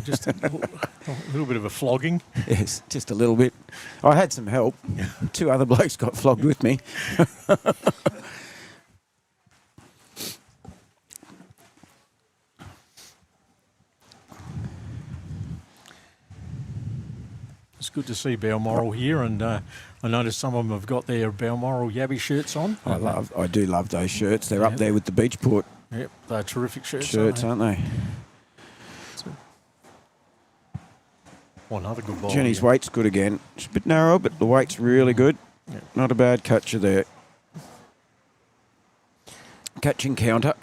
Just a little bit of a flogging. Yes, just a little bit. I had some help. 2 other blokes got flogged with me. It's good to see Balmoral here, and I noticed some of them have got their Balmoral Yabby shirts on. I do love those shirts. They're up there with the Beachport Yep, they're terrific shirts. aren't they? Oh, another good ball. Jenny's weight's good again. It's a bit narrow, but the weight's really good. Yeah. Not a bad catcher there. Catching counter.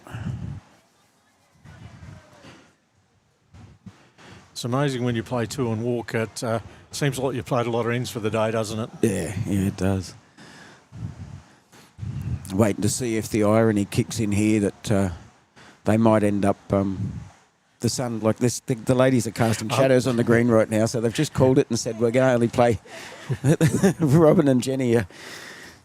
It's amazing when you play 2 and walk. It seems like you played a lot of ends for the day, doesn't it? Yeah, it does. Waiting to see if the irony kicks in here that they might end up the sun like this. The ladies are casting shadows on the green right now, so they've just called it and said we're going to only play Robin and Jenny.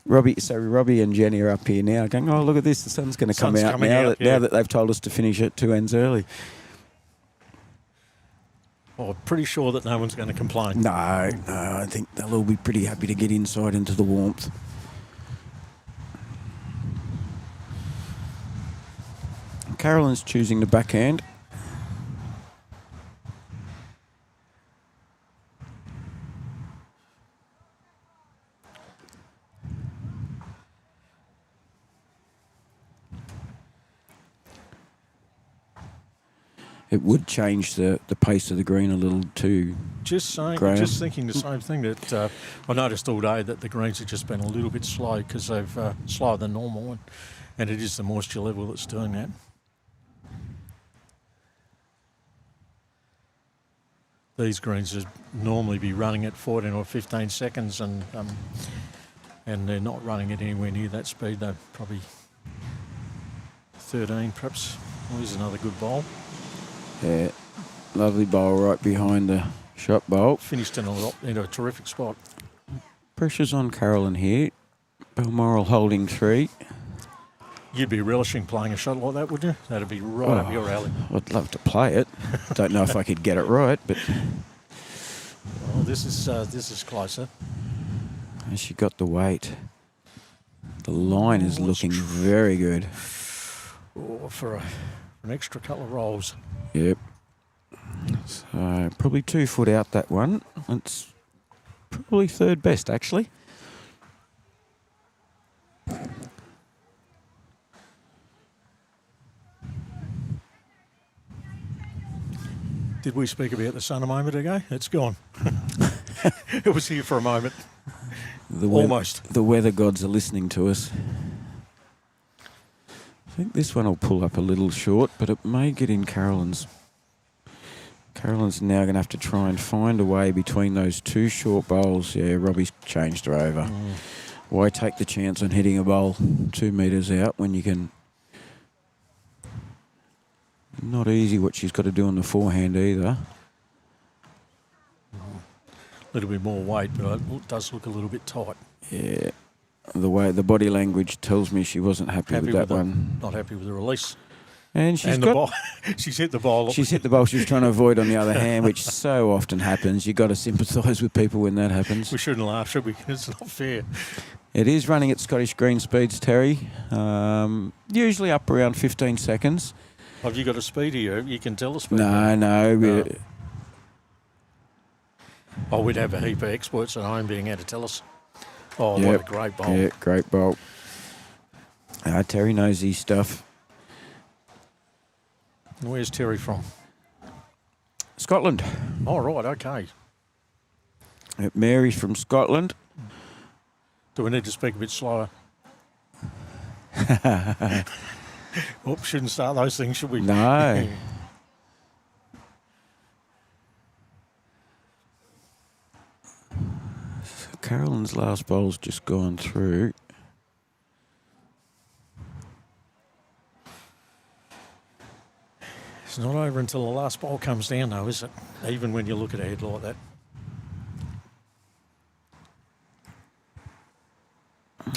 Robbie and Jenny are up here now, going, oh look at this, the sun's going to come out now that they've told us to finish at 2 ends early. Oh, pretty sure that no one's going to complain. No, I think they'll all be pretty happy to get inside into the warmth. Carolyn's choosing the backhand. It would change the pace of the green a little too. Just saying, Graham. just thinking the same thing. That I noticed all day that the greens have just been a little bit slow because they've slower than normal, and it is the moisture level that's doing that. These greens would normally be running at 14 or 15 seconds, and they're not running at anywhere near that speed. They're probably 13, perhaps. Well, here's another good bowl. Yeah, lovely bowl right behind the shot bowl. Finished in a terrific spot. Pressure's on Carolyn here. Balmoral holding 3. You'd be relishing playing a shot like that, would you? That'd be right up your alley. I'd love to play it. Don't know if I could get it right, but Well, this is closer. she got the weight. The line is looking very good. Oh, for an extra couple of rolls. Yep. So probably 2 foot out that one. It's probably 3rd best actually. Did we speak about the sun a moment ago? It's gone. It was here for a moment. Almost. The weather gods are listening to us. I think this one will pull up a little short, but it may get in Carolyn's. Carolyn's now going to have to try and find a way between those two short bowls. Yeah, Robbie's changed her over. Why take the chance on hitting a bowl 2 metres out when you can... Not easy what she's got to do on the forehand either. A little bit more weight, but it does look a little bit tight. Yeah. The way the body language tells me she wasn't happy with that one. Not happy with the release. And she's the ball. She's hit the ball. She's hit the ball she was trying to avoid on the other hand, which so often happens. You've got to sympathise with people when that happens. We shouldn't laugh, should we? It's not fair. It is running at Scottish green speeds, Terry. Usually up around 15 seconds. Have you got a speed here? You can tell the speed. No. Oh, we'd have a heap of experts at home being able to tell us. Oh, what a great bowl. Yeah, great bowl. Terry knows his stuff. Where's Terry from? Scotland. Oh, right, okay. Mary's from Scotland. Do we need to speak a bit slower? Oops, shouldn't start those things, should we? No. Carolyn's last bowl's just gone through. It's not over until the last bowl comes down, though, is it? Even when you look at a head like that.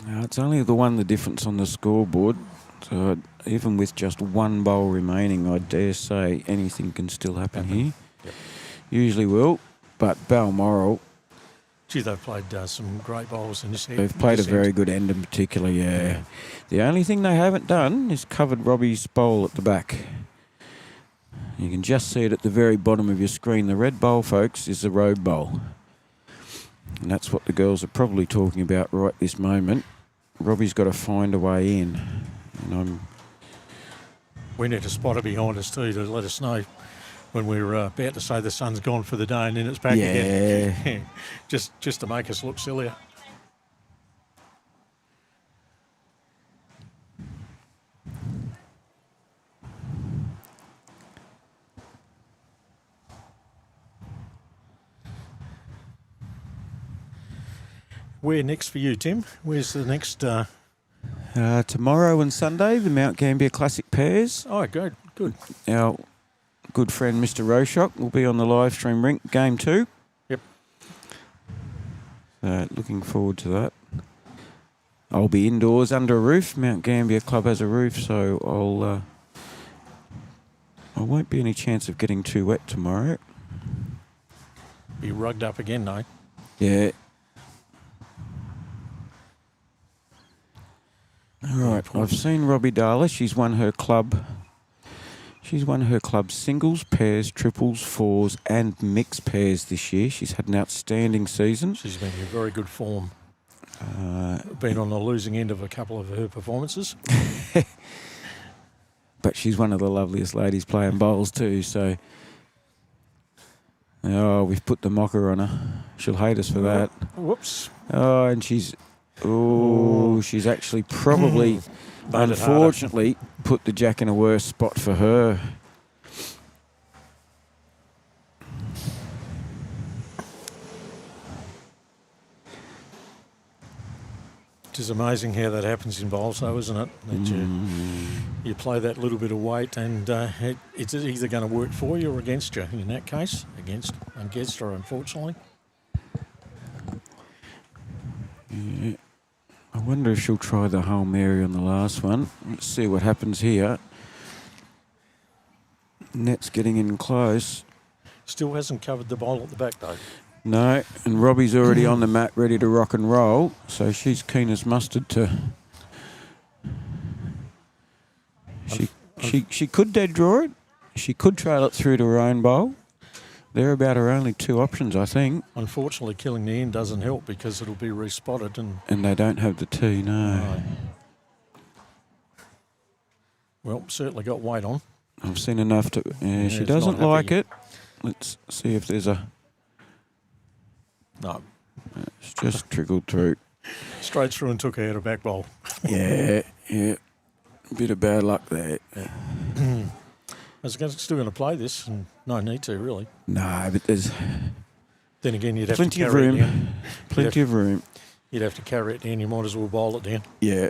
It's only the difference on the scoreboard. So even with just one bowl remaining, I dare say anything can still happen here. Yep. Usually will, but Balmoral... Gee, they've played some great bowls in this end. They've played a very good end in particular, yeah. The only thing they haven't done is covered Robbie's bowl at the back. You can just see it at the very bottom of your screen. The red bowl, folks, is the Robe bowl. And that's what the girls are probably talking about right this moment. Robbie's got to find a way in. And we need a spotter behind us too to let us know when we're about to say the sun's gone for the day and then it's back again. just to make us look sillier. Where next for you, Tim? Where's the next... tomorrow and Sunday, the Mount Gambier Classic Pairs. Oh, good. Our good friend Mr. Roshock will be on the live stream rink, Game 2. Yep. Looking forward to that. I'll be indoors under a roof. Mount Gambier Club has a roof, so I won't be any chance of getting too wet tomorrow. Be rugged up again, though. Yeah. All right, I've seen Robbie Darla. She's won her club singles, pairs, triples, fours and mixed pairs this year. She's had an outstanding season. She's been in very good form. Been on the losing end of a couple of her performances. But she's one of the loveliest ladies playing bowls too, so... Oh, we've put the mocker on her. She'll hate us for that. Whoops. Oh, and she's actually probably, unfortunately, put the jack in a worse spot for her. It is amazing how that happens in bowls, though, isn't it? That you play that little bit of weight and it's either going to work for you or against you. In that case, against her, unfortunately. Yeah. I wonder if she'll try the Hail Mary on the last one. Let's see what happens here. Net's getting in close. Still hasn't covered the bowl at the back, though. No, and Robbie's already on the mat ready to rock and roll, so she's keen as mustard to... She could dead draw it. She could trail it through to her own bowl. They're about her only two options, I think. Unfortunately, killing the end doesn't help because it'll be respotted. And they don't have the tee, no. Right. Well, certainly got weight on. I've seen enough to... she doesn't like it. Let's see if there's a... No. It's just trickled through. Straight through and took out a back bowl. Yeah. Bit of bad luck there. I was still going to play this, and no need to, really. No, but there's Then again, you'd have plenty to of carry room. it down. Plenty of room. You'd have to carry it down. You might as well bowl it down. Yeah.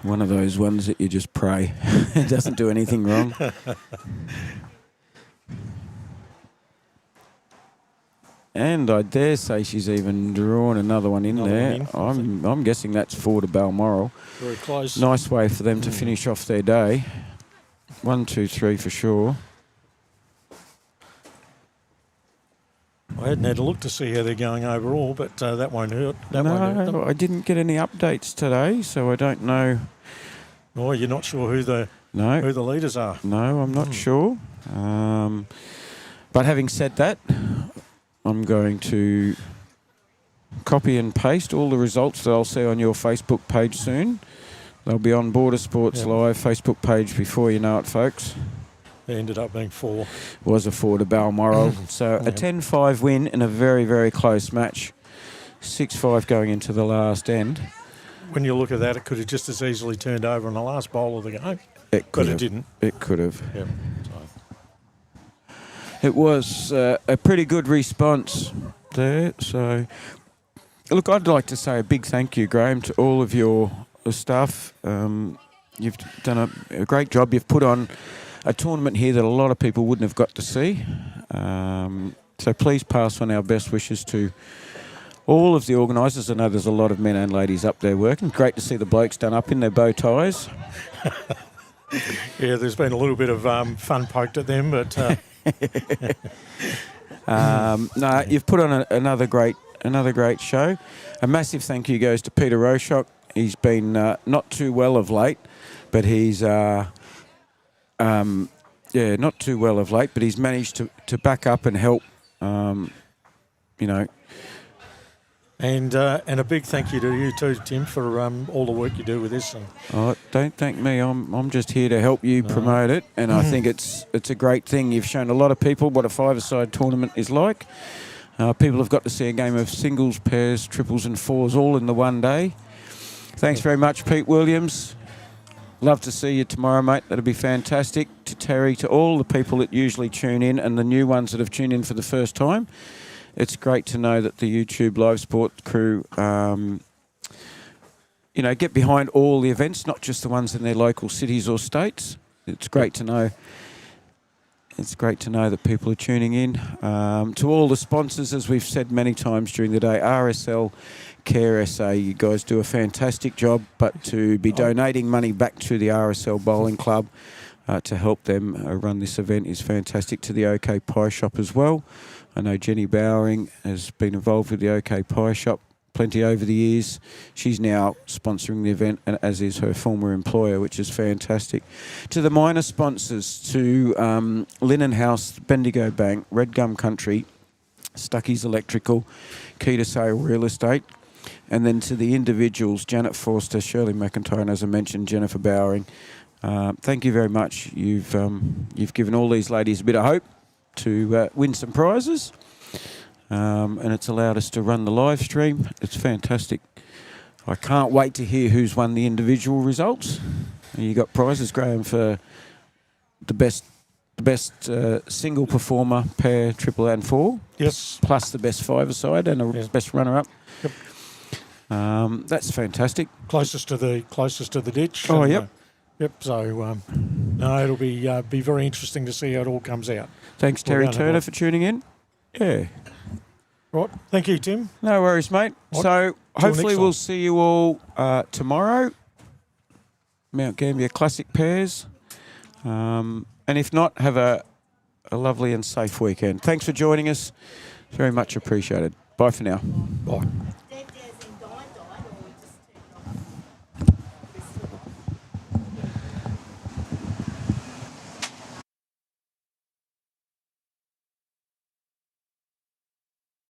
One of those ones that you just pray it doesn't do anything wrong. And I dare say she's even drawn another one in there. I'm guessing that's 4 to Balmoral. Very close. Nice way for them to finish off their day. 1, 2, 3 for sure. I hadn't had a look to see how they're going overall, but that won't hurt. That won't hurt them. No, I didn't get any updates today, so I don't know. Oh, you're not sure who the leaders are? No, I'm not sure. But having said that, I'm going to copy and paste all the results that I'll see on your Facebook page soon. They'll be on Border Sports Live Facebook page before you know it, folks. They ended up being 4. Was a 4 to Balmoral. So a 10-5 win in a very, very close match. 6-5 going into the last end. When you look at that, it could have just as easily turned over in the last bowl of the game. But it didn't. It could have. Yep. It was a pretty good response there. So, look, I'd like to say a big thank you, Graham, to all of your staff. You've done a great job. You've put on a tournament here that a lot of people wouldn't have got to see. So please pass on our best wishes to all of the organisers. I know there's a lot of men and ladies up there working. Great to see the blokes done up in their bow ties. Yeah, there's been a little bit of fun poked at them, but... No, you've put on another great show. A massive thank you goes to Peter Roshok. He's been not too well of late, but he's not too well of late, but he's managed to back up and help. And a big thank you to you too, Tim, for all the work you do with this. Oh, don't thank me. I'm just here to help you promote it, and I think it's a great thing. You've shown a lot of people what a 5-a-side tournament is like. People have got to see a game of singles, pairs, triples, and fours all in the one day. Thanks very much, Pete Williams. Love to see you tomorrow, mate. That'll be fantastic. To Terry, to all the people that usually tune in, and the new ones that have tuned in for the first time. It's great to know that the YouTube Live Sport crew, get behind all the events, not just the ones in their local cities or states. It's great to know. It's great to know that people are tuning in. To all the sponsors, as we've said many times during the day, RSL, Care SA, you guys do a fantastic job. But to be donating money back to the RSL Bowling Club to help them run this event is fantastic. To the OK Pie Shop as well. I know Jenny Bowering has been involved with the OK Pie Shop plenty over the years. She's now sponsoring the event, and as is her former employer, which is fantastic. To the minor sponsors, to Linen House, Bendigo Bank, Redgum Country, Stuckey's Electrical, Key to Sale Real Estate, and then to the individuals, Janet Forster, Shirley McIntyre, and as I mentioned, Jennifer Bowering. Thank you very much. You've given all these ladies a bit of hope to win some prizes, and it's allowed us to run the live stream. It's fantastic. I can't wait to hear who's won the individual results. And you got prizes, Graham, for the best single performer, pair, triple, and four. Yes. Plus the best 5-a-side and a best runner-up. Yep. That's fantastic. Closest to the ditch. Oh, yep. Yep. So it'll be very interesting to see how it all comes out. Thanks, Terry Turner, for tuning in. Yeah. Right. Thank you, Tim. No worries, mate. Right. So hopefully we'll time. see you all tomorrow. Mount Gambier Classic pairs. And if not, have a lovely and safe weekend. Thanks for joining us. Very much appreciated. Bye for now. Bye.